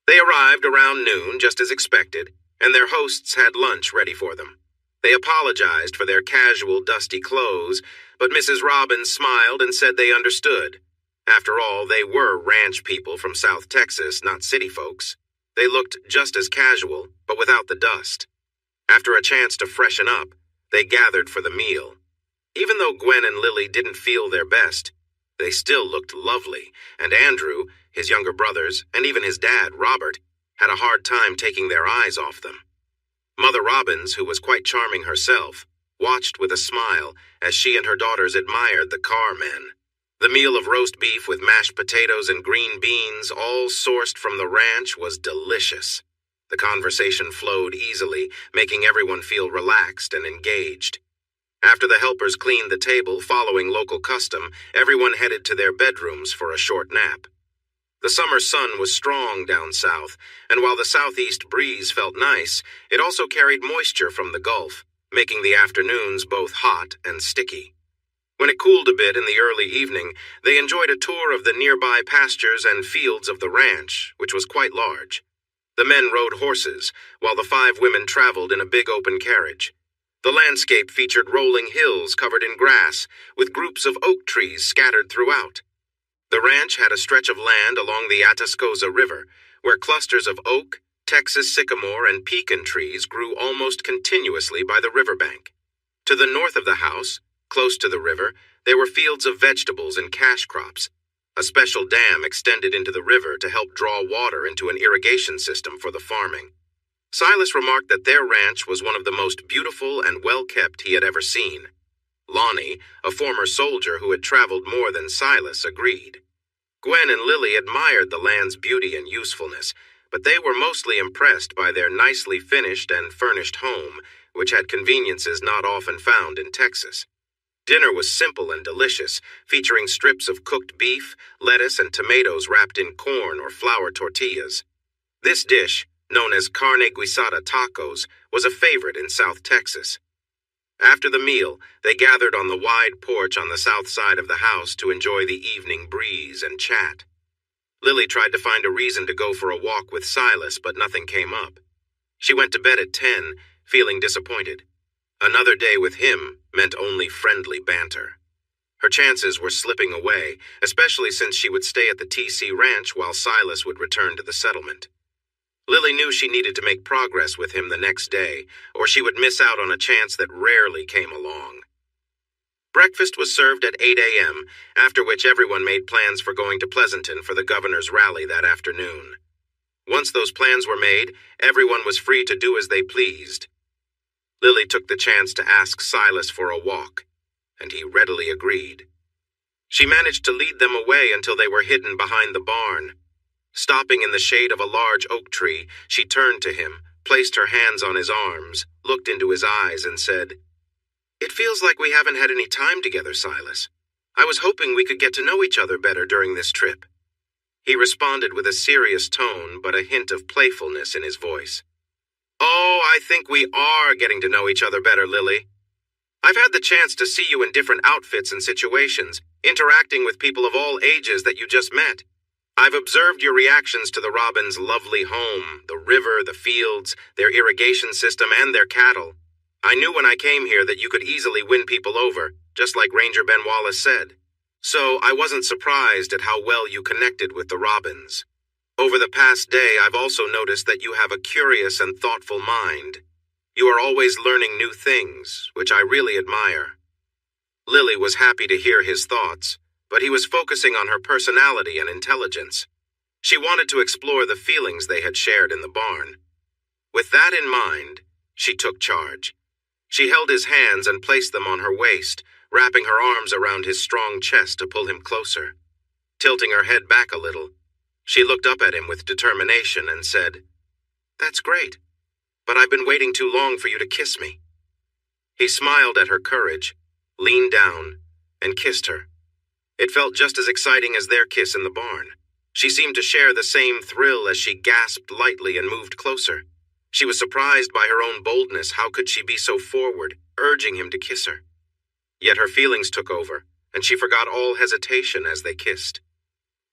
They arrived around noon, just as expected, and their hosts had lunch ready for them. They apologized for their casual, dusty clothes, but Mrs. Robbins smiled and said they understood. After all, they were ranch people from South Texas, not city folks. They looked just as casual, but without the dust. After a chance to freshen up, they gathered for the meal. Even though Gwen and Lily didn't feel their best, they still looked lovely, and Andrew, his younger brothers, and even his dad, Robert, had a hard time taking their eyes off them. Mother Robbins, who was quite charming herself, watched with a smile as she and her daughters admired the carmen. The meal of roast beef with mashed potatoes and green beans, all sourced from the ranch, was delicious. The conversation flowed easily, making everyone feel relaxed and engaged. After the helpers cleaned the table, following local custom, everyone headed to their bedrooms for a short nap. The summer sun was strong down south, and while the southeast breeze felt nice, it also carried moisture from the Gulf, making the afternoons both hot and sticky. When it cooled a bit in the early evening, they enjoyed a tour of the nearby pastures and fields of the ranch, which was quite large. The men rode horses, while the 5 women traveled in a big open carriage. The landscape featured rolling hills covered in grass, with groups of oak trees scattered throughout. The ranch had a stretch of land along the Atascosa River, where clusters of oak, Texas sycamore, and pecan trees grew almost continuously by the riverbank. To the north of the house, close to the river, there were fields of vegetables and cash crops. A special dam extended into the river to help draw water into an irrigation system for the farming. Silas remarked that their ranch was one of the most beautiful and well-kept he had ever seen. Lonnie, a former soldier who had traveled more than Silas, agreed. Gwen and Lily admired the land's beauty and usefulness, but they were mostly impressed by their nicely finished and furnished home, which had conveniences not often found in Texas. Dinner was simple and delicious, featuring strips of cooked beef, lettuce, and tomatoes wrapped in corn or flour tortillas. This dish, known as carne guisada tacos, was a favorite in South Texas. After the meal, they gathered on the wide porch on the south side of the house to enjoy the evening breeze and chat. Lily tried to find a reason to go for a walk with Silas, but nothing came up. She went to bed at 10, feeling disappointed. Another day with him meant only friendly banter. Her chances were slipping away, especially since she would stay at the TC Ranch while Silas would return to the settlement. Lily knew she needed to make progress with him the next day, or she would miss out on a chance that rarely came along. Breakfast was served at 8 a.m., after which everyone made plans for going to Pleasanton for the governor's rally that afternoon. Once those plans were made, everyone was free to do as they pleased. Lily took the chance to ask Silas for a walk, and he readily agreed. She managed to lead them away until they were hidden behind the barn. Stopping in the shade of a large oak tree, she turned to him, placed her hands on his arms, looked into his eyes, and said, "It feels like we haven't had any time together, Silas. I was hoping we could get to know each other better during this trip." He responded with a serious tone, but a hint of playfulness in his voice. "Oh, I think we are getting to know each other better, Lily. I've had the chance to see you in different outfits and situations, interacting with people of all ages that you just met. I've observed your reactions to the Robbins' lovely home, the river, the fields, their irrigation system, and their cattle. I knew when I came here that you could easily win people over, just like Ranger Ben Wallace said. So I wasn't surprised at how well you connected with the Robbins. Over the past day, I've also noticed that you have a curious and thoughtful mind. You are always learning new things, which I really admire." Lily was happy to hear his thoughts, but he was focusing on her personality and intelligence. She wanted to explore the feelings they had shared in the barn. With that in mind, she took charge. She held his hands and placed them on her waist, wrapping her arms around his strong chest to pull him closer. Tilting her head back a little, she looked up at him with determination and said, "That's great, but I've been waiting too long for you to kiss me." He smiled at her courage, leaned down, and kissed her. It felt just as exciting as their kiss in the barn. She seemed to share the same thrill as she gasped lightly and moved closer. She was surprised by her own boldness. How could she be so forward, urging him to kiss her? Yet her feelings took over, and she forgot all hesitation as they kissed.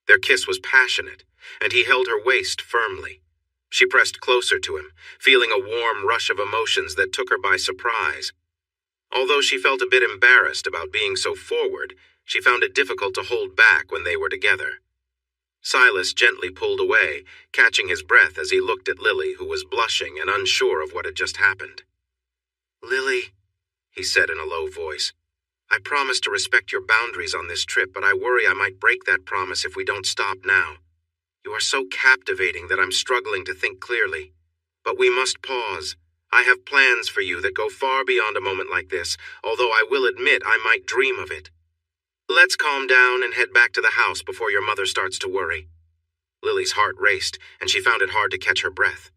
Their kiss was passionate, and he held her waist firmly. She pressed closer to him, feeling a warm rush of emotions that took her by surprise. Although she felt a bit embarrassed about being so forward, she found it difficult to hold back when they were together. Silas gently pulled away, catching his breath as he looked at Lily, who was blushing and unsure of what had just happened. "Lily," he said in a low voice, "I promise to respect your boundaries on this trip, but I worry I might break that promise if we don't stop now. You are so captivating that I'm struggling to think clearly. But we must pause. I have plans for you that go far beyond a moment like this, although I will admit I might dream of it. Let's calm down and head back to the house before your mother starts to worry." Lily's heart raced, and she found it hard to catch her breath.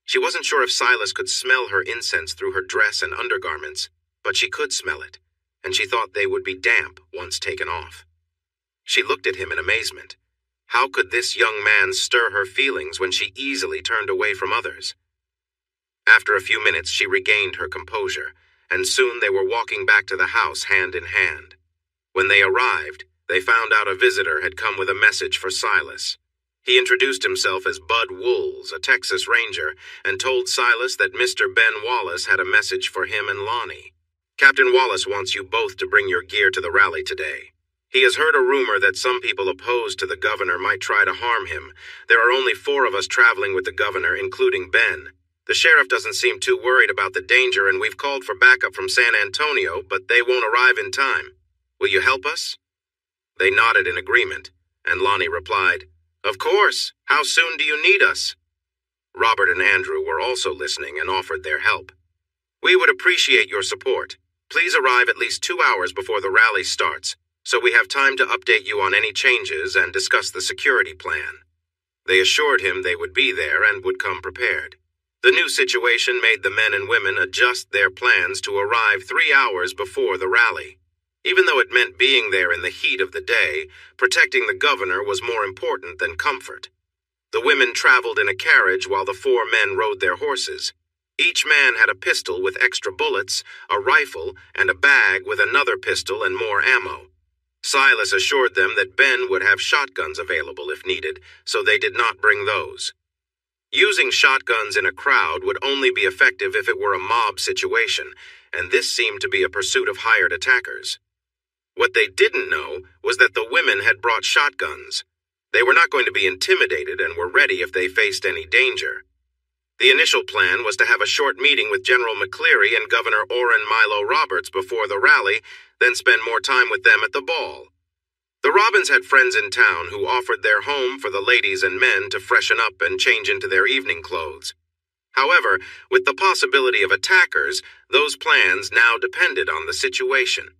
She wasn't sure if Silas could smell her incense through her dress and undergarments, but she could smell it, and she thought they would be damp once taken off. She looked at him in amazement. How could this young man stir her feelings when she easily turned away from others? After a few minutes, she regained her composure, and soon they were walking back to the house hand in hand. When they arrived, they found out a visitor had come with a message for Silas. He introduced himself as Bud Wools, a Texas Ranger, and told Silas that Mr. Ben Wallace had a message for him and Lonnie. "Captain Wallace wants you both to bring your gear to the rally today. He has heard a rumor that some people opposed to the governor might try to harm him. There are only 4 of us traveling with the governor, including Ben. The sheriff doesn't seem too worried about the danger, and we've called for backup from San Antonio, but they won't arrive in time. Will you help us?" They nodded in agreement, and Lonnie replied, "Of course. How soon do you need us?" Robert and Andrew were also listening and offered their help. "We would appreciate your support. Please arrive at least 2 hours before the rally starts, so we have time to update you on any changes and discuss the security plan." They assured him they would be there and would come prepared. The new situation made the men and women adjust their plans to arrive 3 hours before the rally. Even though it meant being there in the heat of the day, protecting the governor was more important than comfort. The women traveled in a carriage while the 4 men rode their horses. Each man had a pistol with extra bullets, a rifle, and a bag with another pistol and more ammo. Silas assured them that Ben would have shotguns available if needed, so they did not bring those. Using shotguns in a crowd would only be effective if it were a mob situation, and this seemed to be a pursuit of hired attackers. What they didn't know was that the women had brought shotguns. They were not going to be intimidated and were ready if they faced any danger. The initial plan was to have a short meeting with General McCleary and Governor Orrin Milo Roberts before the rally, then spend more time with them at the ball. The Robins had friends in town who offered their home for the ladies and men to freshen up and change into their evening clothes. However, with the possibility of attackers, those plans now depended on the situation.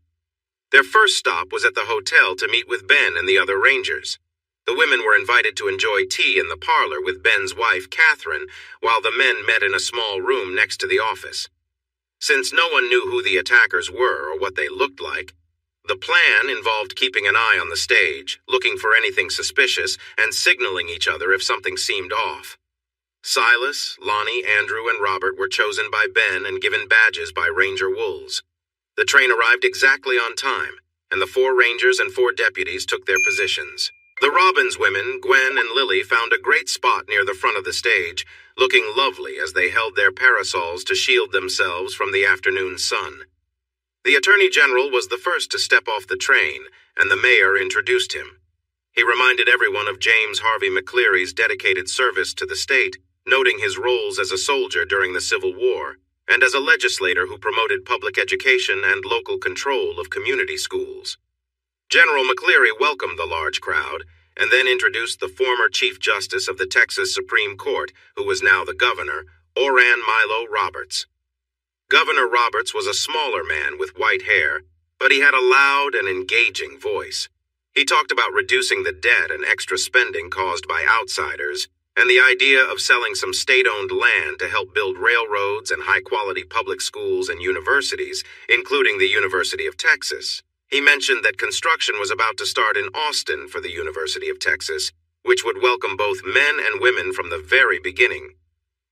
Their first stop was at the hotel to meet with Ben and the other Rangers. The women were invited to enjoy tea in the parlor with Ben's wife, Catherine, while the men met in a small room next to the office. Since no one knew who the attackers were or what they looked like, the plan involved keeping an eye on the stage, looking for anything suspicious, and signaling each other if something seemed off. Silas, Lonnie, Andrew, and Robert were chosen by Ben and given badges by Ranger Wools. The train arrived exactly on time, and the 4 Rangers and 4 deputies took their positions. The Robins women, Gwen and Lily, found a great spot near the front of the stage, looking lovely as they held their parasols to shield themselves from the afternoon sun. The Attorney General was the first to step off the train, and the mayor introduced him. He reminded everyone of James Harvey McCleary's dedicated service to the state, noting his roles as a soldier during the Civil War, and as a legislator who promoted public education and local control of community schools. General McCleary welcomed the large crowd, and then introduced the former Chief Justice of the Texas Supreme Court, who was now the governor, Orrin Milo Roberts. Governor Roberts was a smaller man with white hair, but he had a loud and engaging voice. He talked about reducing the debt and extra spending caused by outsiders, and the idea of selling some state-owned land to help build railroads and high-quality public schools and universities, including the University of Texas. He mentioned that construction was about to start in Austin for the University of Texas, which would welcome both men and women from the very beginning.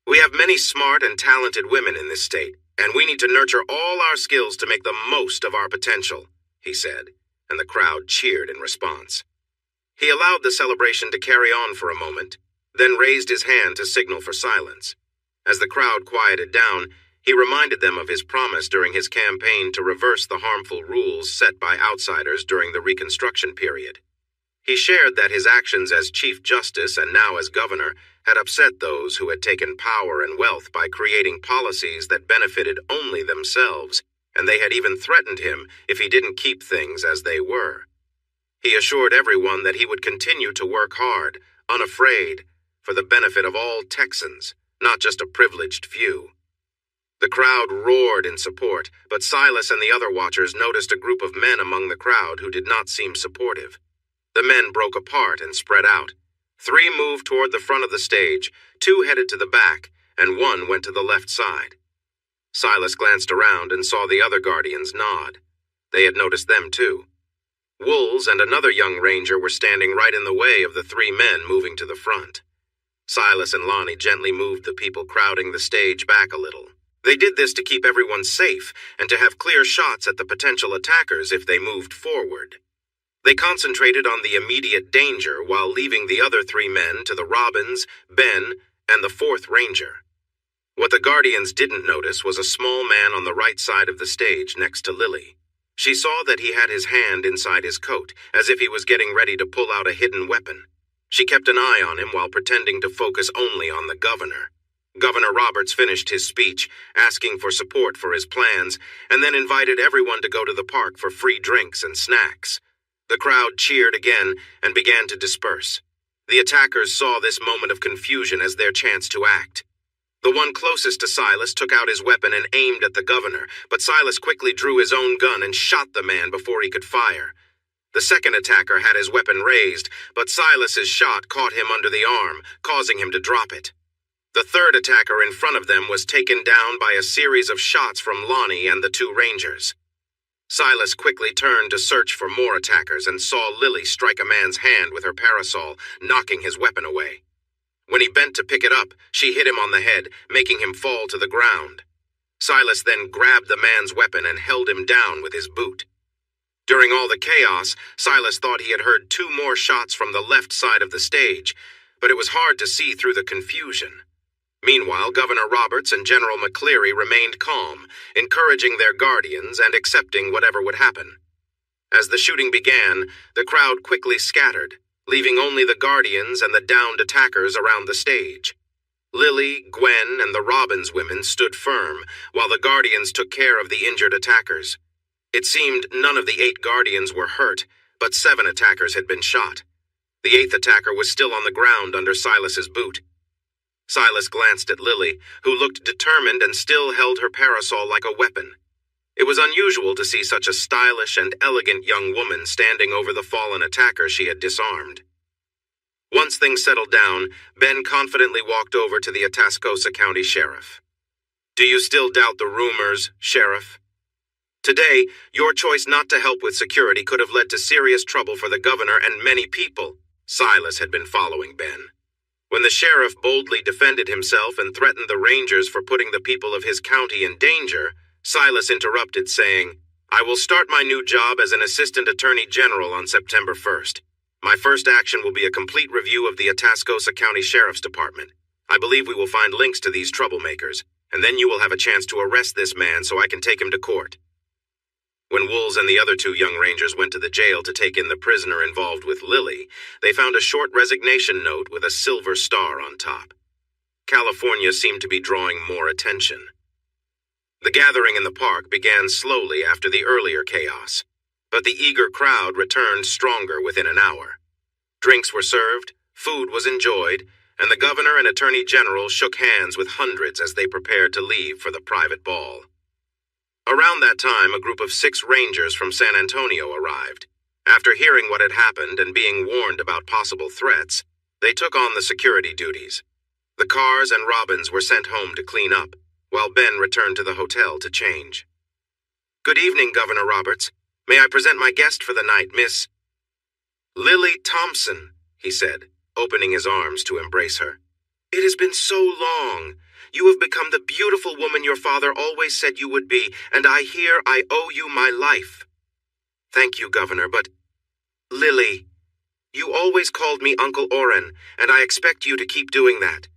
We have many smart and talented women in this state, and we need to nurture all our skills to make the most of our potential, he said, and the crowd cheered in response. He allowed the celebration to carry on for a moment, then raised his hand to signal for silence. As the crowd quieted down, he reminded them of his promise during his campaign to reverse the harmful rules set by outsiders during the Reconstruction period. He shared that his actions as Chief Justice and now as governor had upset those who had taken power and wealth by creating policies that benefited only themselves, and they had even threatened him if he didn't keep things as they were. He assured everyone that he would continue to work hard, unafraid, for the benefit of all Texans, not just a privileged few. The crowd roared in support, but Silas and the other watchers noticed a group of men among the crowd who did not seem supportive. The men broke apart and spread out. 3 moved toward the front of the stage, 2 headed to the back, and 1 went to the left side. Silas glanced around and saw the other guardians nod. They had noticed them too. Wools and another young ranger were standing right in the way of the 3 men moving to the front. Silas and Lonnie gently moved the people crowding the stage back a little. They did this to keep everyone safe and to have clear shots at the potential attackers if they moved forward. They concentrated on the immediate danger while leaving the other 3 men to the Robins, Ben, and the 4th Ranger. What the Guardians didn't notice was a small man on the right side of the stage next to Lily. She saw that he had his hand inside his coat, as if he was getting ready to pull out a hidden weapon. She kept an eye on him while pretending to focus only on the governor. Governor Roberts finished his speech, asking for support for his plans, and then invited everyone to go to the park for free drinks and snacks. The crowd cheered again and began to disperse. The attackers saw this moment of confusion as their chance to act. The one closest to Silas took out his weapon and aimed at the governor, but Silas quickly drew his own gun and shot the man before he could fire. The second attacker had his weapon raised, but Silas's shot caught him under the arm, causing him to drop it. The third attacker in front of them was taken down by a series of shots from Lonnie and the 2 rangers. Silas quickly turned to search for more attackers and saw Lily strike a man's hand with her parasol, knocking his weapon away. When he bent to pick it up, she hit him on the head, making him fall to the ground. Silas then grabbed the man's weapon and held him down with his boot. During all the chaos, Silas thought he had heard 2 more shots from the left side of the stage, but it was hard to see through the confusion. Meanwhile, Governor Roberts and General McCleary remained calm, encouraging their guardians and accepting whatever would happen. As the shooting began, the crowd quickly scattered, leaving only the guardians and the downed attackers around the stage. Lily, Gwen, and the Robbins women stood firm, while the guardians took care of the injured attackers. It seemed none of the 8 guardians were hurt, but 7 attackers had been shot. The 8th attacker was still on the ground under Silas's boot. Silas glanced at Lily, who looked determined and still held her parasol like a weapon. It was unusual to see such a stylish and elegant young woman standing over the fallen attacker she had disarmed. Once things settled down, Ben confidently walked over to the Atascosa County Sheriff. "Do you still doubt the rumors, Sheriff? Today, your choice not to help with security could have led to serious trouble for the governor and many people." Silas had been following Ben. When the sheriff boldly defended himself and threatened the rangers for putting the people of his county in danger, Silas interrupted, saying, "I will start my new job as an assistant attorney general on September 1st. My first action will be a complete review of the Atascosa County Sheriff's Department. I believe we will find links to these troublemakers, and then you will have a chance to arrest this man so I can take him to court." When Wools and the other 2 young rangers went to the jail to take in the prisoner involved with Lily, they found a short resignation note with a silver star on top. California seemed to be drawing more attention. The gathering in the park began slowly after the earlier chaos, but the eager crowd returned stronger within an hour. Drinks were served, food was enjoyed, and the governor and attorney general shook hands with hundreds as they prepared to leave for the private ball. Around that time, a group of 6 rangers from San Antonio arrived. After hearing what had happened and being warned about possible threats, they took on the security duties. The Cars and Robbins were sent home to clean up, while Ben returned to the hotel to change. "Good evening, Governor Roberts. May I present my guest for the night, Miss Lily Thompson," he said, opening his arms to embrace her. It has been so long. You have become the beautiful woman your father always said you would be, and I owe you my life. Thank you, Governor, but... Lily, you always called me Uncle Oren, and I expect you to keep doing that.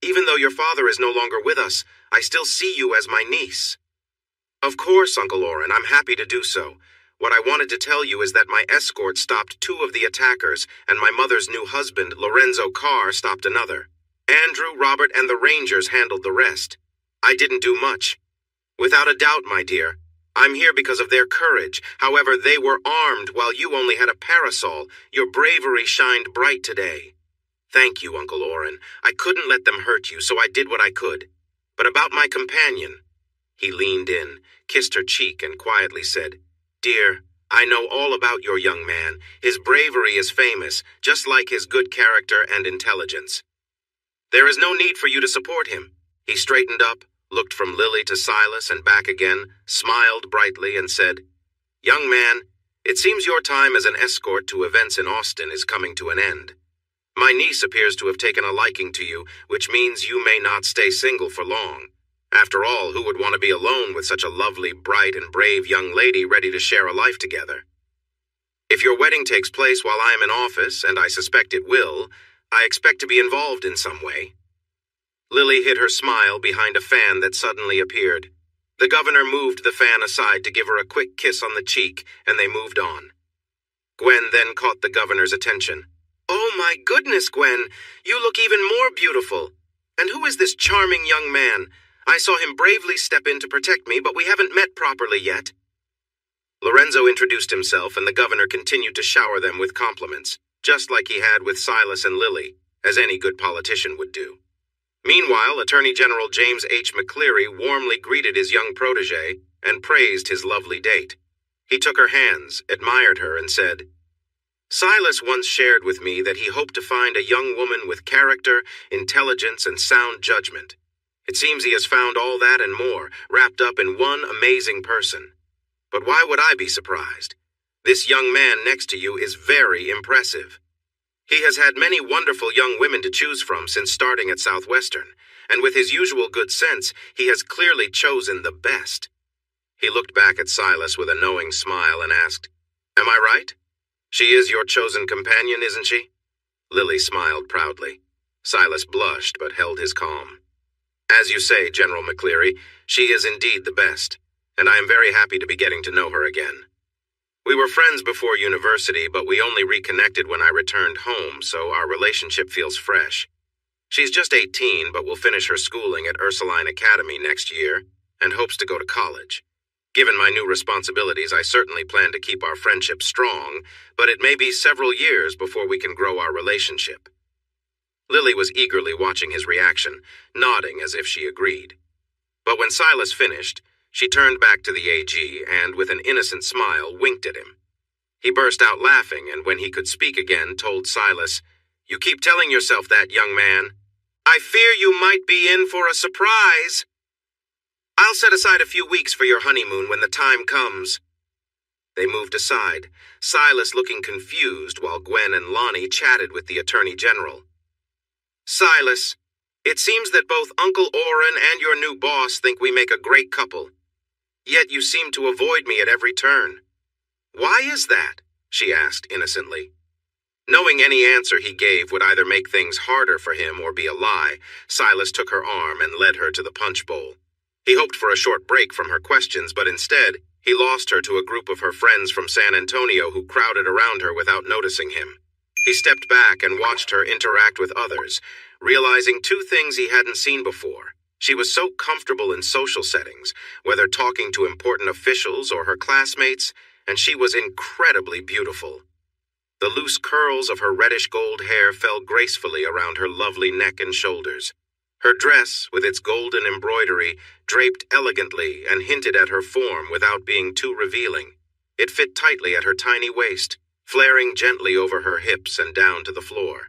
Even though your father is no longer with us, I still see you as my niece. Of course, Uncle Oren, I'm happy to do so. What I wanted to tell you is that my escort stopped 2 of the attackers, and my mother's new husband, Lorenzo Carr, stopped another. Andrew, Robert, and the Rangers handled the rest. I didn't do much. Without a doubt, my dear, I'm here because of their courage. However, they were armed while you only had a parasol. Your bravery shined bright today. Thank you, Uncle Oren. I couldn't let them hurt you, so I did what I could. But about my companion... He leaned in, kissed her cheek, and quietly said, Dear, I know all about your young man. His bravery is famous, just like his good character and intelligence. There is no need for you to support him. He straightened up, looked from Lily to Silas and back again, smiled brightly, and said, Young man, it seems your time as an escort to events in Austin is coming to an end. My niece appears to have taken a liking to you, which means you may not stay single for long. After all, who would want to be alone with such a lovely, bright, and brave young lady ready to share a life together? If your wedding takes place while I am in office, and I suspect it will, I expect to be involved in some way. Lily hid her smile behind a fan that suddenly appeared. The governor moved the fan aside to give her a quick kiss on the cheek, and they moved on. Gwen then caught the governor's attention. Oh my goodness, Gwen, you look even more beautiful. And who is this charming young man? I saw him bravely step in to protect me, but we haven't met properly yet. Lorenzo introduced himself, and the governor continued to shower them with compliments, just like he had with Silas and Lily, as any good politician would do. Meanwhile, Attorney General James H. McCleary warmly greeted his young protege and praised his lovely date. He took her hands, admired her, and said, Silas once shared with me that he hoped to find a young woman with character, intelligence, and sound judgment. It seems he has found all that and more, wrapped up in one amazing person. But why would I be surprised? This young man next to you is very impressive. He has had many wonderful young women to choose from since starting at Southwestern, and with his usual good sense, he has clearly chosen the best. He looked back at Silas with a knowing smile and asked, Am I right? She is your chosen companion, isn't she? Lily smiled proudly. Silas blushed but held his calm. As you say, General McCleary, she is indeed the best, and I am very happy to be getting to know her again. We were friends before university, but we only reconnected when I returned home, so our relationship feels fresh. She's just 18, but will finish her schooling at Ursuline Academy next year, and hopes to go to college. Given my new responsibilities, I certainly plan to keep our friendship strong, but it may be several years before we can grow our relationship. Lily was eagerly watching his reaction, nodding as if she agreed. But when Silas finished, she turned back to the AG and, with an innocent smile, winked at him. He burst out laughing, and when he could speak again, told Silas, You keep telling yourself that, young man. I fear you might be in for a surprise. I'll set aside a few weeks for your honeymoon when the time comes. They moved aside, Silas looking confused while Gwen and Lonnie chatted with the Attorney General. Silas, it seems that both Uncle Oren and your new boss think we make a great couple. Yet you seem to avoid me at every turn. Why is that? She asked innocently. Knowing any answer he gave would either make things harder for him or be a lie, Silas took her arm and led her to the punch bowl. He hoped for a short break from her questions, but instead, he lost her to a group of her friends from San Antonio who crowded around her without noticing him. He stepped back and watched her interact with others, realizing 2 things he hadn't seen before. She was so comfortable in social settings, whether talking to important officials or her classmates, and she was incredibly beautiful. The loose curls of her reddish-gold hair fell gracefully around her lovely neck and shoulders. Her dress, with its golden embroidery, draped elegantly and hinted at her form without being too revealing. It fit tightly at her tiny waist, flaring gently over her hips and down to the floor.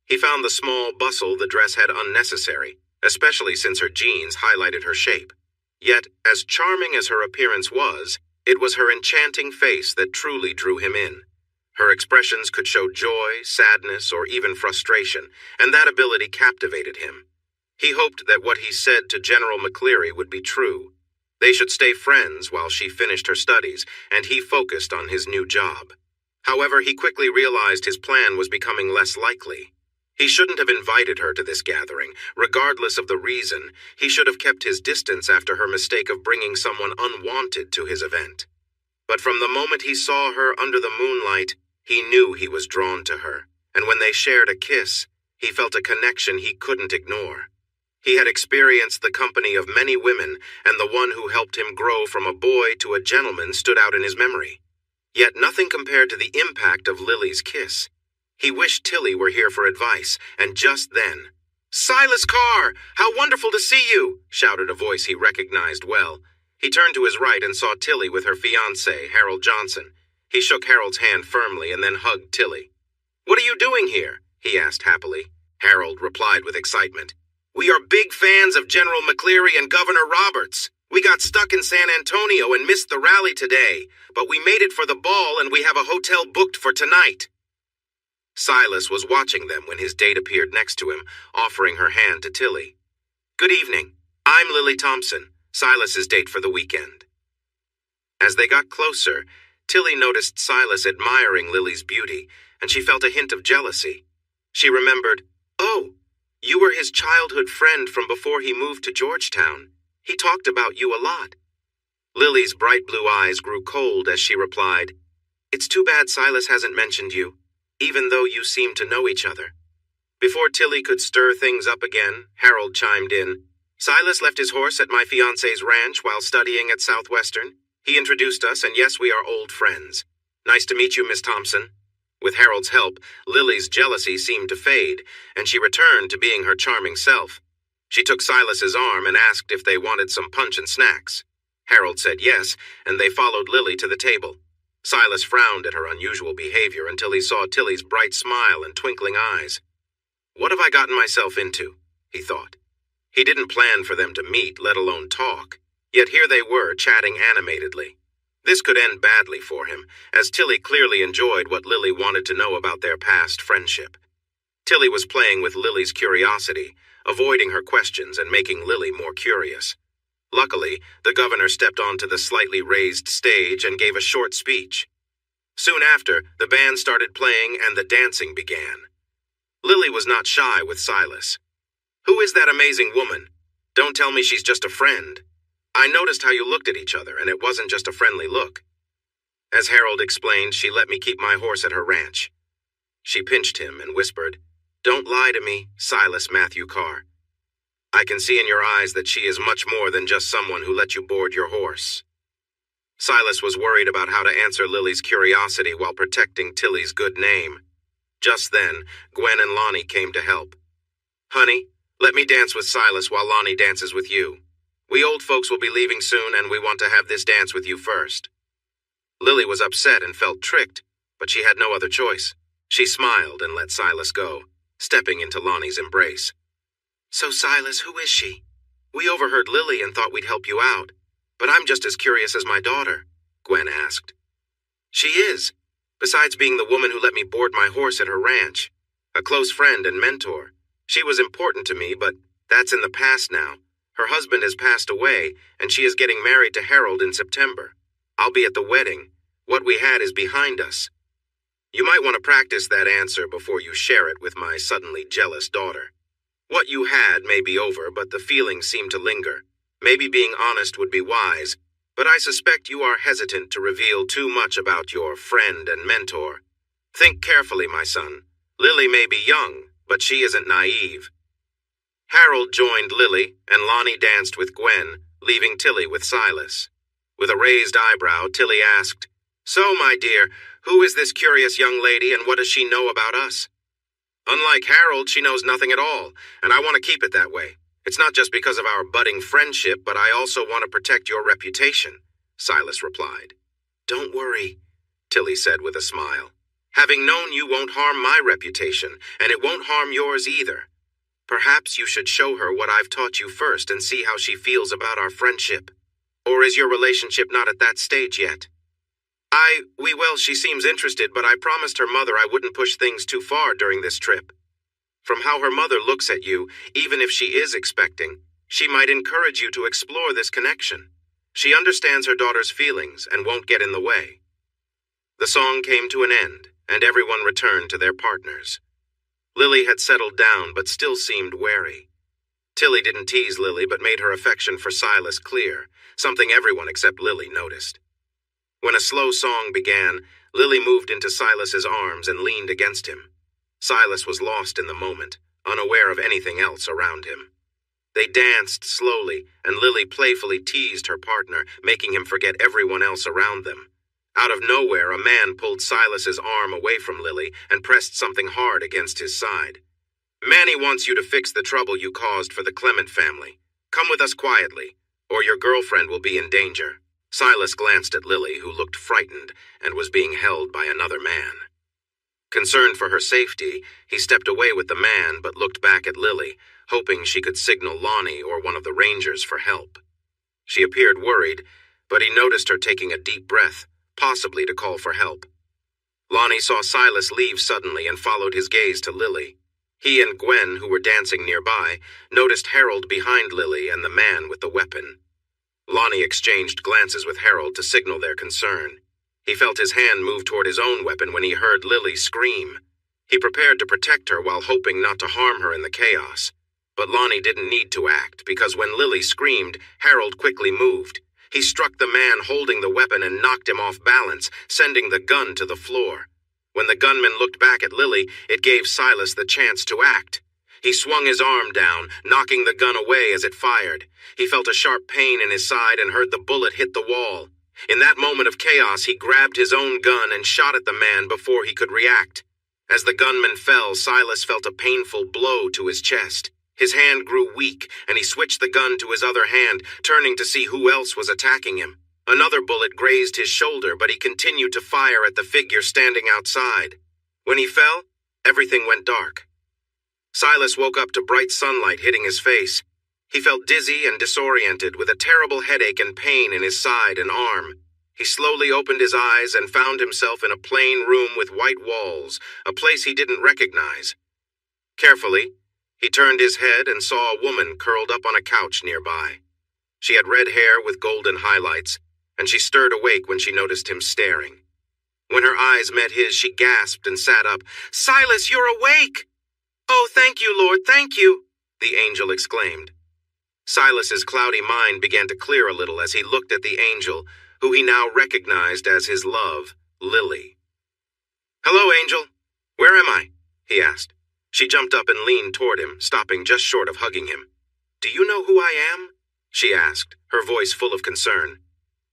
He found the small bustle the dress had unnecessary, especially since her jeans highlighted her shape. Yet, as charming as her appearance was, it was her enchanting face that truly drew him in. Her expressions could show joy, sadness, or even frustration, and that ability captivated him. He hoped that what he said to General McCleary would be true. They should stay friends while she finished her studies, and he focused on his new job. However, he quickly realized his plan was becoming less likely. He shouldn't have invited her to this gathering. Regardless of the reason, he should have kept his distance after her mistake of bringing someone unwanted to his event. But from the moment he saw her under the moonlight, he knew he was drawn to her, and when they shared a kiss, he felt a connection he couldn't ignore. He had experienced the company of many women, and the one who helped him grow from a boy to a gentleman stood out in his memory. Yet nothing compared to the impact of Lily's kiss. He wished Tilly were here for advice, and just then, "Silas Carr! How wonderful to see you!" shouted a voice he recognized well. He turned to his right and saw Tilly with her fiancé, Harold Johnson. He shook Harold's hand firmly and then hugged Tilly. "What are you doing here?" he asked happily. Harold replied with excitement. "We are big fans of General McCleary and Governor Roberts. We got stuck in San Antonio and missed the rally today, but we made it for the ball and we have a hotel booked for tonight." Silas was watching them when his date appeared next to him, offering her hand to Tilly. "Good evening. I'm Lily Thompson, Silas's date for the weekend." As they got closer, Tilly noticed Silas admiring Lily's beauty, and she felt a hint of jealousy. She remembered, "Oh, you were his childhood friend from before he moved to Georgetown. He talked about you a lot." Lily's bright blue eyes grew cold as she replied, "It's too bad Silas hasn't mentioned you, even though you seem to know each other." Before Tilly could stir things up again, Harold chimed in. "Silas left his horse at my fiancé's ranch while studying at Southwestern. He introduced us, and yes, we are old friends. Nice to meet you, Miss Thompson." With Harold's help, Lily's jealousy seemed to fade, and she returned to being her charming self. She took Silas's arm and asked if they wanted some punch and snacks. Harold said yes, and they followed Lily to the table. Silas frowned at her unusual behavior until he saw Tilly's bright smile and twinkling eyes. "What have I gotten myself into?" he thought. He didn't plan for them to meet, let alone talk, yet here they were chatting animatedly. This could end badly for him, as Tilly clearly enjoyed what Lily wanted to know about their past friendship. Tilly was playing with Lily's curiosity, avoiding her questions and making Lily more curious. Luckily, the governor stepped onto the slightly raised stage and gave a short speech. Soon after, the band started playing and the dancing began. Lily was not shy with Silas. "Who is that amazing woman? Don't tell me she's just a friend. I noticed how you looked at each other, and it wasn't just a friendly look." As Harold explained, she let me keep my horse at her ranch. She pinched him and whispered, "Don't lie to me, Silas Matthew Carr. I can see in your eyes that she is much more than just someone who let you board your horse." Silas was worried about how to answer Lily's curiosity while protecting Tilly's good name. Just then, Gwen and Lonnie came to help. "Honey, let me dance with Silas while Lonnie dances with you. We old folks will be leaving soon, and we want to have this dance with you first." Lily was upset and felt tricked, but she had no other choice. She smiled and let Silas go, stepping into Lonnie's embrace. "So, Silas, who is she? We overheard Lily and thought we'd help you out, but I'm just as curious as my daughter," Gwen asked. "She is, besides being the woman who let me board my horse at her ranch. A close friend and mentor. She was important to me, but that's in the past now. Her husband has passed away, and she is getting married to Harold in September. I'll be at the wedding. What we had is behind us." You might want to practice that answer before you share it with my suddenly jealous daughter. What you had may be over, but the feelings seem to linger. Maybe being honest would be wise, but I suspect you are hesitant to reveal too much about your friend and mentor. Think carefully, my son. Lily may be young, but she isn't naive. Harold joined Lily, and Lonnie danced with Gwen, leaving Tilly with Silas. With a raised eyebrow, Tilly asked, "So, my dear, who is this curious young lady and what does she know about us?" "Unlike Harold, she knows nothing at all, and I want to keep it that way. It's not just because of our budding friendship, but I also want to protect your reputation," Silas replied. "Don't worry," Tilly said with a smile. "Having known you won't harm my reputation, and it won't harm yours either. Perhaps you should show her what I've taught you first and see how she feels about our friendship. Or is your relationship not at that stage yet?" Well, she seems interested, but I promised her mother I wouldn't push things too far during this trip. From how her mother looks at you, even if she is expecting, she might encourage you to explore this connection. She understands her daughter's feelings and won't get in the way." The song came to an end, and everyone returned to their partners. Lily had settled down but still seemed wary. Tilly didn't tease Lily but made her affection for Silas clear, something everyone except Lily noticed. When a slow song began, Lily moved into Silas's arms and leaned against him. Silas was lost in the moment, unaware of anything else around him. They danced slowly, and Lily playfully teased her partner, making him forget everyone else around them. Out of nowhere, a man pulled Silas's arm away from Lily and pressed something hard against his side. "Manny wants you to fix the trouble you caused for the Clement family. Come with us quietly, or your girlfriend will be in danger." Silas glanced at Lily, who looked frightened and was being held by another man. Concerned for her safety, he stepped away with the man but looked back at Lily, hoping she could signal Lonnie or one of the rangers for help. She appeared worried, but he noticed her taking a deep breath, possibly to call for help. Lonnie saw Silas leave suddenly and followed his gaze to Lily. He and Gwen, who were dancing nearby, noticed Harold behind Lily and the man with the weapon. Lonnie exchanged glances with Harold to signal their concern. He felt his hand move toward his own weapon when he heard Lily scream. He prepared to protect her while hoping not to harm her in the chaos. But Lonnie didn't need to act, because when Lily screamed, Harold quickly moved. He struck the man holding the weapon and knocked him off balance, sending the gun to the floor. When the gunman looked back at Lily, it gave Silas the chance to act. He swung his arm down, knocking the gun away as it fired. He felt a sharp pain in his side and heard the bullet hit the wall. In that moment of chaos, he grabbed his own gun and shot at the man before he could react. As the gunman fell, Silas felt a painful blow to his chest. His hand grew weak, and he switched the gun to his other hand, turning to see who else was attacking him. Another bullet grazed his shoulder, but he continued to fire at the figure standing outside. When he fell, everything went dark. Silas woke up to bright sunlight hitting his face. He felt dizzy and disoriented, with a terrible headache and pain in his side and arm. He slowly opened his eyes and found himself in a plain room with white walls, a place he didn't recognize. Carefully, he turned his head and saw a woman curled up on a couch nearby. She had red hair with golden highlights, and she stirred awake when she noticed him staring. When her eyes met his, she gasped and sat up. "Silas, you're awake!" "Oh, thank you, Lord, thank you," the angel exclaimed. Silas's cloudy mind began to clear a little as he looked at the angel, who he now recognized as his love, Lily. "Hello, angel. Where am I?" he asked. She jumped up and leaned toward him, stopping just short of hugging him. "Do you know who I am?" she asked, her voice full of concern.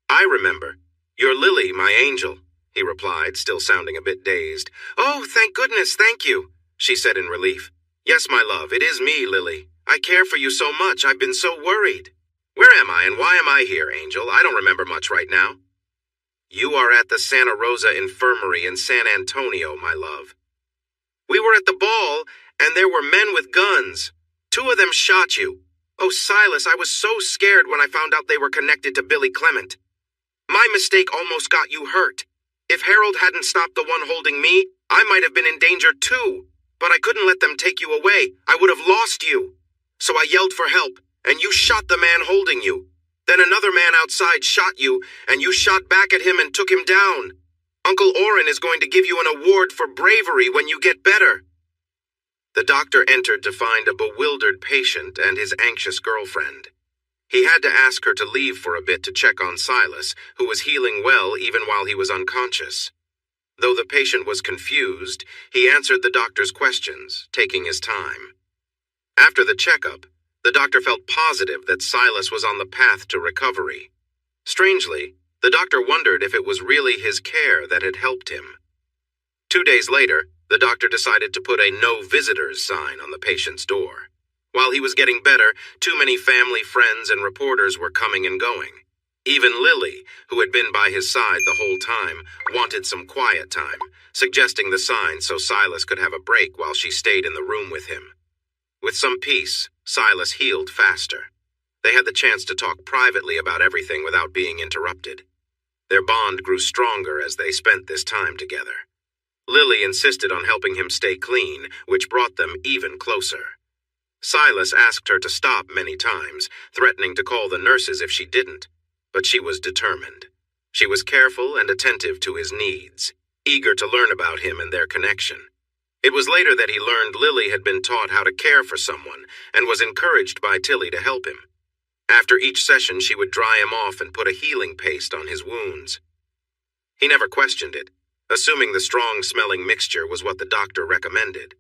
"I remember. You're Lily, my angel," he replied, still sounding a bit dazed. "Oh, thank goodness, thank you," she said in relief. "Yes, my love, it is me, Lily. I care for you so much, I've been so worried." "Where am I and why am I here, Angel? I don't remember much right now." "You are at the Santa Rosa Infirmary in San Antonio, my love. We were at the ball, and there were men with guns. 2 of them shot you. Oh, Silas, I was so scared when I found out they were connected to Billy Clement. My mistake almost got you hurt. If Harold hadn't stopped the one holding me, I might have been in danger too. But I couldn't let them take you away. I would have lost you. So I yelled for help, and you shot the man holding you. Then another man outside shot you, and you shot back at him and took him down. Uncle Orrin is going to give you an award for bravery when you get better." The doctor entered to find a bewildered patient and his anxious girlfriend. He had to ask her to leave for a bit to check on Silas, who was healing well even while he was unconscious. Though the patient was confused, he answered the doctor's questions, taking his time. After the checkup, the doctor felt positive that Silas was on the path to recovery. Strangely, the doctor wondered if it was really his care that had helped him. 2 days later, the doctor decided to put a "no visitors" sign on the patient's door. While he was getting better, too many family, friends, and reporters were coming and going. Even Lily, who had been by his side the whole time, wanted some quiet time, suggesting the sign so Silas could have a break while she stayed in the room with him. With some peace, Silas healed faster. They had the chance to talk privately about everything without being interrupted. Their bond grew stronger as they spent this time together. Lily insisted on helping him stay clean, which brought them even closer. Silas asked her to stop many times, threatening to call the nurses if she didn't, but she was determined. She was careful and attentive to his needs, eager to learn about him and their connection. It was later that he learned Lily had been taught how to care for someone and was encouraged by Tilly to help him. After each session, she would dry him off and put a healing paste on his wounds. He never questioned it, assuming the strong-smelling mixture was what the doctor recommended.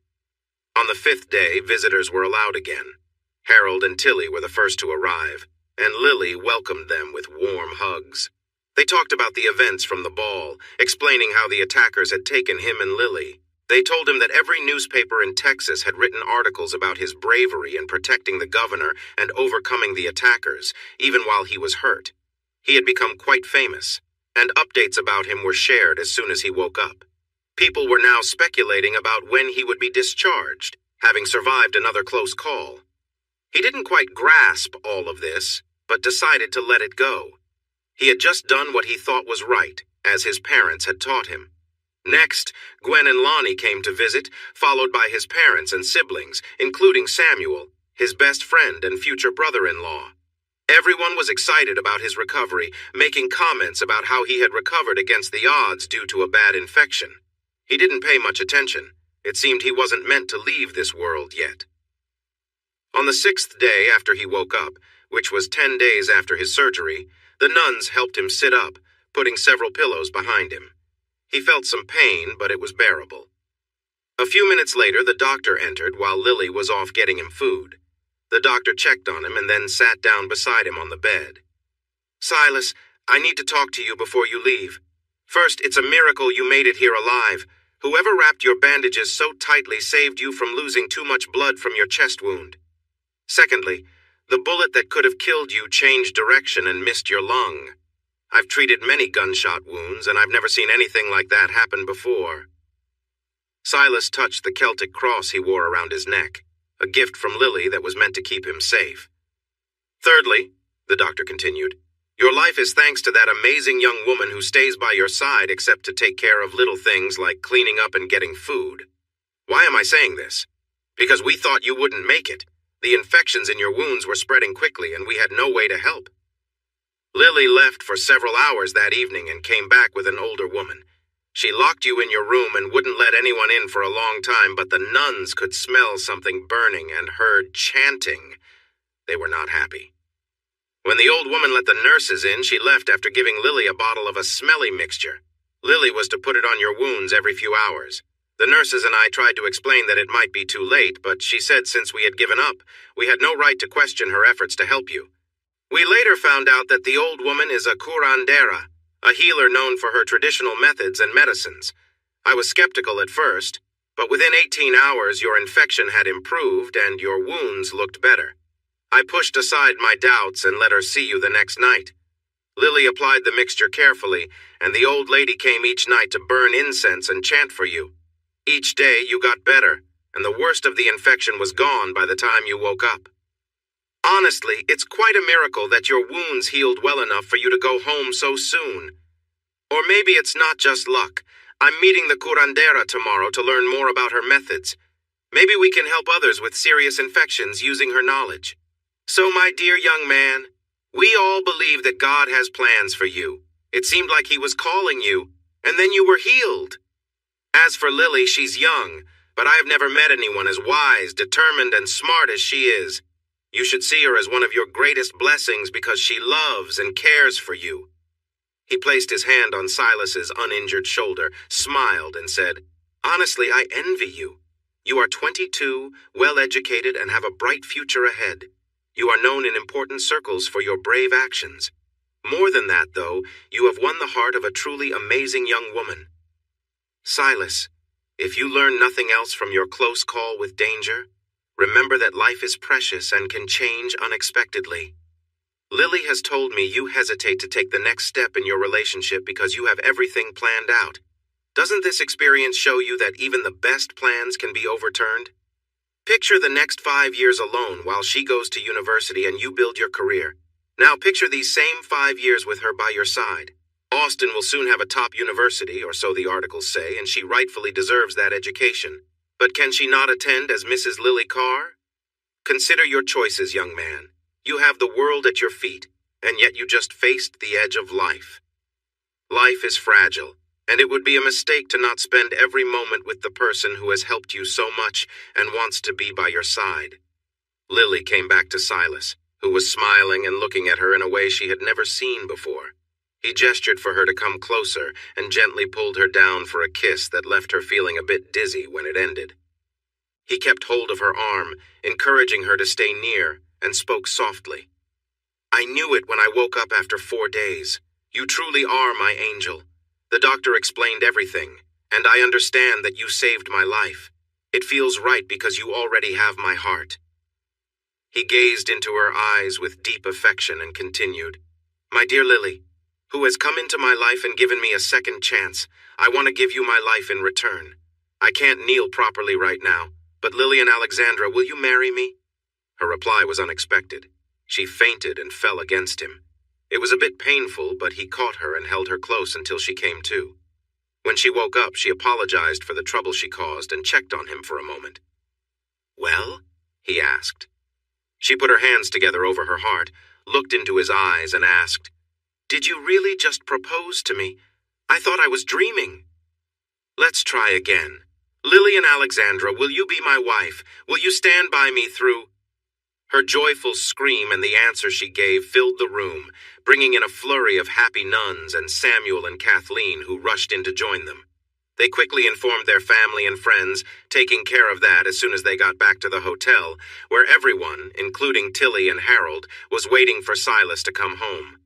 On the 5th day, visitors were allowed again. Harold and Tilly were the first to arrive, and Lily welcomed them with warm hugs. They talked about the events from the ball, explaining how the attackers had taken him and Lily. They told him that every newspaper in Texas had written articles about his bravery in protecting the governor and overcoming the attackers, even while he was hurt. He had become quite famous, and updates about him were shared as soon as he woke up. People were now speculating about when he would be discharged, having survived another close call. He didn't quite grasp all of this, but decided to let it go. He had just done what he thought was right, as his parents had taught him. Next, Gwen and Lonnie came to visit, followed by his parents and siblings, including Samuel, his best friend and future brother-in-law. Everyone was excited about his recovery, making comments about how he had recovered against the odds due to a bad infection. He didn't pay much attention. It seemed he wasn't meant to leave this world yet. On the 6th day after he woke up, which was 10 days after his surgery, the nuns helped him sit up, putting several pillows behind him. He felt some pain, but it was bearable. A few minutes later, the doctor entered while Lily was off getting him food. The doctor checked on him and then sat down beside him on the bed. "Silas, I need to talk to you before you leave. First, it's a miracle you made it here alive. Whoever wrapped your bandages so tightly saved you from losing too much blood from your chest wound. Secondly, the bullet that could have killed you changed direction and missed your lung. I've treated many gunshot wounds, and I've never seen anything like that happen before." Silas touched the Celtic cross he wore around his neck, a gift from Lily that was meant to keep him safe. "Thirdly," the doctor continued, "your life is thanks to that amazing young woman who stays by your side except to take care of little things like cleaning up and getting food. Why am I saying this? Because we thought you wouldn't make it. The infections in your wounds were spreading quickly, and we had no way to help." Lily left for several hours that evening and came back with an older woman. She locked you in your room and wouldn't let anyone in for a long time, but the nuns could smell something burning and heard chanting. They were not happy. When the old woman let the nurses in, she left after giving Lily a bottle of a smelly mixture. Lily was to put it on your wounds every few hours. The nurses and I tried to explain that it might be too late, but she said since we had given up, we had no right to question her efforts to help you. We later found out that the old woman is a curandera, a healer known for her traditional methods and medicines. I was skeptical at first, but within 18 hours your infection had improved and your wounds looked better. I pushed aside my doubts and let her see you the next night. Lily applied the mixture carefully, and the old lady came each night to burn incense and chant for you. Each day you got better, and the worst of the infection was gone by the time you woke up. Honestly, it's quite a miracle that your wounds healed well enough for you to go home so soon. Or maybe it's not just luck. I'm meeting the curandera tomorrow to learn more about her methods. Maybe we can help others with serious infections using her knowledge. So, my dear young man, we all believe that God has plans for you. It seemed like he was calling you, and then you were healed. As for Lily, she's young, but I have never met anyone as wise, determined, and smart as she is. You should see her as one of your greatest blessings because she loves and cares for you." He placed his hand on Silas's uninjured shoulder, smiled, and said, "Honestly, I envy you. You are 22, well-educated, and have a bright future ahead. You are known in important circles for your brave actions. More than that, though, you have won the heart of a truly amazing young woman. Silas, if you learn nothing else from your close call with danger, remember that life is precious and can change unexpectedly. Lily has told me you hesitate to take the next step in your relationship because you have everything planned out. Doesn't this experience show you that even the best plans can be overturned? Picture the next 5 years alone while she goes to university and you build your career. Now picture these same 5 years with her by your side. Austin will soon have a top university, or so the articles say, and she rightfully deserves that education. But can she not attend as Mrs. Lily Carr? Consider your choices, young man. You have the world at your feet, and yet you just faced the edge of life. Life is fragile, and it would be a mistake to not spend every moment with the person who has helped you so much and wants to be by your side. Lily came back to Silas, who was smiling and looking at her in a way she had never seen before. He gestured for her to come closer and gently pulled her down for a kiss that left her feeling a bit dizzy when it ended. He kept hold of her arm, encouraging her to stay near, and spoke softly. "I knew it when I woke up after 4 days. You truly are my angel. The doctor explained everything, and I understand that you saved my life. It feels right because you already have my heart." He gazed into her eyes with deep affection and continued, "My dear Lily, who has come into my life and given me a second chance, I want to give you my life in return. I can't kneel properly right now, but Lily and Alexandra, will you marry me?" Her reply was unexpected. She fainted and fell against him. It was a bit painful, but he caught her and held her close until she came to. When she woke up, she apologized for the trouble she caused and checked on him for a moment. "Well?" he asked. She put her hands together over her heart, looked into his eyes, and asked, "Did you really just propose to me? I thought I was dreaming." "Let's try again. Lily and Alexandra, will you be my wife? Will you stand by me through—" Her joyful scream and the answer she gave filled the room, bringing in a flurry of happy nuns and Samuel and Kathleen, who rushed in to join them. They quickly informed their family and friends, taking care of that as soon as they got back to the hotel, where everyone, including Tilly and Harold, was waiting for Silas to come home.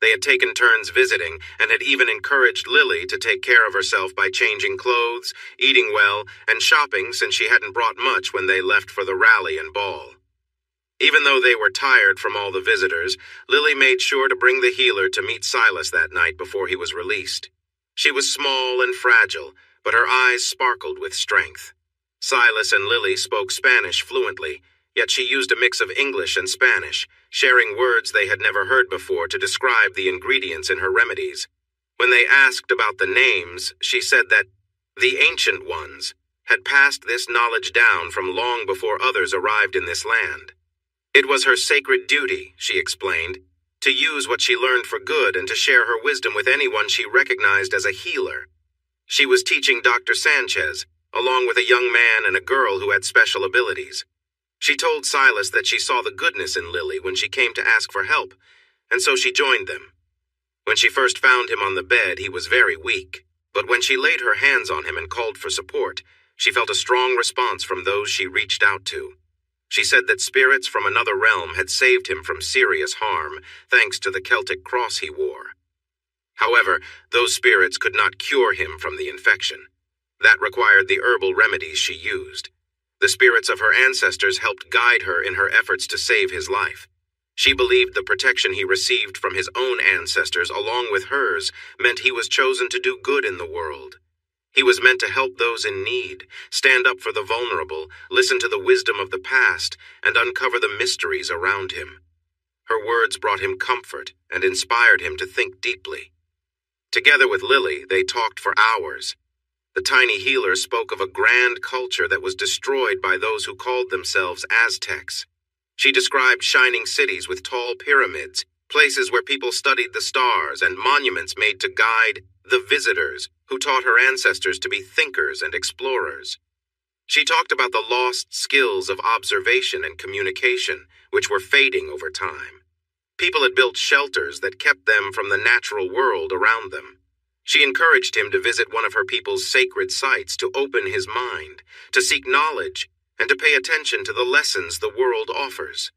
They had taken turns visiting and had even encouraged Lily to take care of herself by changing clothes, eating well, and shopping since she hadn't brought much when they left for the rally and ball. Even though they were tired from all the visitors, Lily made sure to bring the healer to meet Silas that night before he was released. She was small and fragile, but her eyes sparkled with strength. Silas and Lily spoke Spanish fluently, yet she used a mix of English and Spanish, sharing words they had never heard before to describe the ingredients in her remedies. When they asked about the names, she said that the Ancient Ones had passed this knowledge down from long before others arrived in this land. It was her sacred duty, she explained, to use what she learned for good and to share her wisdom with anyone she recognized as a healer. She was teaching Dr. Sanchez, along with a young man and a girl who had special abilities. She told Silas that she saw the goodness in Lily when she came to ask for help, and so she joined them. When she first found him on the bed, he was very weak, but when she laid her hands on him and called for support, she felt a strong response from those she reached out to. She said that spirits from another realm had saved him from serious harm, thanks to the Celtic cross he wore. However, those spirits could not cure him from the infection. That required the herbal remedies she used. The spirits of her ancestors helped guide her in her efforts to save his life. She believed the protection he received from his own ancestors, along with hers, meant he was chosen to do good in the world. He was meant to help those in need, stand up for the vulnerable, listen to the wisdom of the past, and uncover the mysteries around him. Her words brought him comfort and inspired him to think deeply. Together with Lily, they talked for hours. The tiny healer spoke of a grand culture that was destroyed by those who called themselves Aztecs. She described shining cities with tall pyramids, places where people studied the stars, and monuments made to guide the visitors, who taught her ancestors to be thinkers and explorers. She talked about the lost skills of observation and communication, which were fading over time. People had built shelters that kept them from the natural world around them. She encouraged him to visit one of her people's sacred sites, to open his mind, to seek knowledge, and to pay attention to the lessons the world offers.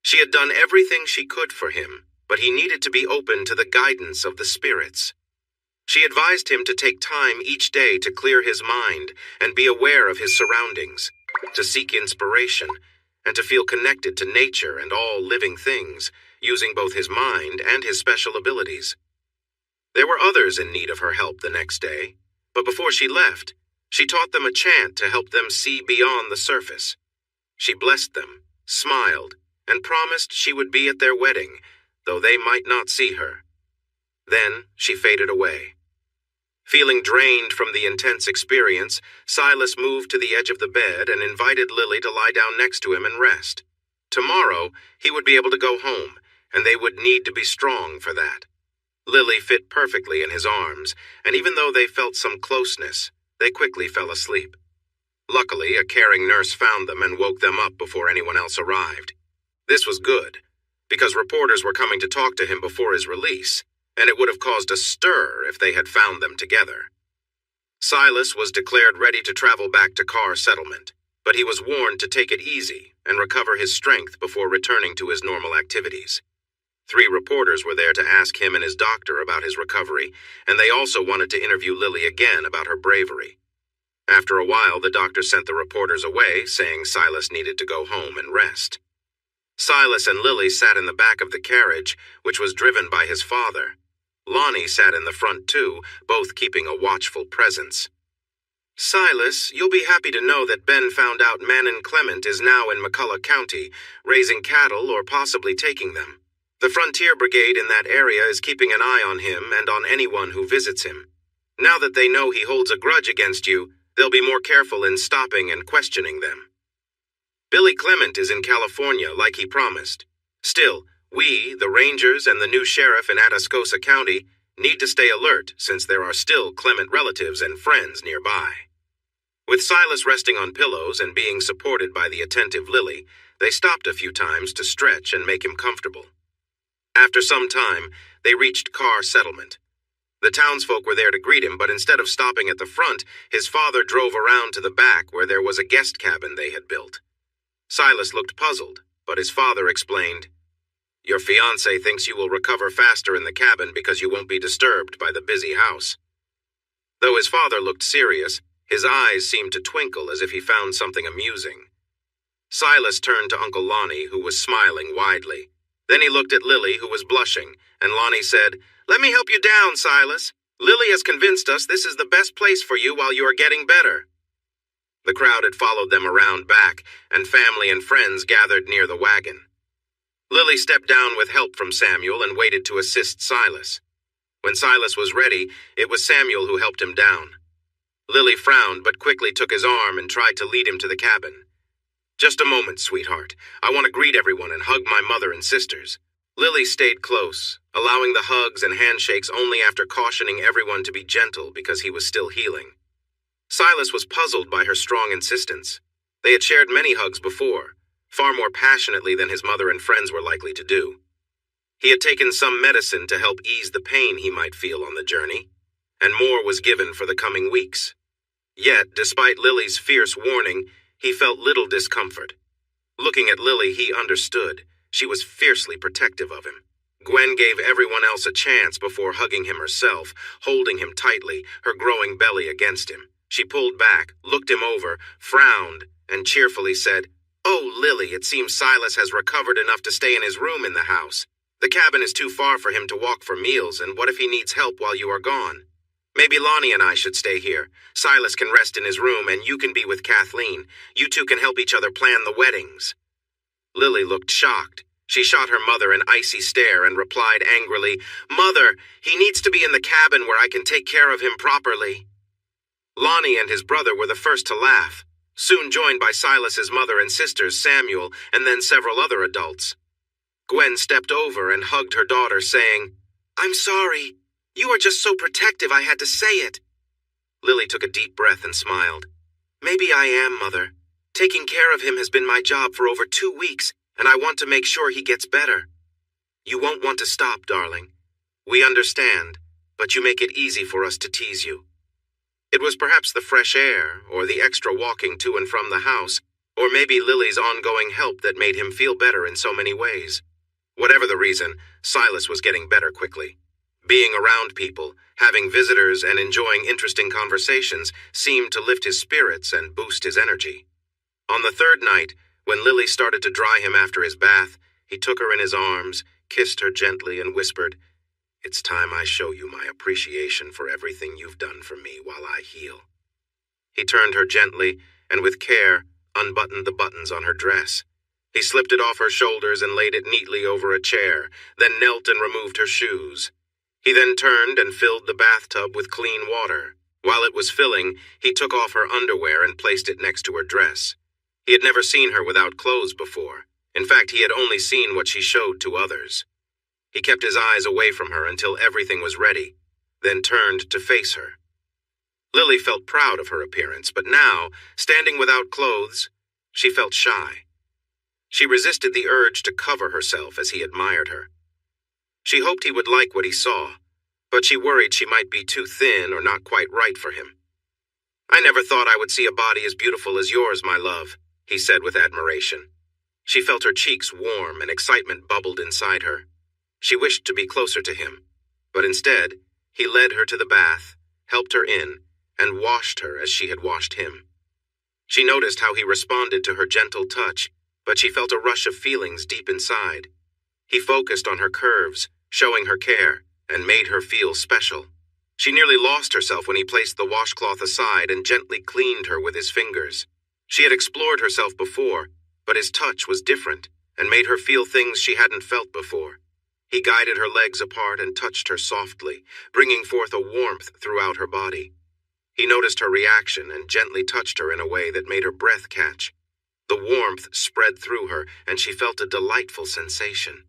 She had done everything she could for him, but he needed to be open to the guidance of the spirits. She advised him to take time each day to clear his mind and be aware of his surroundings, to seek inspiration, and to feel connected to nature and all living things, using both his mind and his special abilities. There were others in need of her help the next day, but before she left, she taught them a chant to help them see beyond the surface. She blessed them, smiled, and promised she would be at their wedding, though they might not see her. Then she faded away. Feeling drained from the intense experience, Silas moved to the edge of the bed and invited Lily to lie down next to him and rest. Tomorrow, he would be able to go home, and they would need to be strong for that. Lily fit perfectly in his arms, and even though they felt some closeness, they quickly fell asleep. Luckily, a caring nurse found them and woke them up before anyone else arrived. This was good, because reporters were coming to talk to him before his release, and it would have caused a stir if they had found them together. Silas was declared ready to travel back to Carr Settlement, but he was warned to take it easy and recover his strength before returning to his normal activities. 3 reporters were there to ask him and his doctor about his recovery, and they also wanted to interview Lily again about her bravery. After a while, the doctor sent the reporters away, saying Silas needed to go home and rest. Silas and Lily sat in the back of the carriage, which was driven by his father. Lonnie sat in the front too, both keeping a watchful presence. "Silas, you'll be happy to know that Ben found out Manon Clement is now in McCulloch County, raising cattle or possibly taking them. The Frontier Brigade in that area is keeping an eye on him and on anyone who visits him. Now that they know he holds a grudge against you, they'll be more careful in stopping and questioning them. Billy Clement is in California, like he promised. Still, we, the Rangers and the new sheriff in Atascosa County, need to stay alert since there are still Clement relatives and friends nearby." With Silas resting on pillows and being supported by the attentive Lily, they stopped a few times to stretch and make him comfortable. After some time, they reached Carr Settlement. The townsfolk were there to greet him, but instead of stopping at the front, his father drove around to the back where there was a guest cabin they had built. Silas looked puzzled, but his father explained, "Your fiancé thinks you will recover faster in the cabin because you won't be disturbed by the busy house." Though his father looked serious, his eyes seemed to twinkle as if he found something amusing. Silas turned to Uncle Lonnie, who was smiling widely. Then he looked at Lily, who was blushing, and Lonnie said, "Let me help you down, Silas. Lily has convinced us this is the best place for you while you are getting better." The crowd had followed them around back, and family and friends gathered near the wagon. Lily stepped down with help from Samuel and waited to assist Silas. When Silas was ready, it was Samuel who helped him down. Lily frowned but quickly took his arm and tried to lead him to the cabin. "Just a moment, sweetheart. I want to greet everyone and hug my mother and sisters." Lily stayed close, allowing the hugs and handshakes only after cautioning everyone to be gentle because he was still healing. Silas was puzzled by her strong insistence. They had shared many hugs before, far more passionately than his mother and friends were likely to do. He had taken some medicine to help ease the pain he might feel on the journey, and more was given for the coming weeks. Yet, despite Lily's fierce warning, he felt little discomfort. Looking at Lily, he understood. She was fiercely protective of him. Gwen gave everyone else a chance before hugging him herself, holding him tightly, her growing belly against him. She pulled back, looked him over, frowned, and cheerfully said, "Oh, Lily, it seems Silas has recovered enough to stay in his room in the house. The cabin is too far for him to walk for meals, and what if he needs help while you are gone? Maybe Lonnie and I should stay here. Silas can rest in his room, and you can be with Kathleen. You two can help each other plan the weddings." Lily looked shocked. She shot her mother an icy stare and replied angrily, "Mother, he needs to be in the cabin where I can take care of him properly." Lonnie and his brother were the first to laugh, soon joined by Silas's mother and sisters, Samuel, and then several other adults. Gwen stepped over and hugged her daughter, saying, "I'm sorry. You are just so protective I had to say it." Lily took a deep breath and smiled. "Maybe I am, Mother. Taking care of him has been my job for over 2 weeks, and I want to make sure he gets better. You won't want to stop, darling. We understand, but you make it easy for us to tease you." It was perhaps the fresh air, or the extra walking to and from the house, or maybe Lily's ongoing help that made him feel better in so many ways. Whatever the reason, Silas was getting better quickly. Being around people, having visitors, and enjoying interesting conversations seemed to lift his spirits and boost his energy. On the 3rd night, when Lily started to dry him after his bath, he took her in his arms, kissed her gently, and whispered, "It's time I show you my appreciation for everything you've done for me while I heal." He turned her gently, and with care, unbuttoned the buttons on her dress. He slipped it off her shoulders and laid it neatly over a chair, then knelt and removed her shoes. He then turned and filled the bathtub with clean water. While it was filling, he took off her underwear and placed it next to her dress. He had never seen her without clothes before. In fact, he had only seen what she showed to others. He kept his eyes away from her until everything was ready, then turned to face her. Lily felt proud of her appearance, but now, standing without clothes, she felt shy. She resisted the urge to cover herself as he admired her. She hoped he would like what he saw, but she worried she might be too thin or not quite right for him. "I never thought I would see a body as beautiful as yours, my love," he said with admiration. She felt her cheeks warm and excitement bubbled inside her. She wished to be closer to him, but instead, he led her to the bath, helped her in, and washed her as she had washed him. She noticed how he responded to her gentle touch, but she felt a rush of feelings deep inside. He focused on her curves, showing her care, and made her feel special. She nearly lost herself when he placed the washcloth aside and gently cleaned her with his fingers. She had explored herself before, but his touch was different and made her feel things she hadn't felt before. He guided her legs apart and touched her softly, bringing forth a warmth throughout her body. He noticed her reaction and gently touched her in a way that made her breath catch. The warmth spread through her, and she felt a delightful sensation.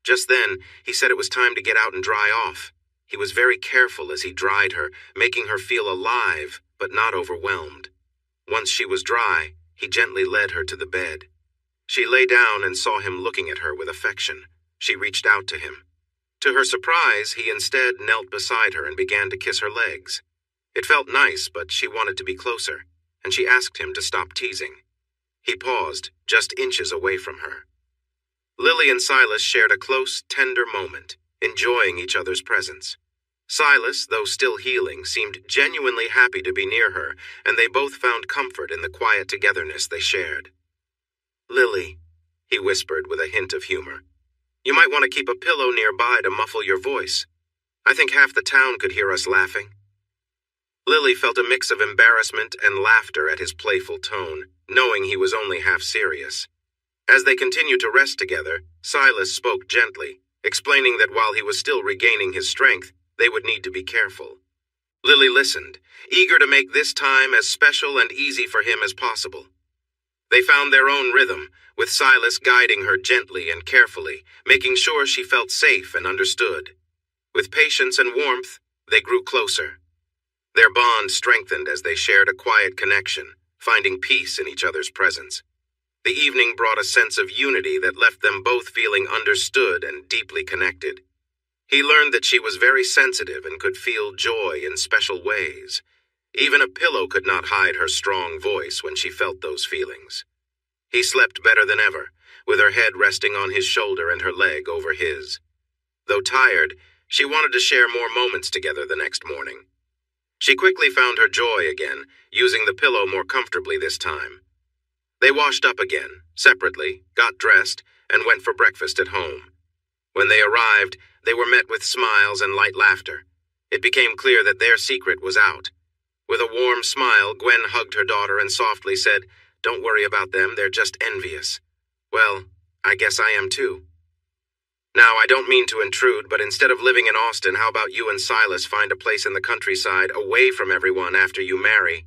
Just then, he said it was time to get out and dry off. He was very careful as he dried her, making her feel alive, but not overwhelmed. Once she was dry, he gently led her to the bed. She lay down and saw him looking at her with affection. She reached out to him. To her surprise, he instead knelt beside her and began to kiss her legs. It felt nice, but she wanted to be closer, and she asked him to stop teasing. He paused, just inches away from her. Lily and Silas shared a close, tender moment, enjoying each other's presence. Silas, though still healing, seemed genuinely happy to be near her, and they both found comfort in the quiet togetherness they shared. "Lily," he whispered with a hint of humor, "you might want to keep a pillow nearby to muffle your voice. I think half the town could hear us laughing." Lily felt a mix of embarrassment and laughter at his playful tone, knowing he was only half serious. As they continued to rest together, Silas spoke gently, explaining that while he was still regaining his strength, they would need to be careful. Lily listened, eager to make this time as special and easy for him as possible. They found their own rhythm, with Silas guiding her gently and carefully, making sure she felt safe and understood. With patience and warmth, they grew closer. Their bond strengthened as they shared a quiet connection, finding peace in each other's presence. The evening brought a sense of unity that left them both feeling understood and deeply connected. He learned that she was very sensitive and could feel joy in special ways. Even a pillow could not hide her strong voice when she felt those feelings. He slept better than ever, with her head resting on his shoulder and her leg over his. Though tired, she wanted to share more moments together the next morning. She quickly found her joy again, using the pillow more comfortably this time. They washed up again, separately, got dressed, and went for breakfast at home. When they arrived, they were met with smiles and light laughter. It became clear that their secret was out. With a warm smile, Gwen hugged her daughter and softly said, "Don't worry about them, they're just envious." "Well, I guess I am too." "Now, I don't mean to intrude, but instead of living in Austin, how about you and Silas find a place in the countryside, away from everyone after you marry?"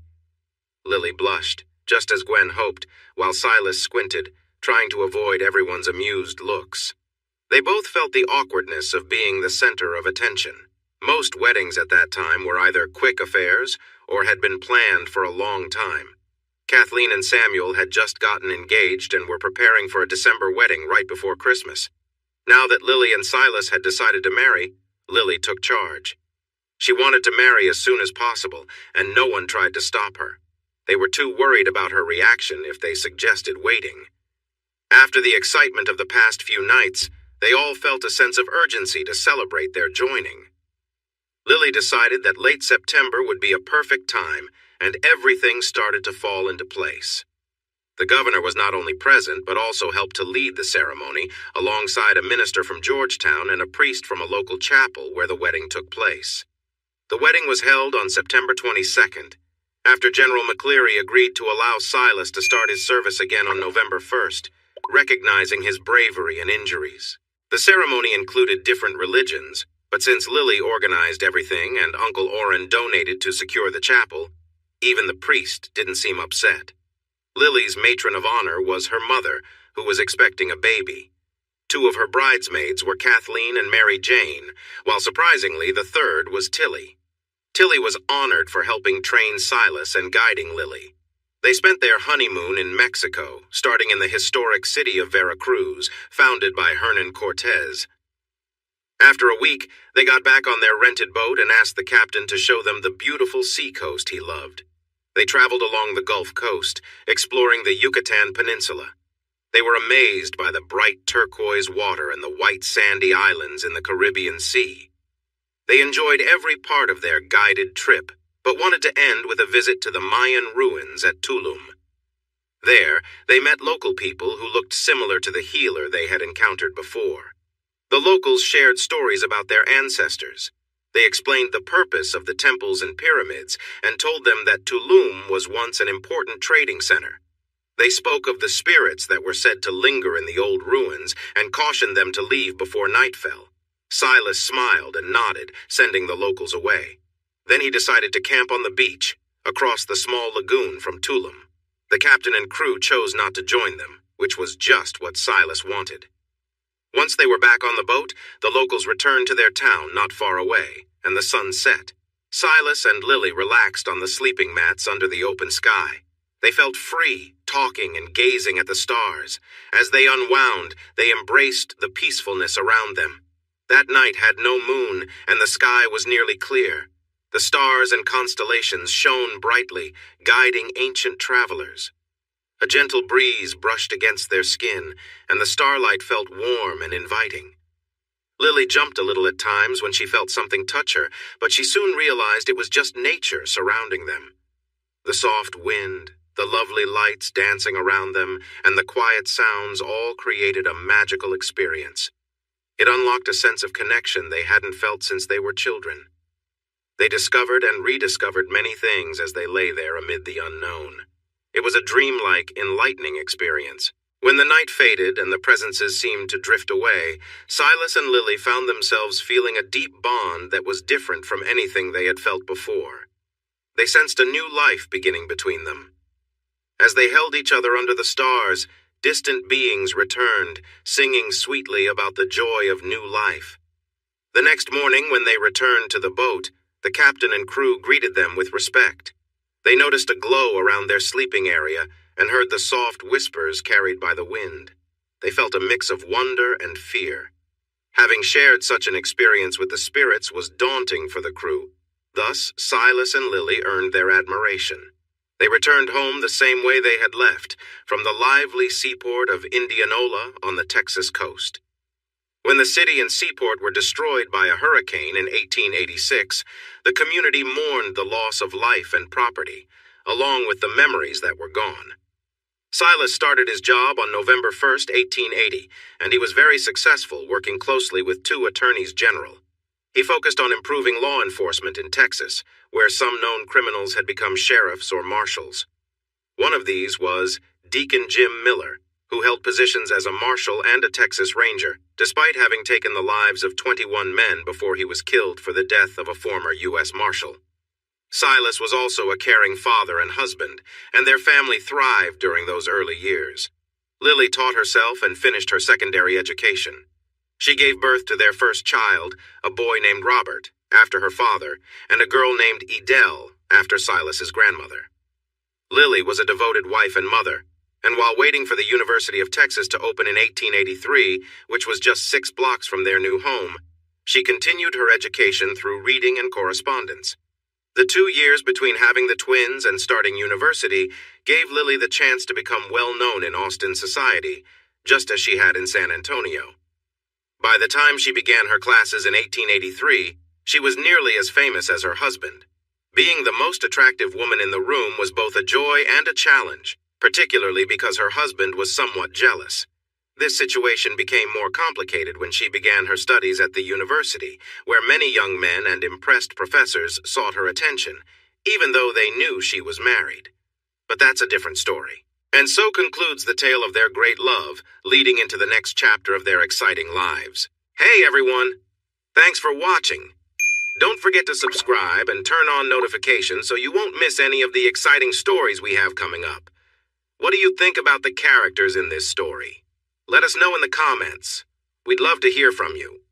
Lily blushed, just as Gwen hoped, while Silas squinted, trying to avoid everyone's amused looks. They both felt the awkwardness of being the center of attention. Most weddings at that time were either quick affairs or had been planned for a long time. Kathleen and Samuel had just gotten engaged and were preparing for a December wedding right before Christmas. Now that Lily and Silas had decided to marry, Lily took charge. She wanted to marry as soon as possible, and no one tried to stop her. They were too worried about her reaction if they suggested waiting. After the excitement of the past few nights, they all felt a sense of urgency to celebrate their joining. Lily decided that late September would be a perfect time, and everything started to fall into place. The governor was not only present, but also helped to lead the ceremony, alongside a minister from Georgetown and a priest from a local chapel where the wedding took place. The wedding was held on September 22nd, after General McCleary agreed to allow Silas to start his service again on November 1st, recognizing his bravery and injuries. The ceremony included different religions, But since Lily organized everything and Uncle Orrin donated to secure the chapel, even the priest didn't seem upset. Lily's matron of honor was her mother, who was expecting a baby. Two of her bridesmaids were Kathleen and Mary Jane, while surprisingly the third was Tilly. Tilly was honored for helping train Silas and guiding Lily. They spent their honeymoon in Mexico, starting in the historic city of Veracruz, founded by Hernan Cortez. After a week, they got back on their rented boat and asked the captain to show them the beautiful seacoast he loved. They traveled along the Gulf Coast, exploring the Yucatan Peninsula. They were amazed by the bright turquoise water and the white sandy islands in the Caribbean Sea. They enjoyed every part of their guided trip, but wanted to end with a visit to the Mayan ruins at Tulum. There, they met local people who looked similar to the healer they had encountered before. The locals shared stories about their ancestors. They explained the purpose of the temples and pyramids and told them that Tulum was once an important trading center. They spoke of the spirits that were said to linger in the old ruins and cautioned them to leave before night fell. Silas smiled and nodded, sending the locals away. Then he decided to camp on the beach, across the small lagoon from Tulum. The captain and crew chose not to join them, which was just what Silas wanted. Once they were back on the boat, the locals returned to their town not far away, and the sun set. Silas and Lily relaxed on the sleeping mats under the open sky. They felt free, talking and gazing at the stars. As they unwound, they embraced the peacefulness around them. That night had no moon, and the sky was nearly clear. The stars and constellations shone brightly, guiding ancient travelers. A gentle breeze brushed against their skin, and the starlight felt warm and inviting. Lily jumped a little at times when she felt something touch her, but she soon realized it was just nature surrounding them. The soft wind, the lovely lights dancing around them, and the quiet sounds all created a magical experience. It unlocked a sense of connection they hadn't felt since they were children. They discovered and rediscovered many things as they lay there amid the unknown. It was a dreamlike, enlightening experience. When the night faded and the presences seemed to drift away, Silas and Lily found themselves feeling a deep bond that was different from anything they had felt before. They sensed a new life beginning between them. As they held each other under the stars, distant beings returned, singing sweetly about the joy of new life. The next morning, when they returned to the boat, the captain and crew greeted them with respect. They noticed a glow around their sleeping area and heard the soft whispers carried by the wind. They felt a mix of wonder and fear. Having shared such an experience with the spirits was daunting for the crew. Thus, Silas and Lily earned their admiration. They returned home the same way they had left, from the lively seaport of Indianola on the Texas coast. When the city and seaport were destroyed by a hurricane in 1886, the community mourned the loss of life and property, along with the memories that were gone. Silas started his job on November 1st, 1880, and he was very successful, working closely with two attorneys general. He focused on improving law enforcement in Texas, where some known criminals had become sheriffs or marshals. One of these was Deacon Jim Miller, who held positions as a marshal and a Texas Ranger, despite having taken the lives of 21 men before he was killed for the death of a former U.S. Marshal. Silas was also a caring father and husband, and their family thrived during those early years. Lily taught herself and finished her secondary education. She gave birth to their first child, a boy named Robert, after her father, and a girl named Edel, after Silas's grandmother. Lily was a devoted wife and mother, and while waiting for the University of Texas to open in 1883, which was just 6 blocks from their new home, she continued her education through reading and correspondence. The 2 years between having the twins and starting university gave Lily the chance to become well known in Austin society, just as she had in San Antonio. By the time she began her classes in 1883, she was nearly as famous as her husband. Being the most attractive woman in the room was both a joy and a challenge, particularly because her husband was somewhat jealous. This situation became more complicated when she began her studies at the university, where many young men and impressed professors sought her attention, even though they knew she was married. But that's a different story. And so concludes the tale of their great love, leading into the next chapter of their exciting lives. Hey, everyone! Thanks for watching. Don't forget to subscribe and turn on notifications so you won't miss any of the exciting stories we have coming up. What do you think about the characters in this story? Let us know in the comments. We'd love to hear from you.